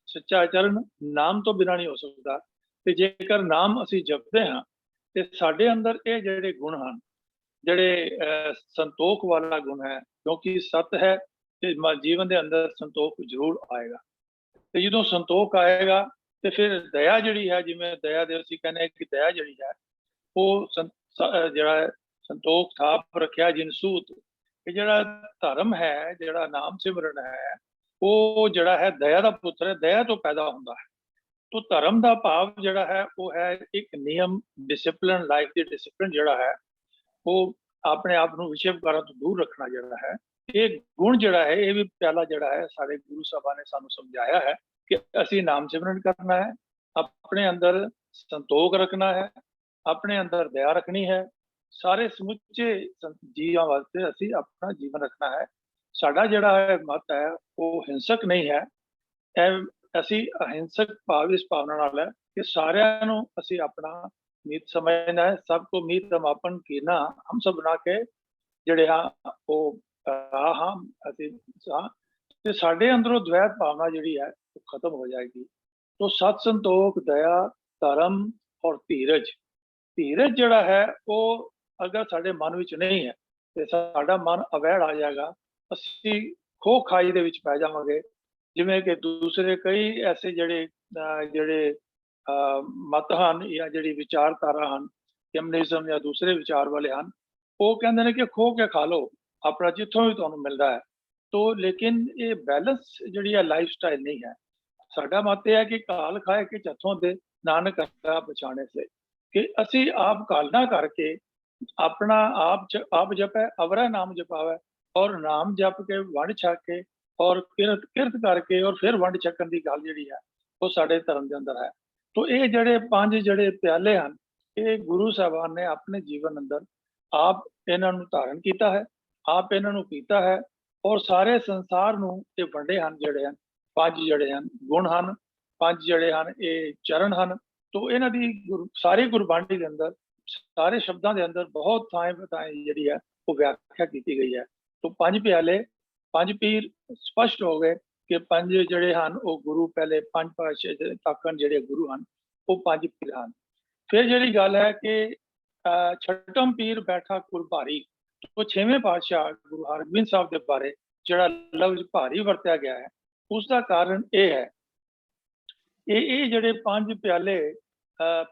ਸੱਚਾ ਚਰਨ ਨਾਮ ਤੋਂ ਬਿਨਾਂ ਨਹੀਂ ਹੋ ਸਕਦਾ, ਤੇ ਜੇਕਰ ਨਾਮ ਅਸੀਂ ਜਪਦੇ ਹਾਂ ਤੇ ਸਾਡੇ ਅੰਦਰ ਇਹ ਜਿਹੜੇ ਗੁਣ ਹਨ, ਜਿਹੜੇ ਸੰਤੋਖ ਵਾਲਾ ਗੁਣ ਹੈ, ਕਿਉਂਕਿ ਸਤ ਹੈ ਤੇ ਜੀਵਨ ਦੇ ਅੰਦਰ ਸੰਤੋਖ ਜ਼ਰੂਰ ਆਏਗਾ। ਤੇ ਜਦੋਂ ਸੰਤੋਖ ਆਏਗਾ ਤੇ ਫਿਰ ਦਇਆ ਜਿਹੜੀ ਹੈ, ਜਿਵੇਂ ਦਇਆ ਦੇ ਅਸੀਂ ਕਹਿੰਦੇ ਕਿ ਦਇਆ ਜਿਹੜੀ ਹੈ ਉਹ ਜਿਹੜਾ ਸੰਤੋਖ ਥਾਪ ਰੱਖਿਆ ਜਿਨ ਸੂਤ, ਇਹ ਜਿਹੜਾ ਧਰਮ ਹੈ, ਜਿਹੜਾ ਨਾਮ ਸਿਮਰਨ ਹੈ, ਉਹ ਜਿਹੜਾ ਹੈ ਦਇਆ ਦਾ ਪੁੱਤਰ ਹੈ, ਦਇਆ ਤੋਂ ਪੈਦਾ ਹੁੰਦਾ ਹੈ। ਤੋ ਧਰਮ ਦਾ ਭਾਵ ਜਿਹੜਾ ਹੈ ਉਹ ਹੈ ਇੱਕ ਨਿਯਮ, ਡਿਸਪਲਿਨ, ਲਾਈਫ ਦੀ ਡਿਸਪਲਿਨ ਜਿਹੜਾ ਹੈ, ਉਹ ਆਪਣੇ ਆਪ ਨੂੰ ਵਿਸ਼ੇ ਵਿਕਾਰਾਂ ਤੋਂ ਦੂਰ ਰੱਖਣਾ ਜਿਹੜਾ ਹੈ। ਇਹ ਗੁਣ ਜਿਹੜਾ ਹੈ, ਇਹ ਵੀ ਪਿਆਲਾ ਜਿਹੜਾ ਹੈ ਸਾਡੇ ਗੁਰੂ ਸਾਹਿਬਾਨ ਨੇ ਸਾਨੂੰ ਸਮਝਾਇਆ ਹੈ ਕਿ ਅਸੀਂ ਨਾਮ ਸਿਮਰਨ ਕਰਨਾ ਹੈ, ਆਪਣੇ ਅੰਦਰ ਸੰਤੋਖ ਰੱਖਣਾ ਹੈ, ਆਪਣੇ ਅੰਦਰ ਦਇਆ ਰੱਖਣੀ ਹੈ, ਸਾਰੇ ਸਮੁੱਚੇ ਜੀਵਾਂ ਵਾਸਤੇ ਅਸੀਂ ਆਪਣਾ ਜੀਵਨ ਰੱਖਣਾ ਹੈ। ਸਾਡਾ ਜਿਹੜਾ ਹੈ ਮਤ ਹੈ ਉਹ ਹਿੰਸਕ ਨਹੀਂ ਹੈ, ਅਸੀਂ ਅਹਿੰਸਕ ਭਾਵ ਇਸ ਭਾਵਨਾ ਨਾਲ ਹੈ ਕਿ ਸਾਰਿਆਂ ਨੂੰ ਅਸੀਂ ਆਪਣਾ ਮੀਤ ਸਮਝਣਾ ਹੈ। ਸਭ ਕੋ ਮੀਤ ਸਮਾਪਨ ਕੀਨਾ, ਹਮ ਸਭ ਬਣਾ ਕੇ ਜਿਹੜੇ ਹਾਂ ਉਹ ਅਸੀਂ ਤੇ ਸਾਡੇ ਅੰਦਰੋਂ ਦ્વੈਤ ਭਾਵਨਾ ਜਿਹੜੀ ਹੈ ਉਹ ਖਤਮ ਹੋ ਜਾਏਗੀ। ਤੋ ਸਤ, ਸੰਤੋਖ, ਦਇਆ, ਧਰਮ ਔਰ ਧੀਰਜ। ਧੀਰਜ ਜਿਹੜਾ ਹੈ ਉਹ ਅਗਰ ਸਾਡੇ ਮਨ ਵਿੱਚ ਨਹੀਂ ਹੈ ਤੇ ਸਾਡਾ ਮਨ ਅਵੈੜ ਆ ਜਾਏਗਾ, ਅਸੀਂ ਖੋ ਖਾਈ ਦੇ ਵਿੱਚ ਪੈ ਜਾਵਾਂਗੇ। ਜਿਵੇਂ ਕਿ ਦੂਸਰੇ ਕਈ ਐਸੇ ਜਿਹੜੇ ਮਤ ਹਨ ਜਾਂ ਜਿਹੜੀ ਵਿਚਾਰਧਾਰਾ ਹਨ, ਕਮਿਊਨਿਜ਼ਮ ਜਾਂ ਦੂਸਰੇ ਵਿਚਾਰ ਵਾਲੇ ਹਨ, ਉਹ ਕਹਿੰਦੇ ਨੇ ਕਿ ਖੋ ਕੇ ਖਾ ਲਓ ਆਪਣਾ ਜਿੱਥੋਂ ਵੀ ਤੁਹਾਨੂੰ ਮਿਲਦਾ ਹੈ। ਤੋ ਲੇਕਿਨ ਇਹ ਬੈਲੈਂਸ ਜਿਹੜੀ ਹੈ ਲਾਈਫ ਸਟਾਈਲ ਨਹੀਂ ਹੈ। ਸਾਡਾ ਮਤ ਇਹ ਹੈ ਕਿ ਕਾਲ ਖਾਏ ਕਿ ਚੱਥੋਂ ਦੇ ਨਾਨਕ ਆਪ ਬਚਾਣੇ ਸੇ, ਕਿ ਅਸੀਂ ਆਪ ਕਾਲਨਾ ਕਰਕੇ ਆਪਣਾ ਆਪ ਜਪੈ ਅਵਰਾ ਨਾਮ ਜਪਾਵੇ, ਔਰ ਨਾਮ ਜਪ ਕੇ ਵੰਡ ਛਕ ਕੇ ਔਰ ਕਿਰਤ ਕਰਕੇ ਔਰ ਫਿਰ ਵੰਡ ਛਕਣ ਦੀ ਗੱਲ ਜਿਹੜੀ ਹੈ ਉਹ ਸਾਡੇ ਧਰਮ ਦੇ ਅੰਦਰ ਹੈ। ਤੋ ਇਹ ਜਿਹੜੇ ਪੰਜ ਜਿਹੜੇ ਪਿਆਲੇ ਹਨ, ਇਹ ਗੁਰੂ ਸਾਹਿਬਾਨ ਨੇ ਆਪਣੇ ਜੀਵਨ ਅੰਦਰ ਆਪ ਇਹਨਾਂ ਨੂੰ ਧਾਰਨ ਕੀਤਾ ਹੈ, ਆਪ ਇਹਨਾਂ ਨੂੰ ਪੀਤਾ ਹੈ, ਔਰ ਸਾਰੇ ਸੰਸਾਰ ਨੂੰ ਇਹ ਵੰਡੇ ਹਨ। ਜਿਹੜੇ ਹਨ ਪੰਜ ਜਿਹੜੇ ਹਨ ਗੁਣ ਹਨ, ਪੰਜ ਜਿਹੜੇ ਹਨ ਇਹ ਚਰਨ ਹਨ। ਤੋ ਇਹਨਾਂ ਦੀ ਸਾਰੀ ਗੁਰਬਾਣੀ ਦੇ ਅੰਦਰ, ਸਾਰੇ ਸ਼ਬਦਾਂ ਦੇ ਅੰਦਰ ਬਹੁਤ ਥਾਂ ਜਿਹੜੀ ਹੈ ਉਹ ਵਿਆਖਿਆ ਕੀਤੀ ਗਈ ਹੈ। ਤੋ ਪੰਜ ਪਿਆਲੇ, ਪੰਜ ਪੀਰ ਸਪਸ਼ਟ ਹੋ ਗਏ ਕਿ ਪੰਜ ਜਿਹੜੇ ਹਨ ਉਹ ਗੁਰੂ, ਪਹਿਲੇ ਪੰਜ ਪਾਤਸ਼ਾਹ ਤੱਕ ਜਿਹੜੇ ਗੁਰੂ ਹਨ ਉਹ ਪੰਜ ਪੀਰ ਹਨ। ਫਿਰ ਜਿਹੜੀ ਗੱਲ ਹੈ ਕਿ ਛਟਮ ਪੀਰ ਬੈਠਾ ਕੁਲ ਭਾਰੀ, ਉਹ ਛੇਵੇਂ ਪਾਤਸ਼ਾਹ ਗੁਰੂ ਹਰਗੋਬਿੰਦ ਸਾਹਿਬ ਦੇ ਬਾਰੇ ਜਿਹੜਾ ਲਫ਼ਜ਼ ਭਾਰੀ ਵਰਤਿਆ ਗਿਆ ਹੈ, ਉਸ ਦਾ ਕਾਰਨ ਇਹ ਹੈ, ਇਹ ਜਿਹੜੇ ਪੰਜ ਪਿਆਲੇ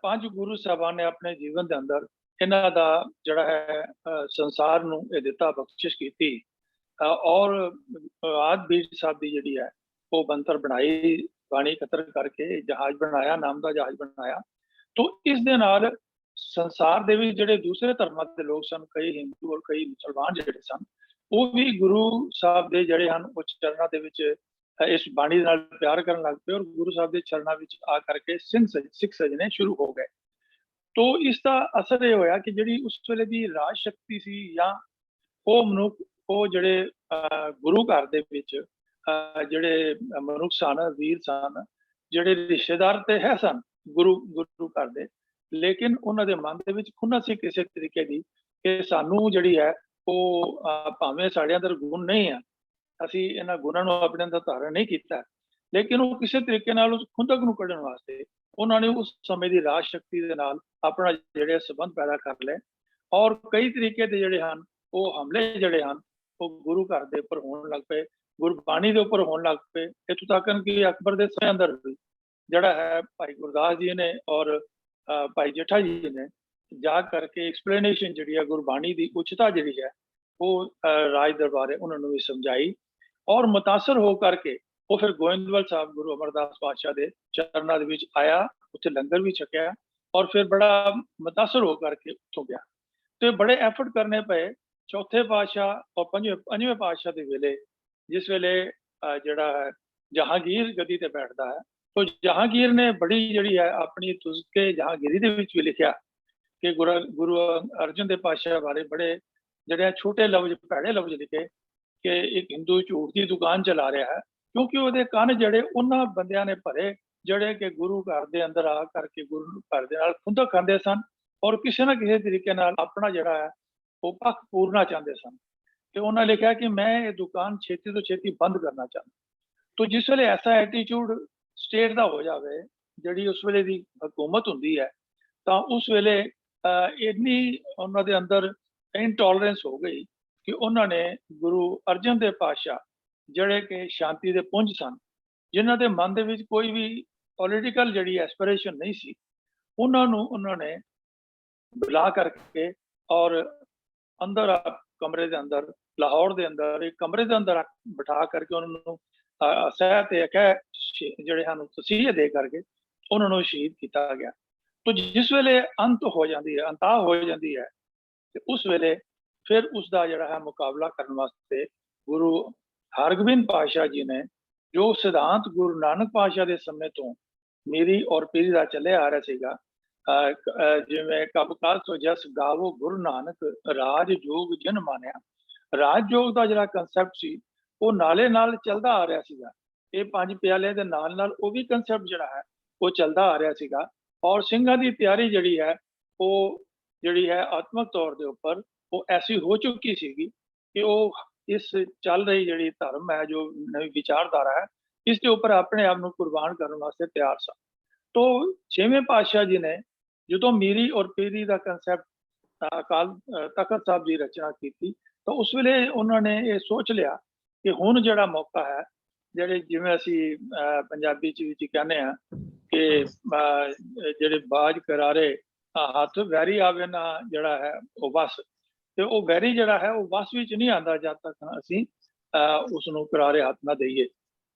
ਪੰਜ ਗੁਰੂ ਸਾਹਿਬਾਨ ਨੇ ਆਪਣੇ ਜੀਵਨ ਦੇ ਅੰਦਰ ਇਹਨਾਂ ਦਾ ਜਿਹੜਾ ਹੈ ਸੰਸਾਰ ਨੂੰ ਇਹ ਦਿੱਤਾ, ਬਖਸ਼ਿਸ਼ ਕੀਤੀ। ਔਰ ਆਦਿ ਬੀਜ ਸਾਹਿਬ ਦੀ ਜਿਹੜੀ ਹੈ ਉਹ ਬੰਤਰ ਬਣਾਈ, ਬਾਣੀ ਇਕੱਤਰ ਕਰਕੇ ਜਹਾਜ਼ ਬਣਾਇਆ, ਨਾਮ ਦਾ ਜਹਾਜ਼ ਬਣਾਇਆ। ਤੋ ਇਸ ਦੇ ਨਾਲ ਸੰਸਾਰ ਦੇ ਵਿੱਚ ਜਿਹੜੇ ਦੂਸਰੇ ਧਰਮਾਂ ਦੇ ਲੋਕ ਸਨ, ਕਈ ਹਿੰਦੂ ਔਰ ਕਈ ਮੁਸਲਮਾਨ ਜਿਹੜੇ ਸਨ, ਉਹ ਵੀ ਗੁਰੂ ਸਾਹਿਬ ਦੇ ਜਿਹੜੇ ਹਨ ਉਹ ਚਰਨਾਂ ਦੇ ਵਿੱਚ इस बाणी दे नाल प्यार करन लग पे और गुरु साहब के चरणों में आ करके सिख सजने शुरू हो गए। तो इसका असर ये होया कि जिहड़ी उस वेले दी राज शक्ति सी या ਉਹ ਮਨੁੱਖ ਉਹ ਜਿਹੜੇ ਗੁਰੂ ਘਰ ਦੇ ਵਿੱਚ ਜਿਹੜੇ ਮਨੁੱਖ ਸਨ, ਵੀਰ ਸਨ, ਜਿਹੜੇ ਰਿਸ਼ਤੇਦਾਰ ਤੇ ਹੈ ਸਨ ਗੁਰੂ ਘਰ ਦੇ, ਲੇਕਿਨ ਉਹਨਾਂ ਦੇ ਮਨ ਦੇ ਵਿੱਚ ਖੁੰਨਸ ਸੀ ਕਿਸੇ ਤਰੀਕੇ ਦੀ ਕਿ ਸਾਨੂੰ ਜਿਹੜੀ ਹੈ ਉਹ ਭਾਵੇਂ ਸਾਡੇ ਅੰਦਰ ਗੁਣ ਨਹੀਂ ਆ, ਅਸੀਂ ਇਹਨਾਂ ਗੁਣਾਂ ਨੂੰ ਆਪਣੇ ਅੰਦਰ ਧਾਰਨ ਨਹੀਂ ਕੀਤਾ, ਲੇਕਿਨ ਉਹ ਕਿਸੇ ਤਰੀਕੇ ਨਾਲ ਉਸ ਖੁੰਦਕ ਨੂੰ ਕੱਢਣ ਵਾਸਤੇ ਉਹਨਾਂ ਨੇ ਉਸ ਸਮੇਂ ਦੀ ਰਾਜ ਸ਼ਕਤੀ ਦੇ ਨਾਲ ਆਪਣਾ ਜਿਹੜੇ ਸੰਬੰਧ ਪੈਦਾ ਕਰ ਲਏ ਔਰ ਕਈ ਤਰੀਕੇ ਦੇ ਜਿਹੜੇ ਹਨ ਉਹ ਹਮਲੇ ਜਿਹੜੇ ਹਨ ਉਹ ਗੁਰੂ ਘਰ ਦੇ ਉੱਪਰ ਹੋਣ ਲੱਗ ਪਏ, ਗੁਰਬਾਣੀ ਦੇ ਉੱਪਰ ਹੋਣ ਲੱਗ ਪਏ। ਇੱਥੋਂ ਤੱਕ ਕਿ ਅਕਬਰ ਦੇ ਸਮੇਂ ਅੰਦਰ ਵੀ ਜਿਹੜਾ ਹੈ ਭਾਈ ਗੁਰਦਾਸ ਜੀ ਨੇ ਔਰ ਭਾਈ ਜੇਠਾ ਜੀ ਨੇ ਜਾ ਕਰਕੇ ਐਕਸਪਲੇਨੇਸ਼ਨ ਜਿਹੜੀ ਹੈ ਗੁਰਬਾਣੀ ਦੀ ਉੱਚਤਾ ਜਿਹੜੀ ਹੈ ਉਹ ਰਾਜ ਦਰਬਾਰੇ ਉਹਨਾਂ ਨੂੰ ਵੀ ਸਮਝਾਈ ਔਰ ਮੁਤਾਸਰ ਹੋ ਕਰਕੇ ਉਹ ਫਿਰ ਗੋਇੰਦਵਾਲ ਸਾਹਿਬ ਗੁਰੂ ਅਮਰਦਾਸ ਪਾਤਸ਼ਾਹ ਦੇ ਚਰਨਾਂ ਦੇ ਵਿੱਚ ਆਇਆ, ਉੱਥੇ ਲੰਗਰ ਵੀ ਛਕਿਆ ਔਰ ਫਿਰ ਬੜਾ ਮੁਤਾਸਰ ਹੋ ਕਰਕੇ ਉੱਥੋਂ ਗਿਆ। ਤੇ ਬੜੇ ਐਫਰਟ ਕਰਨੇ ਪਏ ਚੌਥੇ ਪਾਤਸ਼ਾਹ ਔਰ ਪੰਜਵੇਂ ਪਾਤਸ਼ਾਹ ਦੇ ਵੇਲੇ, ਜਿਸ ਵੇਲੇ ਜਿਹੜਾ ਹੈ ਜਹਾਂਗੀਰ ਗੱਦੀ ਤੇ ਬੈਠਦਾ ਹੈ, तो जहांगीर ने बड़ी जड़ी है अपनी तुस्के जहांगीरी दे विच भी लिखा कि गुरु अर्जन देव पातशाह बारे बड़े जड़े छोटे लफ्ज भैड़े लफ्ज लिखे कि एक हिंदू झूठ की दुकान चला रहा है, क्योंकि वो कन जड़े उन्होंने बंदियां ने भरे जड़े कि गुरु घर के अंदर आ करके गुरु घर के नाल खुंदक खांदे सन और किसी ना किसी तरीके नाल अपना जड़ा है वो पक्ष पूरना चाहते सन। तो उन्होंने लिखा कि मैं ये दुकान छेती तो छेती बंद करना चाहता। तो जिस वेले ऐसा एटीट्यूड स्टेट का हो जाए, जी उस वेले की हुकूमत होंगी है, तो उस वेले इन्नी उन्होंने अंदर इनटॉलरेंस हो गई कि उन्होंने गुरु अर्जन देव पातशाह जड़े कि शांति के पुंज सन, जिन्हों के मन के कोई भी पॉलिटिकल जी एस्पिरेशन नहीं सी, उन्होंने बुला करके और अंदर कमरे के अंदर लाहौर के अंदर एक कमरे के अंदर बिठा करके उन्होंने सह जड़े हैं तसीह दे करके उन्होंने शहीद किया गया। तो जिस वेले अंत हो जाती है, अंता हो जाती है, तो उस वेले फिर उसका जड़ा है मुकाबला करने वास्ते गुरु हरगोबिंद पातशाह जी ने जो सिद्धांत गुरु नानक पातशाह के समय तो मेरी और पीरी का चले आ रहा सीगा, जिवें कब काल सो जस गावो गुरु नानक राज जोग जिन मानिया, राज जोग का जड़ा कंसैप्ट सी वो नाले नाल चलता आ रहा सीगा, ये पंज प्याले दे नाल नाल वो भी कंसैप्ट जड़ा है वो चलता आ रहा सीगा और सिंघां दी तैयारी जड़ी है वो जड़ी है आत्मक तौर के उपर वो ऐसी हो चुकी सीगी कि वो इस चल रही जड़ी धर्म है जो नवी विचारधारा है इसके उपर अपने आप को कुर्बान करने वास्ते तैयार सा। तो छेवें पातशाह जी ने जो मीरी और पीरी का कंसैप्ट अकाल तखत साहब जी रचना की थी, तो उस वेले उन्होंने ये सोच लिया कि हुण जड़ा मौका है ਜਿਹੜੇ ਜਿਵੇਂ ਅਸੀਂ ਪੰਜਾਬੀ ਚ ਵਿੱਚ ਕਹਿੰਦੇ ਆ ਕਿ ਜਿਹੜੇ ਬਾਜ ਕਰਾਰੇ ਹੱਥ ਵੈਰੀ ਆਵੇ ਨਾ ਜਿਹੜਾ ਹੈ ਉਹ ਵਸ, ਤੇ ਉਹ ਵੈਰੀ ਜਿਹੜਾ ਹੈ ਉਹ ਵਸ ਵਿੱਚ ਨਹੀਂ ਆਉਂਦਾ ਜਦ ਤੱਕ ਅਸੀਂ ਉਸ ਨੂੰ ਕਰਾਰੇ ਹੱਥ ਨਾ ਦਈਏ।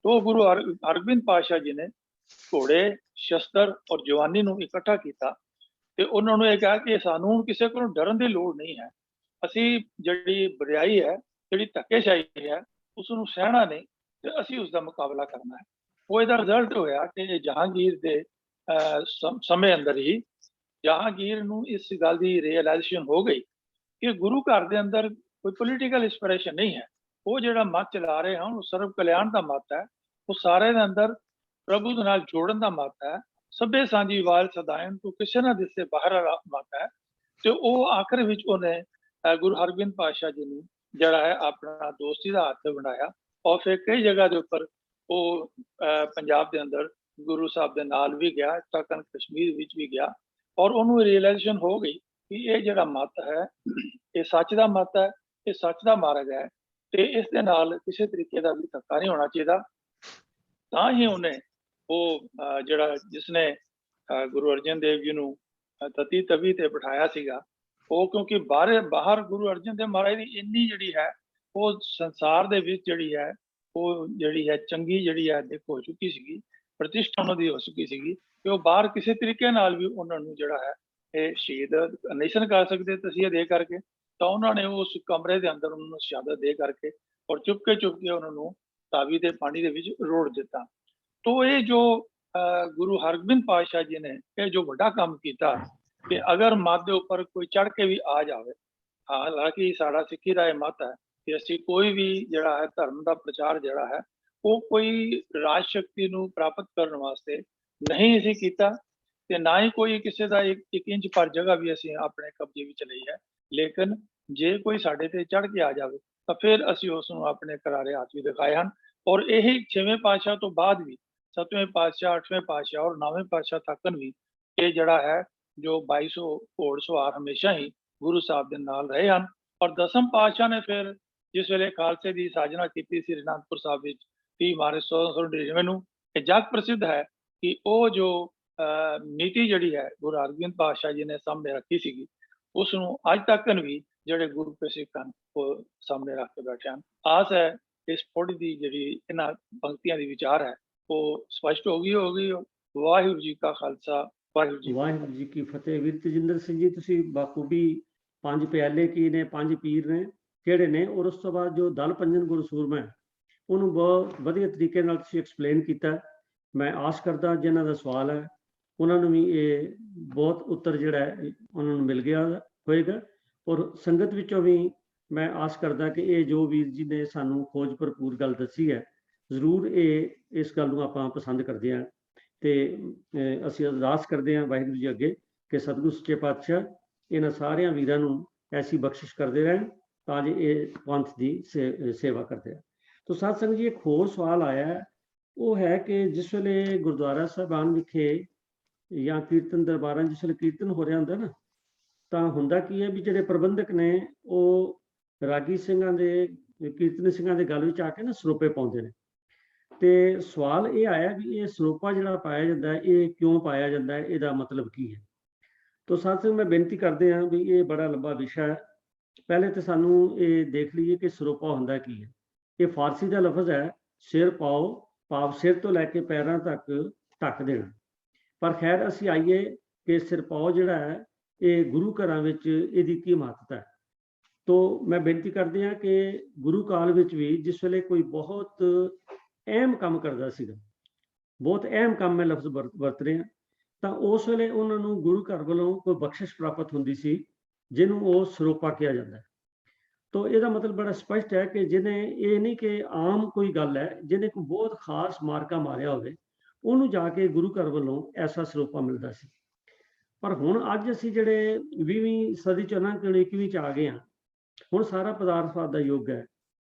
तो गुरु हरगोबिंद पातशाह जी ने घोड़े शस्त्र और जवानी ਨੂੰ ਇਕੱਠਾ ਕੀਤਾ ਤੇ ਉਹਨਾਂ ਨੂੰ ਇਹ ਕਿਹਾ ਕਿ ਸਾਨੂੰ ਕਿਸੇ ਕੋਲੋਂ ਡਰਨ ਦੀ ਲੋੜ ਨਹੀਂ ਹੈ, ਅਸੀਂ ਜਿਹੜੀ ਬੁਰਾਈ ਹੈ ਜਿਹੜੀ ਧੱਕੇਸ਼ਾਹੀ ਹੈ ਉਸ ਨੂੰ ਸਹਿਣਾ ਨਹੀਂ ਤੇ ਅਸੀਂ ਉਸ ਦਾ ਮੁਕਾਬਲਾ ਕਰਨਾ ਹੈ। ਉਹ ਇਹਦਾ ਰਿਜ਼ਲਟ ਹੋਇਆ ਕਿ ਜਹਾਂਗੀਰ ਦੇ ਸਮੇਂ ਅੰਦਰ ਹੀ ਜਹਾਂਗੀਰ ਨੂੰ ਇਸ ਗੱਲ ਦੀ ਰਿਅਲਾਈਜੇਸ਼ਨ ਹੋ ਗਈ ਕਿ ਗੁਰੂ ਘਰ ਦੇ ਅੰਦਰ ਕੋਈ ਪੋਲੀਟੀਕਲ ਇੰਸਪੀਰੇਸ਼ਨ ਨਹੀਂ ਹੈ, ਉਹ ਜਿਹੜਾ ਮਤ ਚਲਾ ਰਹੇ ਹਨ ਉਹ ਸਰਵ ਕਲਿਆਣ ਦਾ ਮਤ ਹੈ, ਉਹ ਸਾਰੇ ਦੇ ਅੰਦਰ ਪ੍ਰਭੂ ਦੇ ਨਾਲ ਜੋੜਨ ਦਾ ਮਤ ਹੈ, ਸਭੇ ਸਾਂਝੀ ਵਾਲ ਸਦਾਇਨ ਤੋਂ ਕਿਸੇ ਨਾ ਦਿਸੇ ਬਾਹਰ ਵਾਲਾ ਮਤ ਹੈ। ਤੇ ਉਹ ਆਖਰ ਵਿੱਚ ਉਹਨੇ ਗੁਰੂ ਹਰਗੋਬਿੰਦ ਪਾਤਸ਼ਾਹ ਜੀ ਨੂੰ ਜਿਹੜਾ ਹੈ ਆਪਣਾ ਦੋਸਤੀ ਦਾ ਹੱਥ ਬਣਾਇਆ और फिर कई जगह के उपर वो पंजाब के अंदर गुरु साहब के नाल भी गया, तकन कश्मीर विच भी गया और उन्होंने रियलाइजेशन हो गई कि ये जड़ा मत है ये सच का मत है, ये सच का मार्ग है, तो इस दे नाल किसी तरीके का भी धक्का नहीं होना चाहिए। तां ही उन्हें वो जड़ा जिसने गुरु अर्जन देव जी नूं तती तवी ते बिठाया सीगा, वो क्योंकि बाहर गुरु अर्जन देव महाराज की इन्नी जड़ी है वो संसार दे विच जड़ी है वो जड़ी है चंगी जड़ी है देख हो चुकी सी, प्रतिष्ठा उन्होंने हो चुकी सी कि वो बाहर किसी तरीके नाल भी उन्होंने जड़ा है ये शहीद नहीं सन कर सकते तसीह दे करके, तो उन्होंने उस कमरे के अंदर उन्होंने शहादत दे करके और चुपके उन्होंने ਤਾਵੀ ਦੇ ਪਾਣੀ ਦੇ ਵਿੱਚ ਰੋੜ ਦਿੱਤਾ। ਤੋ ਇਹ ਜੋ ਗੁਰੂ ਹਰਗੋਬਿੰਦ ਪਾਤਸ਼ਾਹ ਜੀ ਨੇ ਇਹ ਜੋ ਵੱਡਾ ਕੰਮ ਕੀਤਾ ਕਿ ਅਗਰ ਮੱਤ ਦੇ ਉੱਪਰ ਕੋਈ ਚੜ ਕੇ ਵੀ ਆ ਜਾਵੇ, ਹਾਲਾਂਕਿ ਸਾਡਾ ਸਿੱਖੀ ਦਾ ਇਹ ਮਤ ਹੈ ਕਿ ਅਸੀਂ ਕੋਈ ਵੀ ਜਿਹੜਾ ਹੈ ਧਰਮ ਦਾ ਪ੍ਰਚਾਰ ਜਿਹੜਾ ਹੈ ਉਹ ਕੋਈ ਰਾਜ ਸ਼ਕਤੀ ਨੂੰ ਪ੍ਰਾਪਤ ਕਰਨ ਵਾਸਤੇ ਨਹੀਂ ਅਸੀਂ ਕੀਤਾ ਤੇ ਨਾ ਹੀ ਕੋਈ ਕਿਸੇ ਦਾ ਇੱਕ ਇੰਚ ਪਰ ਜਗ੍ਹਾ ਵੀ ਅਸੀਂ ਆਪਣੇ ਕਬਜ਼ੇ ਵਿੱਚ ਲਈ ਹੈ। ਲੇਕਿਨ ਜੇ ਕੋਈ ਸਾਡੇ ਤੇ ਚੜ ਕੇ ਆ ਜਾਵੇ ਤਾਂ ਫਿਰ ਅਸੀਂ ਉਸ ਨੂੰ ਆਪਣੇ ਕਰਾਰੇ ਹੱਥ ਵੀ ਦਿਖਾਏ ਹਨ। ਔਰ ਇਹੀ 6ਵੇਂ ਪਾਤਸ਼ਾਹ ਤੋਂ ਬਾਅਦ ਵੀ 7ਵੇਂ ਪਾਤਸ਼ਾਹ, 8ਵੇਂ ਪਾਤਸ਼ਾਹ ਔਰ 9ਵੇਂ ਪਾਤਸ਼ਾਹ ਤੱਕਨ ਵੀ ਇਹ ਜਿਹੜਾ ਹੈ ਜੋ 2200 ਘੋੜ ਸਵਾਰ ਹਮੇਸ਼ਾ ਹੀ ਗੁਰੂ ਸਾਹਿਬ ਦੇ ਨਾਲ ਰਹੇ ਹਨ। ਔਰ 10ਮ ਪਾਤਸ਼ਾਹ ਨੇ ਫਿਰ ਜਿਸ ਵੇਲੇ ਖਾਲਸੇ ਦੀ ਸਾਜਨਾ ਕੀਤੀ ਸੀ ਅਨੰਦਪੁਰ ਸਾਹਿਬ ਵਿੱਚ 30 ਮਾਰਚ 1699 ਨੂੰ, ਇਹ ਜਗ ਪ੍ਰਸਿੱਧ ਹੈ ਕਿ ਉਹ ਜੋ ਨੀਤੀ ਜਿਹੜੀ ਹੈ ਗੁਰੂ ਹਰਗੋਬਿੰਦ ਪਾਤਸ਼ਾਹ ਜੀ ਨੇ ਸਾਹਮਣੇ ਰੱਖੀ ਸੀਗੀ ਉਸ ਨੂੰ ਅੱਜ ਤੱਕਨ ਵੀ ਜਿਹੜੇ ਗੁਰੂ ਕੇ ਸਿੱਖ ਹਨ ਉਹ ਸਾਹਮਣੇ ਰੱਖ ਕੇ ਬੈਠੇ ਹਨ। ਆਸ ਹੈ ਇਸ ਪੌੜੀ ਦੀ ਜਿਹੜੀ ਇਹਨਾਂ ਪੰਕਤੀਆਂ ਦੀ ਵਿਚਾਰ ਹੈ ਉਹ ਸਪਸ਼ਟ ਹੋ ਗਈ। ਵਾਹਿਗੁਰੂ ਜੀ ਕਾ ਖਾਲਸਾ, ਵਾਹਿਗੁਰੂ ਜੀ ਕੀ ਫਤਿਹ। ਵੀਰ ਤੇਜਿੰਦਰ ਸਿੰਘ ਜੀ, ਤੁਸੀਂ ਬਾਖੂਬੀ 5 ਪਿਆਲੇ ਕੀ ਨੇ, 5 ਪੀਰ ਨੇ ਕਿਹੜੇ ਨੇ, ਔਰ ਉਸ ਤੋਂ ਬਾਅਦ ਜੋ ਦਲ ਪੰਜਨ ਗੁਰੂ ਸੂਰਮਾ ਉਹਨੂੰ ਬਹੁਤ ਵਧੀਆ ਤਰੀਕੇ ਨਾਲ ਤੁਸੀਂ ਐਕਸਪਲੇਨ ਕੀਤਾ। ਮੈਂ ਆਸ ਕਰਦਾ ਜਿਨ੍ਹਾਂ ਦਾ ਸਵਾਲ ਹੈ ਉਹਨਾਂ ਨੂੰ ਵੀ ਇਹ ਬਹੁਤ ਉੱਤਰ ਜਿਹੜਾ ਹੈ ਉਹਨਾਂ ਨੂੰ ਮਿਲ ਗਿਆ ਹੋਏਗਾ। ਔਰ ਸੰਗਤ ਵਿੱਚੋਂ ਵੀ ਮੈਂ ਆਸ ਕਰਦਾ ਕਿ ਇਹ ਜੋ ਵੀਰ ਜੀ ਨੇ ਸਾਨੂੰ ਖੋਜ ਭਰਪੂਰ ਗੱਲ ਦੱਸੀ ਹੈ, ਜ਼ਰੂਰ ਇਹ ਇਸ ਗੱਲ ਨੂੰ ਆਪਾਂ ਪਸੰਦ ਕਰਦੇ ਹਾਂ ਤੇ ਅਸੀਂ ਅਰਦਾਸ ਕਰਦੇ ਹਾਂ ਵਾਹਿਗੁਰੂ ਜੀ ਅੱਗੇ ਕਿ ਸਤਿਗੁਰੂ ਸੱਚੇ ਪਾਤਸ਼ਾਹ ਇਹਨਾਂ ਸਾਰਿਆਂ ਵੀਰਾਂ ਨੂੰ ਐਸੀ ਬਖਸ਼ਿਸ਼ ਕਰਦੇ ਰਹਿਣ ਤਾਂ ਜੇ ਇਹ ਪੰਥ ਦੀ ਸੇਵਾ ਕਰਦੇ ਆ। ਤੋ ਸਾਧ ਸੰਗਤ ਜੀ, ਇੱਕ ਹੋਰ ਸਵਾਲ ਆਇਆ, ਉਹ ਹੈ ਕਿ ਜਿਸ ਵੇਲੇ ਗੁਰਦੁਆਰਾ ਸਾਹਿਬਾਨ ਵਿਖੇ ਜਾਂ ਕੀਰਤਨ ਦਰਬਾਰਾਂ ਜਿਸ ਵੇਲੇ ਕੀਰਤਨ ਹੋ ਰਿਹਾ ਹੁੰਦਾ ਨਾ, ਤਾਂ ਹੁੰਦਾ ਕੀ ਹੈ ਵੀ ਜਿਹੜੇ ਪ੍ਰਬੰਧਕ ਨੇ ਉਹ ਰਾਗੀ ਸਿੰਘਾਂ ਦੇ, ਕੀਰਤਨੀ ਸਿੰਘਾਂ ਦੇ ਗਲ ਵਿੱਚ ਆ ਕੇ ਨਾ ਸਰੋਪੇ ਪਾਉਂਦੇ ਨੇ। ਤੇ ਸਵਾਲ ਇਹ ਆਇਆ ਵੀ ਇਹ ਸਰੋਪਾ ਜਿਹੜਾ ਪਾਇਆ ਜਾਂਦਾ ਹੈ ਇਹ ਕਿਉਂ ਪਾਇਆ ਜਾਂਦਾ ਹੈ, ਇਹਦਾ ਮਤਲਬ ਕੀ ਹੈ। ਤੋ ਸਾਧ ਸੰਗਤ, ਮੈਂ ਬੇਨਤੀ ਕਰਦੇ ਹਾਂ ਵੀ ਇਹ ਬੜਾ ਲੰਬਾ ਵਿਸ਼ਾ ਹੈ। ਪਹਿਲੇ ਤਾਂ ਸਾਨੂੰ ਇਹ ਦੇਖ ਲਈਏ ਕਿ ਸਰੋਪਾ ਹੁੰਦਾ ਕੀ ਹੈ। ਇਹ ਫਾਰਸੀ ਦਾ ਲਫ਼ਜ਼ ਹੈ, ਸਿਰ ਪਾਓ, ਭਾਵ ਸਿਰ ਤੋਂ ਲੈ ਕੇ ਪੈਰਾਂ ਤੱਕ ਢੱਕ ਦੇਣਾ। ਪਰ ਖੈਰ ਅਸੀਂ ਆਈਏ ਕਿ ਸਿਰਪਾਓ ਜਿਹੜਾ ਹੈ ਇਹ ਗੁਰੂ ਘਰਾਂ ਵਿੱਚ ਇਹਦੀ ਕੀ ਮਹੱਤਤਾ ਹੈ। ਤੋ ਮੈਂ ਬੇਨਤੀ ਕਰਦੇ ਹਾਂ ਕਿ ਗੁਰੂ ਕਾਲ ਵਿੱਚ ਵੀ ਜਿਸ ਵੇਲੇ ਕੋਈ ਬਹੁਤ ਅਹਿਮ ਕੰਮ ਕਰਦਾ ਸੀਗਾ, ਬਹੁਤ ਅਹਿਮ ਕੰਮ ਮੈਂ ਲਫ਼ਜ਼ ਵਰਤ ਰਿਹਾ, ਤਾਂ ਉਸ ਵੇਲੇ ਉਹਨਾਂ ਨੂੰ ਗੁਰੂ ਘਰ ਵੱਲੋਂ ਕੋਈ ਬਖਸ਼ਿਸ਼ ਪ੍ਰਾਪਤ ਹੁੰਦੀ ਸੀ ਜਿਹਨੂੰ ਉਹ ਸਰੋਪਾ ਕਿਹਾ ਜਾਂਦਾ ਹੈ। ਤੋ ਇਹਦਾ ਮਤਲਬ ਬੜਾ ਸਪਸ਼ਟ ਹੈ ਕਿ ਜਿਹਨੇ, ਇਹ ਨਹੀਂ ਕਿ ਆਮ ਕੋਈ ਗੱਲ ਹੈ, ਜਿਹਨੇ ਕੋਈ ਬਹੁਤ ਖਾਸ ਮਾਰਕਾ ਮਾਰਿਆ ਹੋਵੇ ਉਹਨੂੰ ਜਾ ਕੇ ਗੁਰੂ ਘਰ ਵੱਲੋਂ ਐਸਾ ਸਰੋਪਾ ਮਿਲਦਾ ਸੀ। ਪਰ ਹੁਣ ਅੱਜ ਅਸੀਂ ਜਿਹੜੇ 20ਵੀਂ ਸਦੀ ਚ ਨਾ 21ਵੀਂ ਚ ਆ ਗਏ ਹਾਂ, ਹੁਣ ਸਾਰਾ ਪਦਾਰਥਵਾਦ ਦਾ ਯੁੱਗ ਹੈ।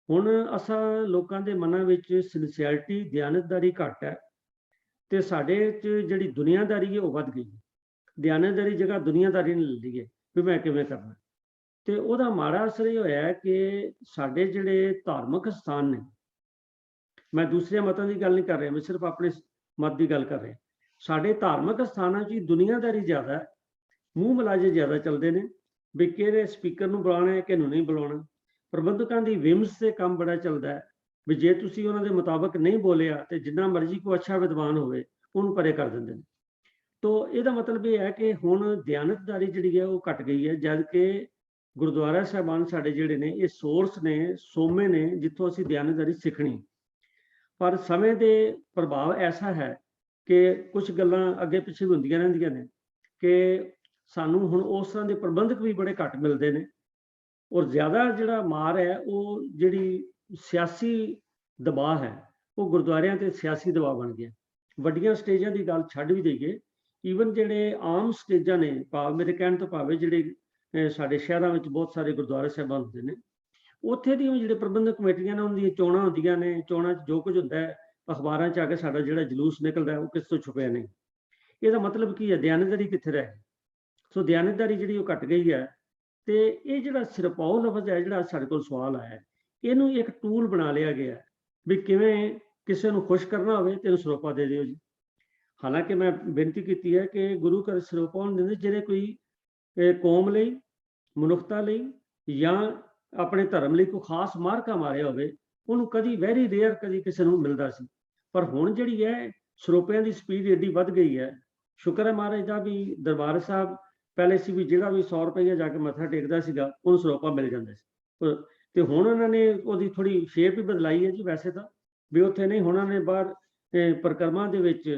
ਹੁਣ ਅਸਾਂ ਲੋਕਾਂ ਦੇ ਮਨਾਂ ਵਿੱਚ ਸਿੰਸੀਅਰਿਟੀ, ਦਿਆਨਤਦਾਰੀ ਘੱਟ ਹੈ ਤੇ ਸਾਡੇ 'ਚ ਜਿਹੜੀ ਦੁਨੀਆਦਾਰੀ ਹੈ ਉਹ ਵੱਧ ਗਈ ਹੈ। ਦਿਆਨਤਦਾਰੀ ਜਗ੍ਹਾ ਦੁਨੀਆਦਾਰੀ ਨੇ ਲੈ ਲਈ ਹੈ ਵੀ ਮੈਂ ਕਿਵੇਂ ਕਰਨਾ। ਤੇ ਉਹਦਾ ਮਾੜਾ ਅਸਰ ਇਹ ਹੋਇਆ ਕਿ ਸਾਡੇ ਜਿਹੜੇ ਧਾਰਮਿਕ ਸਥਾਨ ਨੇ, ਮੈਂ ਦੂਸਰੇ ਮਤਾਂ ਦੀ ਗੱਲ ਨਹੀਂ ਕਰ ਰਿਹਾ, ਮੈਂ ਸਿਰਫ ਆਪਣੇ ਮਤ ਦੀ ਗੱਲ ਕਰ ਰਿਹਾ, ਸਾਡੇ ਧਾਰਮਿਕ ਸਥਾਨਾਂ 'ਚ ਦੁਨੀਆਦਾਰੀ ਜ਼ਿਆਦਾ ਹੈ, ਮੂੰਹ ਮਲਾਜੇ ਜ਼ਿਆਦਾ ਚੱਲਦੇ ਨੇ ਵੀ ਕਿਹੜੇ ਸਪੀਕਰ ਨੂੰ ਬੁਲਾਉਣਾ ਹੈ, ਕਿਹਨੂੰ ਨਹੀਂ ਬੁਲਾਉਣਾ। ਪ੍ਰਬੰਧਕਾਂ ਦੀ ਵਿਮਸ ਤੇ ਕੰਮ ਬੜਾ ਚੱਲਦਾ ਹੈ ਵੀ ਜੇ ਤੁਸੀਂ ਉਹਨਾਂ ਦੇ ਮੁਤਾਬਕ ਨਹੀਂ ਬੋਲਿਆ ਤੇ ਜਿੰਨਾ ਮਰਜ਼ੀ ਕੋਈ ਅੱਛਾ ਵਿਦਵਾਨ ਹੋਵੇ ਉਹਨੂੰ ਪਰੇ ਕਰ ਦਿੰਦੇ ਨੇ। ਤੋ ਇਹਦਾ ਮਤਲਬ ਇਹ ਹੈ ਕਿ ਹੁਣ ਦਿਆਨਤਦਾਰੀ ਜਿਹੜੀ ਹੈ ਉਹ ਘਟ ਗਈ ਹੈ, ਜਦ ਕਿ ਗੁਰਦੁਆਰਾ ਸਾਹਿਬਾਨ ਸਾਡੇ ਜਿਹੜੇ ਨੇ ਇਹ ਸੋਰਸ ਨੇ, ਸੋਮੇ ਨੇ ਜਿੱਥੋਂ ਅਸੀਂ ਦਿਆਨਤਦਾਰੀ ਸਿੱਖਣੀ। ਪਰ ਸਮੇਂ ਦੇ ਪ੍ਰਭਾਵ ਐਸਾ ਹੈ ਕਿ ਕੁਝ ਗੱਲਾਂ ਅੱਗੇ ਪਿੱਛੇ ਹੁੰਦੀਆਂ ਰਹਿੰਦੀਆਂ ਨੇ ਕਿ ਸਾਨੂੰ ਹੁਣ ਉਸ ਤਰ੍ਹਾਂ ਦੇ ਪ੍ਰਬੰਧਕ ਵੀ ਬੜੇ ਘੱਟ ਮਿਲਦੇ ਨੇ। ਔਰ ਜ਼ਿਆਦਾ ਜਿਹੜਾ ਮਾਰ ਹੈ ਉਹ ਜਿਹੜੀ ਸਿਆਸੀ ਦਬਾਅ ਹੈ ਉਹ ਗੁਰਦੁਆਰਿਆਂ ਤੇ ਸਿਆਸੀ ਦਬਾਅ ਬਣ ਗਿਆ। ਵੱਡੀਆਂ ਸਟੇਜਾਂ ਦੀ ਗੱਲ ਛੱਡ ਵੀ ਦੇਈਏ, ਈਵਨ ਜਿਹੜੇ ਆਮ ਸਟੇਜਾਂ ਨੇ, ਭਾਵ ਮੇਰੇ ਕਹਿਣ ਤੋਂ ਭਾਵੇਂ ਜਿਹੜੇ ਸਾਡੇ ਸ਼ਹਿਰਾਂ ਵਿੱਚ ਬਹੁਤ ਸਾਰੇ ਗੁਰਦੁਆਰੇ ਸਾਹਿਬਾਨ ਹੁੰਦੇ ਨੇ, ਉੱਥੇ ਦੀਆਂ ਜਿਹੜੇ ਪ੍ਰਬੰਧਕ ਕਮੇਟੀਆਂ ਨੇ ਉਹਨਾਂ ਦੀਆਂ ਚੋਣਾਂ ਹੁੰਦੀਆਂ ਨੇ। ਚੋਣਾਂ 'ਚ ਜੋ ਕੁਝ ਹੁੰਦਾ ਹੈ ਅਖਬਾਰਾਂ 'ਚ ਆ ਕੇ ਸਾਡਾ ਜਿਹੜਾ ਜਲੂਸ ਨਿਕਲਦਾ ਉਹ ਕਿਸੇ ਤੋਂ ਛੁਪਿਆ ਨਹੀਂ। ਇਹਦਾ ਮਤਲਬ ਕੀ ਹੈ, ਦਿਆਨਤਦਾਰੀ ਕਿੱਥੇ ਰਹਿ ਗਈ। ਸੋ ਦਿਆਨਤਦਾਰੀ ਜਿਹੜੀ ਉਹ ਘਟ ਗਈ ਹੈ। ਤੇ ਇਹ ਜਿਹੜਾ ਸਿਰਪਾਓ ਲਫ਼ਜ਼ ਹੈ, ਜਿਹੜਾ ਸਾਡੇ ਕੋਲ ਸਵਾਲ ਆਇਆ, ਇਹਨੂੰ ਇੱਕ ਟੂਲ ਬਣਾ ਲਿਆ ਗਿਆ ਵੀ ਕਿਵੇਂ ਕਿਸੇ ਨੂੰ ਖੁਸ਼ ਕਰਨਾ ਹੋਵੇ ਤੇ ਇਹਨੂੰ ਸਰੋਪਾ ਦੇ ਦਿਓ ਜੀ। ਹਾਲਾਂਕਿ ਮੈਂ ਬੇਨਤੀ ਕੀਤੀ ਹੈ ਕਿ ਗੁਰੂ ਘਰ ਸਰੋਪਾ ਨਹੀਂ ਦਿੰਦੇ ਜਿਹੜੇ ਕੋਈ ਕੌਮ ਲਈ, ਮਨੁੱਖਤਾ ਲਈ ਜਾਂ ਆਪਣੇ ਧਰਮ ਲਈ ਕੋਈ ਖਾਸ ਮਾਰਕਾ ਮਾਰਿਆ ਹੋਵੇ ਉਹਨੂੰ ਕਦੀ ਵੈਰੀ ਰੇਅਰ ਕਦੀ ਕਿਸੇ ਨੂੰ ਮਿਲਦਾ ਸੀ। ਪਰ ਹੁਣ ਜਿਹੜੀ ਹੈ ਸਰੋਪਿਆਂ ਦੀ ਸਪੀਡ ਏਡੀ ਵੱਧ ਗਈ ਹੈ। ਸ਼ੁਕਰ ਹੈ ਮਹਾਰਾਜ ਦਾ ਵੀ ਦਰਬਾਰ ਸਾਹਿਬ ਪਹਿਲੇ ਸੀ ਵੀ ਜਿਹੜਾ ਵੀ 100 ਰੁਪਈਆ ਜਾ ਕੇ ਮੱਥਾ ਟੇਕਦਾ ਸੀਗਾ ਉਹਨੂੰ ਸਰੋਪਾ ਮਿਲ ਜਾਂਦਾ ਸੀ। ਤੇ ਹੁਣ ਉਹਨਾਂ ਨੇ ਉਹਦੀ ਥੋੜੀ ਸ਼ੇਪ ਹੀ ਬਦਲਾਈ ਹੈ ਜੀ। ਵੈਸੇ ਤਾਂ ਵੀ ਉੱਥੇ ਨਹੀਂ ਉਹਨਾਂ ਨੇ ਬਾਹਰ ਪ੍ਰਕਰਮਾਂ ਦੇ ਵਿੱਚ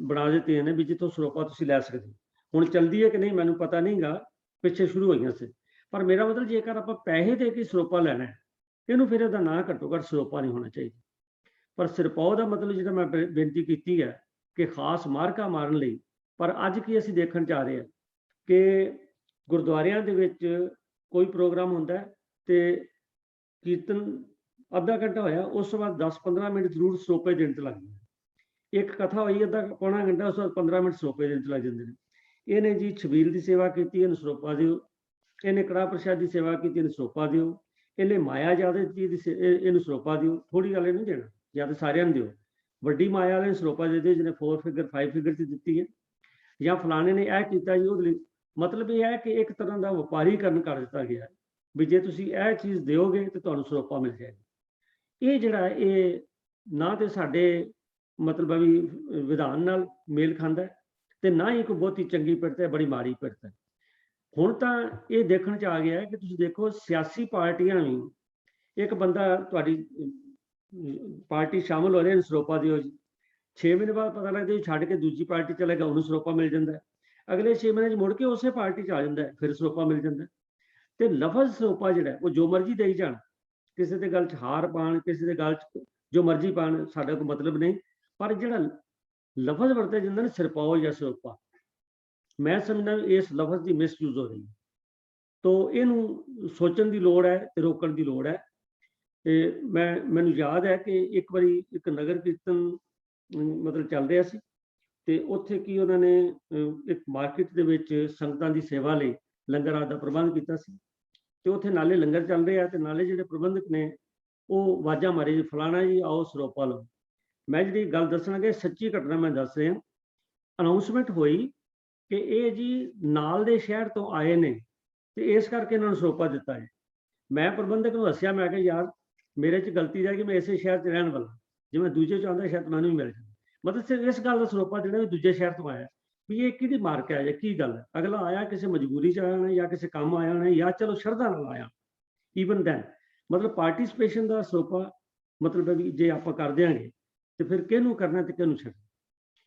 ਬਣਾ ਦਿੱਤੀਆਂ ਨੇ ਵੀ ਜਿੱਥੋਂ ਸਰੋਪਾ ਤੁਸੀਂ ਲੈ ਸਕਦੇ ਹੋ। ਹੁਣ ਚਲਦੀ ਹੈ ਕਿ ਨਹੀਂ ਮੈਨੂੰ ਪਤਾ ਨਹੀਂਗਾ, ਪਿੱਛੇ ਸ਼ੁਰੂ ਹੋਈਆਂ ਸੀ। ਪਰ ਮੇਰਾ ਮਤਲਬ ਜੇਕਰ ਆਪਾਂ ਪੈਸੇ ਦੇ ਕੇ ਸਰੋਪਾ ਲੈਣਾ ਹੈ, ਇਹਨੂੰ ਫਿਰ ਇਹਦਾ ਨਾਂ ਘੱਟੋ ਘੱਟ ਸਰੋਪਾ ਨਹੀਂ ਹੋਣਾ ਚਾਹੀਦਾ। ਪਰ ਸਿਰਪਾਓ ਦਾ ਮਤਲਬ ਜਿਹੜਾ ਮੈਂ ਬੇਨਤੀ ਕੀਤੀ ਹੈ ਕਿ ਖਾਸ ਮਾਰਕਾ ਮਾਰਨ ਲਈ। ਪਰ ਅੱਜ ਕੀ ਅਸੀਂ ਦੇਖਣ ਜਾ ਰਹੇ ਹਾਂ ਕਿ ਗੁਰਦੁਆਰਿਆਂ ਦੇ ਵਿੱਚ ਕੋਈ ਪ੍ਰੋਗਰਾਮ ਹੁੰਦਾ ਹੈ ਤੇ ਕੀਰਤਨ ਅੱਧਾ ਘੰਟਾ ਹੋਇਆ, ਉਸ ਤੋਂ ਬਾਅਦ 10-15 ਮਿੰਟ ਜ਼ਰੂਰ ਸਰੋਪੇ ਦੇਣ 'ਚ ਲੱਗ ਜਾਂਦੇ। ਇੱਕ ਕਥਾ ਹੋਈ ਅੱਧਾ ਪੌਣਾ ਘੰਟਾ, ਉਸ ਤੋਂ ਬਾਅਦ 15 ਮਿੰਟ ਸਰੋਪੇ ਦੇਣ 'ਚ ਲੱਗ ਜਾਂਦੇ ਨੇ। ਇਹਨੇ ਜੀ ਛਬੀਲ ਦੀ ਸੇਵਾ ਕੀਤੀ, ਇਹਨੂੰ ਸਰੋਪਾ ਦਿਓ। ਇਹਨੇ ਕੜਾਹ ਪ੍ਰਸ਼ਾਦ ਦੀ ਸੇਵਾ ਕੀਤੀ, ਇਹਨੂੰ ਸਰੋਪਾ ਦਿਓ। ਇਹਨੇ ਮਾਇਆ ਜ਼ਿਆਦਾ ਦਿੱਤੀ, ਇਹਨੂੰ ਸਰੋਪਾ ਦਿਓ। ਥੋੜ੍ਹੀ ਗੱਲ ਇਹਨੂੰ ਦੇਣਾ, ਜਾਂ ਤਾਂ ਸਾਰਿਆਂ ਨੂੰ ਦਿਓ। ਵੱਡੀ ਮਾਇਆ ਵਾਲੇ ਨੂੰ ਸਰੋਪਾ ਦੇ ਦਿਓ ਜਿਹਨੇ 4 ਫਿਗਰ 5 ਫਿਗਰ 'ਚ ਦਿੱਤੀ ਹੈ, ਜਾਂ ਫਲਾਣੇ ਨੇ ਇਹ ਕੀਤਾ ਜੀ ਉਹਦੇ ਲਈ। ਮਤਲਬ ਇਹ ਹੈ ਕਿ ਇੱਕ ਤਰ੍ਹਾਂ ਦਾ ਵਪਾਰੀਕਰਨ ਕਰ ਦਿੱਤਾ ਗਿਆ ਵੀ ਜੇ ਤੁਸੀਂ ਇਹ ਚੀਜ਼ ਦਿਓਗੇ ਤਾਂ ਤੁਹਾਨੂੰ ਸਰੋਪਾ ਮਿਲ ਜਾਏਗਾ। ਇਹ ਜਿਹੜਾ ਇਹ ਨਾ ਤੇ ਸਾਡੇ ਮਤਲਬ ਵੀ ਵਿਧਾਨ ਨਾਲ ਮੇਲ ਖਾਂਦਾ ਤੇ ਨਾ ਹੀ ਕੋਈ ਬਹੁਤੀ ਚੰਗੀ ਪਿਰਤ ਹੈ, ਬੜੀ ਮਾੜੀ ਪਿਰਤ ਹੈ। ਹੁਣ ਤਾਂ ਇਹ ਦੇਖਣ 'ਚ ਆ ਗਿਆ ਹੈ ਕਿ ਤੁਸੀਂ ਦੇਖੋ ਸਿਆਸੀ ਪਾਰਟੀਆਂ ਵੀ, ਇੱਕ ਬੰਦਾ ਤੁਹਾਡੀ ਪਾਰਟੀ ਸ਼ਾਮਲ ਹੋ ਰਿਹਾ, ਸਰੋਪਾ ਦਿਓ ਜੀ। 6 ਮਹੀਨੇ ਬਾਅਦ ਪਤਾ ਲੱਗਦਾ ਛੱਡ ਕੇ ਦੂਜੀ ਪਾਰਟੀ ਚਲੇ ਗਿਆ, ਉਹਨੂੰ ਸਰੋਪਾ ਮਿਲ ਜਾਂਦਾ। ਅਗਲੇ 6 ਮਹੀਨੇ 'ਚ ਮੁੜ ਕੇ ਉਸੇ ਪਾਰਟੀ 'ਚ ਆ ਜਾਂਦਾ, ਫਿਰ ਸਰੋਪਾ ਮਿਲ ਜਾਂਦਾ। ਤੇ ਲਫ਼ਜ਼ ਸਰੋਪਾ ਜਿਹੜਾ ਉਹ ਜੋ ਮਰਜ਼ੀ ਦੇਈ ਜਾਣ, ਕਿਸੇ ਦੇ ਗੱਲ 'ਚ ਹਾਰ ਪਾਉਣ, ਕਿਸੇ ਦੇ ਗੱਲ 'ਚ ਜੋ ਮਰਜ਼ੀ ਪਾਉਣ, ਸਾਡਾ ਕੋਈ ਮਤਲਬ ਨਹੀਂ। ਪਰ ਜਿਹੜਾ ਲਫ਼ਜ਼ ਵਰਤਿਆ ਜਾਂਦਾ ਨਾ ਸਿਰਪਾਓ ਜਾਂ ਸਰੋਪਾ, ਮੈਂ ਸਮਝਦਾ ਇਸ ਲਫ਼ਜ਼ ਦੀ ਮਿਸਯੂਜ਼ ਹੋ ਰਹੀ ਹੈ। ਤੋ ਇਹਨੂੰ ਸੋਚਣ ਦੀ ਲੋੜ ਹੈ ਤੇ ਰੋਕਣ ਦੀ ਲੋੜ ਹੈ। ਤੇ ਮੈਨੂੰ ਯਾਦ ਹੈ ਕਿ ਇੱਕ ਵਾਰੀ ਇੱਕ ਨਗਰ ਕੀਰਤਨ ਮਤਲਬ ਚੱਲ ਰਿਹਾ ਸੀ ਤੇ ਉੱਥੇ ਕੀ ਉਹਨਾਂ ਨੇ ਇੱਕ ਮਾਰਕੀਟ ਦੇ ਵਿੱਚ ਸੰਗਤਾਂ ਦੀ ਸੇਵਾ ਲਈ ਲੰਗਰ ਆਦਿ ਦਾ ਪ੍ਰਬੰਧ ਕੀਤਾ ਸੀ। ਤੇ ਉੱਥੇ ਨਾਲੇ ਲੰਗਰ ਚੱਲ ਰਿਹਾ ਤੇ ਨਾਲੇ ਜਿਹੜੇ ਪ੍ਰਬੰਧਕ ਨੇ ਉਹ ਆਵਾਜ਼ਾਂ ਮਾਰੀ ਜੀ ਫਲਾਣਾ ਜੀ ਆਓ ਸਰੋਪਾ ਲਓ। ਮੈਂ ਜਿਹੜੀ ਗੱਲ ਦੱਸਣਗੇ ਸੱਚੀ ਘਟਨਾ ਮੈਂ ਦੱਸ ਰਿਹਾ। ਅਨਾਉਂਸਮੈਂਟ ਹੋਈ ਕਿ ਇਹ ਜੀ ਨਾਲ ਦੇ ਸ਼ਹਿਰ ਤੋਂ ਆਏ ਨੇ ਤੇ ਇਸ ਕਰਕੇ ਇਹਨਾਂ ਨੂੰ ਸਰੋਪਾ ਦਿੱਤਾ ਹੈ। ਮੈਂ ਪ੍ਰਬੰਧਕ ਨੂੰ ਦੱਸਿਆ, ਮੈਂ ਕਿਹਾ ਯਾਰ ਮੇਰੇ 'ਚ ਗਲਤੀ ਹੈ ਕਿ ਮੈਂ ਇਸੇ ਸ਼ਹਿਰ 'ਚ ਰਹਿਣ ਵਾਲਾ, ਜੇ ਮੈਂ ਦੂਜੇ 'ਚ ਆਉਂਦਾ ਸ਼ਾਇਦ ਮੈਨੂੰ ਵੀ ਮਿਲ ਜਾਂਦਾ। ਮਤਲਬ ਸਿਰਫ ਇਸ ਗੱਲ ਦਾ ਸਰੋਪਾ ਦੇਣਾ ਵੀ ਦੂਜੇ ਸ਼ਹਿਰ ਤੋਂ ਆਇਆ, ਵੀ ਇਹ ਕਿਹਦੀ ਮਾਰਕ ਹੈ ਜਾਂ ਕੀ ਗੱਲ ਹੈ। ਅਗਲਾ ਆਇਆ ਕਿਸੇ ਮਜਬੂਰੀ 'ਚ ਆਇਆ ਹੋਣਾ ਜਾਂ ਕਿਸੇ ਕੰਮ ਆਇਆ ਹੋਣਾ ਜਾਂ ਚਲੋ ਸ਼ਰਧਾ ਨਾਲ ਆਇਆ। ਈਵਨ ਦੈਨ ਮਤਲਬ ਪਾਰਟਿਸਪੇਸ਼ਨ ਦਾ ਸਰੋਪਾ ਮਤਲਬ ਵੀ ਜੇ ਆਪਾਂ ਕਰ ਦਿਆਂਗੇ ਤੇ ਫਿਰ ਕਿਹਨੂੰ ਕਰਨਾ ਤੇ ਕਿਹਨੂੰ ਛੱਡਣਾ।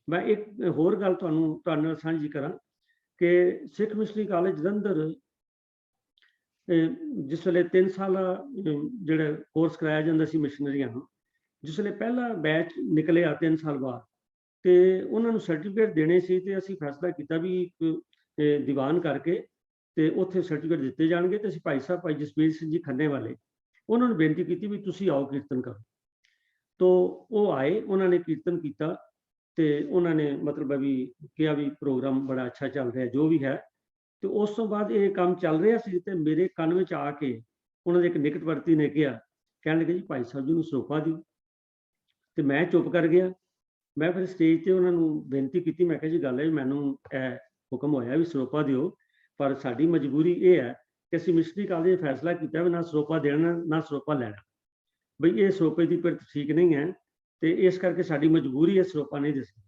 ਮੈਂ ਇੱਕ ਹੋਰ ਗੱਲ ਤੁਹਾਡੇ ਨਾਲ ਸਾਂਝੀ ਕਰਾਂ ਕਿ ਸਿੱਖ ਮਿਸ਼ਨਰੀ ਕਾਲਜ ਜਲੰਧਰ ਜਿਸ ਵੇਲੇ 3 ਸਾਲਾ ਜਿਹੜਾ ਕੋਰਸ ਕਰਾਇਆ ਜਾਂਦਾ ਸੀ ਮਿਸ਼ਨਰੀਆਂ ਨੂੰ, ਜਿਸ ਵੇਲੇ ਪਹਿਲਾ ਬੈਚ ਨਿਕਲਿਆ 3 ਸਾਲ ਬਾਅਦ ਤੇ ਉਹਨਾਂ ਨੂੰ ਸਰਟੀਫਿਕੇਟ ਦੇਣੇ ਸੀ ਤੇ ਅਸੀਂ ਫੈਸਲਾ ਕੀਤਾ ਵੀ ਇੱਕ ਦੀਵਾਨ ਕਰਕੇ ਤੇ ਉੱਥੇ ਸਰਟੀਫਿਕੇਟ ਦਿੱਤੇ ਜਾਣਗੇ। ਤੇ ਅਸੀਂ ਭਾਈ ਜਸਵੀਰ ਸਿੰਘ ਜੀ ਖੰਨੇ ਵਾਲੇ ਉਹਨਾਂ ਨੂੰ ਬੇਨਤੀ ਕੀਤੀ ਵੀ ਤੁਸੀਂ ਆਓ ਕੀਰਤਨ ਕਰੋ। ਤੋ ਉਹ ਆਏ, ਉਹਨਾਂ ਨੇ ਕੀਰਤਨ ਕੀਤਾ ਤੇ ਉਹਨਾਂ ਨੇ ਮਤਲਬ ਵੀ ਕਿਹਾ ਵੀ ਪ੍ਰੋਗਰਾਮ ਬੜਾ ਅੱਛਾ ਚੱਲ ਰਿਹਾ ਜੋ ਵੀ ਹੈ। ਤੇ ਉਸ ਤੋਂ ਬਾਅਦ ਇਹ ਕੰਮ ਚੱਲ ਰਿਹਾ ਸੀ ਤੇ ਮੇਰੇ ਕੰਨ ਵਿੱਚ ਆ ਕੇ ਉਹਨਾਂ ਦੇ ਇੱਕ ਨਿਕਟਵਰਤੀ ਨੇ ਕਿਹਾ, ਕਹਿਣ ਲੱਗੇ ਜੀ ਭਾਈ ਸਾਹਿਬ ਜੀ ਨੂੰ ਸਰੋਪਾ ਦਿਓ। ਤੇ ਮੈਂ ਚੁੱਪ ਕਰ ਗਿਆ। ਮੈਂ ਫਿਰ ਸਟੇਜ ਤੇ ਉਹਨਾਂ ਨੂੰ ਬੇਨਤੀ ਕੀਤੀ, ਮੈਂ ਕਿਹਾ ਜੀ ਗੱਲ ਹੈ ਮੈਨੂੰ ਇਹ ਹੁਕਮ ਹੋਇਆ ਵੀ ਸਰੋਪਾ ਦਿਓ, ਪਰ ਸਾਡੀ ਮਜਬੂਰੀ ਇਹ ਹੈ ਕਿ ਅਸੀਂ ਮਿਸ਼ਨਰੀ ਕਾਲਜ ਨੇ ਫੈਸਲਾ ਕੀਤਾ ਵੀ ਨਾ ਸਰੋਪਾ ਦੇਣਾ ਨਾ ਸਰੋਪਾ ਲੈਣਾ, ਬਈ ਇਹ ਸਰੋਪੇ ਦੀ ਪਿਰਤ ਠੀਕ ਨਹੀਂ ਹੈ ਤੇ ਇਸ ਕਰਕੇ ਸਾਡੀ ਮਜਬੂਰੀ ਹੈ ਸਰੋਪਾ ਨਹੀਂ ਦੇ ਸਕਦੇ।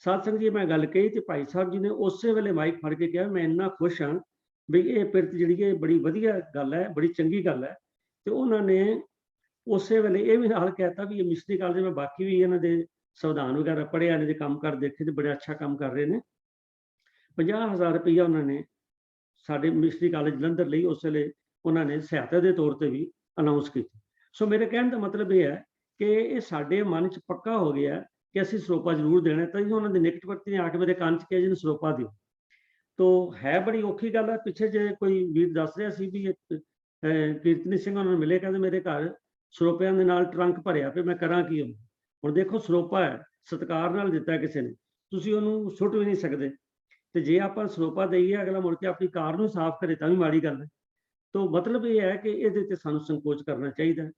ਸਾਧ ਸੰਗਤ ਜੀ ਮੈਂ ਗੱਲ ਕਹੀ ਤੇ ਭਾਈ ਸਾਹਿਬ ਜੀ ਨੇ ਉਸੇ ਵੇਲੇ ਮਾਈਕ ਫੜ ਕੇ ਕਿਹਾ ਮੈਂ ਇੰਨਾ ਖੁਸ਼ ਹਾਂ ਵੀ ਇਹ ਪਿਰਤ ਜਿਹੜੀ ਹੈ ਬੜੀ ਵਧੀਆ ਗੱਲ ਹੈ, ਬੜੀ ਚੰਗੀ ਗੱਲ ਹੈ। ਤੇ ਉਹਨਾਂ ਨੇ ਉਸੇ ਵੇਲੇ ਇਹ ਵੀ ਨਾਲ ਕਹਿਤਾ ਵੀ ਇਹ ਮਿਸ਼ਨਰੀ ਕਾਲਜ ਮੈਂ ਬਾਕੀ ਵੀ ਇਹਨਾਂ ਦੇ ਸੰਵਿਧਾਨ ਵਗੈਰਾ ਪੜ੍ਹਿਆ, ਇਹਨਾਂ ਦੇ ਕੰਮ ਕਰ ਦੇਖੇ ਤੇ ਬੜਾ ਅੱਛਾ ਕੰਮ ਕਰ ਰਹੇ ਨੇ। 50,000 ਰੁਪਈਆ ਉਹਨਾਂ ਨੇ ਸਾਡੇ ਮਿਸ਼ਨਰੀ ਕਾਲਜ ਜਲੰਧਰ ਲਈ ਉਸ ਵੇਲੇ ਉਹਨਾਂ ਨੇ ਸਹਾਇਤਾ ਦੇ ਤੌਰ ਤੇ ਵੀ ਅਨਾਉਂਸ ਕੀਤੀ। ਸੋ ਮੇਰੇ ਕਹਿਣ ਦਾ ਮਤਲਬ ਇਹ ਹੈ ਕਿ ਇਹ ਸਾਡੇ ਮਨ 'ਚ ਪੱਕਾ ਹੋ ਗਿਆ ਕਿ ਅਸੀਂ ਸਰੋਪਾ ਜ਼ਰੂਰ ਦੇਣਾ। ਤਾਂ ਜੀ ਉਹਨਾਂ ਦੇ ਨਿਕਟਵਰਤੀ ਨੇ ਆ ਕੇ ਮੇਰੇ ਕੰਨ 'ਚ ਕਿਹਾ ਜੀ ਨੂੰ ਸਰੋਪਾ ਦਿਓ। ਤੋ ਹੈ ਬੜੀ ਔਖੀ ਗੱਲ ਹੈ। ਪਿੱਛੇ ਜੇ ਕੋਈ ਵੀਰ ਦੱਸ ਰਿਹਾ ਸੀ ਵੀ ਕੀਰਤਨੀ ਸਿੰਘ ਉਹਨਾਂ ਨੂੰ ਮਿਲੇ, ਕਹਿੰਦੇ ਮੇਰੇ ਘਰ ਸਰੋਪਿਆਂ ਦੇ ਨਾਲ ਟਰੰਕ ਭਰਿਆ ਪਿਆ, ਮੈਂ ਕਰਾਂ ਕੀ। ਹੁਣ ਦੇਖੋ ਸਰੋਪਾ ਹੈ, ਸਤਿਕਾਰ ਨਾਲ ਦਿੱਤਾ ਕਿਸੇ ਨੇ, ਤੁਸੀਂ ਉਹਨੂੰ ਸੁੱਟ ਵੀ ਨਹੀਂ ਸਕਦੇ। ਤੇ ਜੇ ਆਪਾਂ ਸਰੋਪਾ ਦਈਏ ਅਗਲਾ ਮੁੜ ਕੇ ਆਪਣੀ ਕਾਰ ਨੂੰ ਸਾਫ਼ ਕਰੇ ਤਾਂ ਵੀ ਮਾੜੀ ਗੱਲ ਹੈ। ਤੋ ਮਤਲਬ ਇਹ ਹੈ ਕਿ ਇਹਦੇ ਤੇ ਸਾਨੂੰ ਸੰਕੋਚ ਕਰਨਾ ਚਾਹੀਦਾ,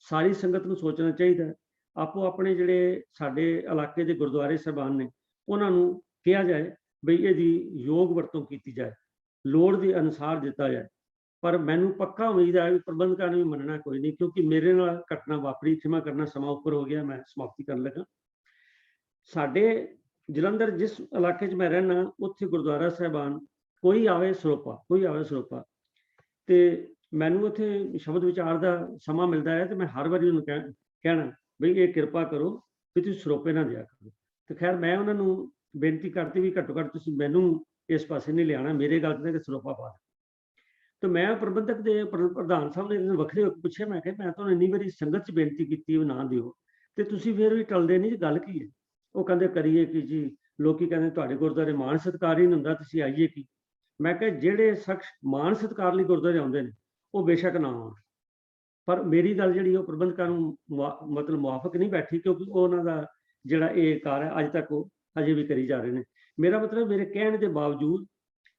ਸਾਰੀ ਸੰਗਤ ਨੂੰ ਸੋਚਣਾ ਚਾਹੀਦਾ। ਆਪੋ ਆਪਣੇ ਜਿਹੜੇ ਸਾਡੇ ਇਲਾਕੇ ਦੇ ਗੁਰਦੁਆਰੇ ਸਾਹਿਬਾਨ ਨੇ ਉਹਨਾਂ ਨੂੰ ਕਿਹਾ ਜਾਏ ਬਈ ਇਹਦੀ ਯੋਗ ਵਰਤੋਂ ਕੀਤੀ ਜਾਏ, ਲੋੜ ਦੇ ਅਨੁਸਾਰ ਦਿੱਤਾ ਜਾਏ। ਪਰ ਮੈਨੂੰ ਪੱਕਾ ਉਮੀਦ ਹੈ ਵੀ ਪ੍ਰਬੰਧਕਾਂ ਨੇ ਵੀ ਮੰਨਣਾ ਕੋਈ ਨਹੀਂ, ਕਿਉਂਕਿ ਮੇਰੇ ਨਾਲ ਘਟਨਾ ਵਾਪਰੀ, ਖਿਮਾ ਕਰਨਾ ਸਮਾਂ ਉੱਪਰ ਹੋ ਗਿਆ, ਮੈਂ ਸਮਾਪਤੀ ਕਰਨ ਲੱਗਾ। ਸਾਡੇ ਜਲੰਧਰ ਜਿਸ ਇਲਾਕੇ 'ਚ ਮੈਂ ਰਹਿਣਾ ਉੱਥੇ ਗੁਰਦੁਆਰਾ ਸਾਹਿਬਾਨ ਕੋਈ ਆਵੇ ਸਰੋਪਾ ਤੇ ਮੈਨੂੰ ਉੱਥੇ ਸ਼ਬਦ ਵਿਚਾਰ ਦਾ ਸਮਾਂ ਮਿਲਦਾ ਹੈ ਤੇ ਮੈਂ ਹਰ ਵਾਰੀ ਉਹਨੂੰ ਕਹਿਣਾ ਵੀ ਇਹ ਕਿਰਪਾ ਕਰੋ ਵੀ ਤੁਸੀਂ ਸਰੋਪੇ ਨਾ ਦਿਆ ਕਰੋ। ਤੇ ਖੈਰ ਮੈਂ ਉਹਨਾਂ ਨੂੰ ਬੇਨਤੀ ਕਰਤੀ ਵੀ ਘੱਟੋ ਘੱਟ ਤੁਸੀਂ ਮੈਨੂੰ ਇਸ ਪਾਸੇ ਨਹੀਂ ਲਿਆਉਣਾ, ਮੇਰੇ ਗੱਲ ਤੇ ਸਰੋਪਾ ਪਾ ਦਿਓ। ਤੇ ਮੈਂ ਪ੍ਰਬੰਧਕ ਦੇ ਪ੍ਰਧਾਨ ਸਾਹਿਬ ਨੇ ਵੱਖਰੇ ਹੋ ਕੇ ਪੁੱਛਿਆ, ਮੈਂ ਕਿਹਾ ਮੈਂ ਤੁਹਾਨੂੰ ਇੰਨੀ ਵਾਰੀ ਸੰਗਤ 'ਚ ਬੇਨਤੀ ਕੀਤੀ ਵੀ ਨਾ ਦਿਓ ਤੇ ਤੁਸੀਂ ਫਿਰ ਵੀ ਟਲਦੇ ਨਹੀਂ, ਗੱਲ ਕੀ ਹੈ? ਉਹ ਕਹਿੰਦੇ ਕਰੀਏ ਕਿ ਜੀ, ਲੋਕੀ ਕਹਿੰਦੇ ਤੁਹਾਡੇ ਗੁਰਦੁਆਰੇ ਮਾਣ ਸਤਿਕਾਰ ਹੀ ਨਹੀਂ ਹੁੰਦਾ, ਤੁਸੀਂ ਆਈਏ ਕੀ? ਮੈਂ ਕਿਹਾ ਜਿਹੜੇ ਸ਼ਖਸ ਮਾਣ ਸਤਿਕਾਰ ਲਈ ਗੁਰਦੁਆਰੇ ਆਉਂਦੇ ਨੇ ਉਹ ਬੇਸ਼ੱਕ ਨਾ ਆਉਣ, ਪਰ ਮੇਰੀ ਗੱਲ ਜਿਹੜੀ ਉਹ ਪ੍ਰਬੰਧਕਾਂ ਨੂੰ ਮਤਲਬ ਮੁਆਫਕ ਨਹੀਂ ਬੈਠੀ, ਕਿਉਂਕਿ ਉਹਨਾਂ ਦਾ ਜਿਹੜਾ ਇਹ ਕਾਰ ਹੈ ਅੱਜ ਤੱਕ ਉਹ ਹਜੇ ਵੀ ਕਰੀ ਜਾ ਰਹੇ ਨੇ। ਮੇਰਾ ਮਤਲਬ ਮੇਰੇ ਕਹਿਣ ਦੇ ਬਾਵਜੂਦ,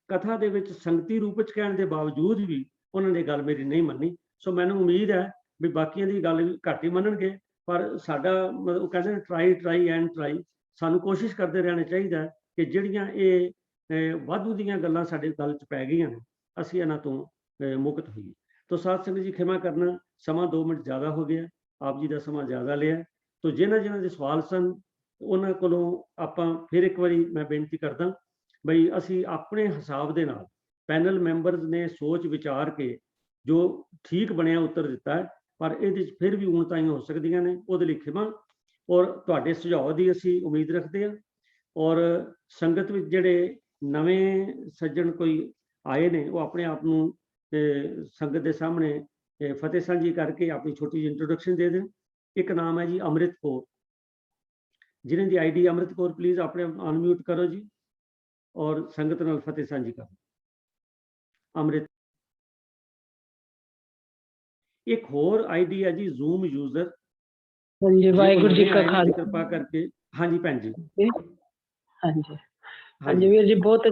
ਕਥਾ ਦੇ ਵਿੱਚ ਸੰਗਤੀ ਰੂਪ ਵਿੱਚ ਕਹਿਣ ਦੇ ਬਾਵਜੂਦ ਵੀ ਉਹਨਾਂ ਨੇ ਗੱਲ ਮੇਰੀ ਨਹੀਂ ਮੰਨੀ। ਸੋ ਮੈਨੂੰ ਉਮੀਦ ਹੈ ਵੀ ਬਾਕੀਆਂ ਦੀ ਗੱਲ ਵੀ ਘੱਟ ਹੀ ਮੰਨਣਗੇ, ਪਰ ਸਾਡਾ ਮਤਲਬ ਉਹ ਕਹਿੰਦੇ ਟਰਾਈ ਐਂਡ ਟਰਾਈ, ਸਾਨੂੰ ਕੋਸ਼ਿਸ਼ ਕਰਦੇ ਰਹਿਣਾ ਚਾਹੀਦਾ ਹੈ ਕਿ ਜਿਹੜੀਆਂ ਇਹ ਵਾਧੂ ਦੀਆਂ ਗੱਲਾਂ ਸਾਡੇ ਗੱਲ 'ਚ ਪੈ ਗਈਆਂ ਨੇ, ਅਸੀਂ ਇਹਨਾਂ ਤੋਂ ਮੁਕਤ ਹੋਈਏ। ਤੋ ਸਾਧ ਸੰਗਤ ਜੀ ਖਿਮਾ ਕਰਨਾ, ਸਮਾਂ 2 ਮਿੰਟ ਜ਼ਿਆਦਾ ਹੋ ਗਿਆ, ਆਪ ਜੀ ਦਾ ਸਮਾਂ ਜ਼ਿਆਦਾ ਲਿਆ। ਤੋ ਜਿਨ੍ਹਾਂ ਦੇ ਸਵਾਲ ਸਨ ਉਹਨਾਂ ਕੋਲੋਂ ਆਪਾਂ ਫਿਰ ਇੱਕ ਵਾਰੀ ਮੈਂ ਬੇਨਤੀ ਕਰਦਾ ਬਈ ਅਸੀਂ ਆਪਣੇ ਹਿਸਾਬ ਦੇ ਨਾਲ, ਪੈਨਲ ਮੈਂਬਰਸ ਨੇ ਸੋਚ ਵਿਚਾਰ ਕੇ ਜੋ ਠੀਕ ਬਣਿਆ ਉੱਤਰ ਦਿੱਤਾ ਹੈ, ਪਰ ਇਹਦੇ 'ਚ ਫਿਰ ਵੀ ਊਣਤਾਈਆਂ ਹੋ ਸਕਦੀਆਂ ਨੇ, ਉਹਦੇ ਲਈ ਖਿਮਾ। ਔਰ ਤੁਹਾਡੇ ਸੁਝਾਅ ਦੀ ਅਸੀਂ ਉਮੀਦ ਰੱਖਦੇ ਹਾਂ। ਔਰ ਸੰਗਤ ਵਿੱਚ ਜਿਹੜੇ ਨਵੇਂ ਸੱਜਣ ਕੋਈ ਆਏ ਨੇ, ਉਹ ਆਪਣੇ ਆਪ ਨੂੰ ਸੰਗਤ ਦੇ ਸਾਹਮਣੇ ਫਤਿਹ ਸਾਂਝੀ ਕਰਕੇ ਆਪਣੀ ਛੋਟੀ ਜਿਹੀ ਇੰਟਰੋਡਕਸ਼ਨ ਦੇ ਦੇਣ। ਇੱਕ ਨਾਮ ਹੈ ਜੀ ਅੰਮ੍ਰਿਤ ਕੌਰ, ਜਿਨ੍ਹਾਂ ਦੀ ਆਈਡੀ ਅੰਮ੍ਰਿਤ ਕੌਰ, ਪਲੀਜ਼ ਆਪਣੇ ਅਨਮਿਊਟ ਕਰੋ ਜੀ ਔਰ ਸੰਗਤ ਨਾਲ ਫਤਿਹ ਸਾਂਝੀ ਕਰੋ। ਅੰਮ੍ਰਿਤ। ਇੱਕ ਹੋਰ ਆਈਡੀ ਹੈ ਜੀ ਜ਼ੂਮ ਯੂਜ਼ਰ। ਹਾਂਜੀ, ਵਾਹਿਗੁਰੂ ਜੀ ਕਾ ਖਾਲਸਾ। ਕਿਰਪਾ ਕਰਕੇ। ਹਾਂਜੀ ਭੈਣ ਜੀ। ਹਾਂਜੀ ਹਾਂਜੀ ਵੀਰ ਜੀ, ਬਹੁਤ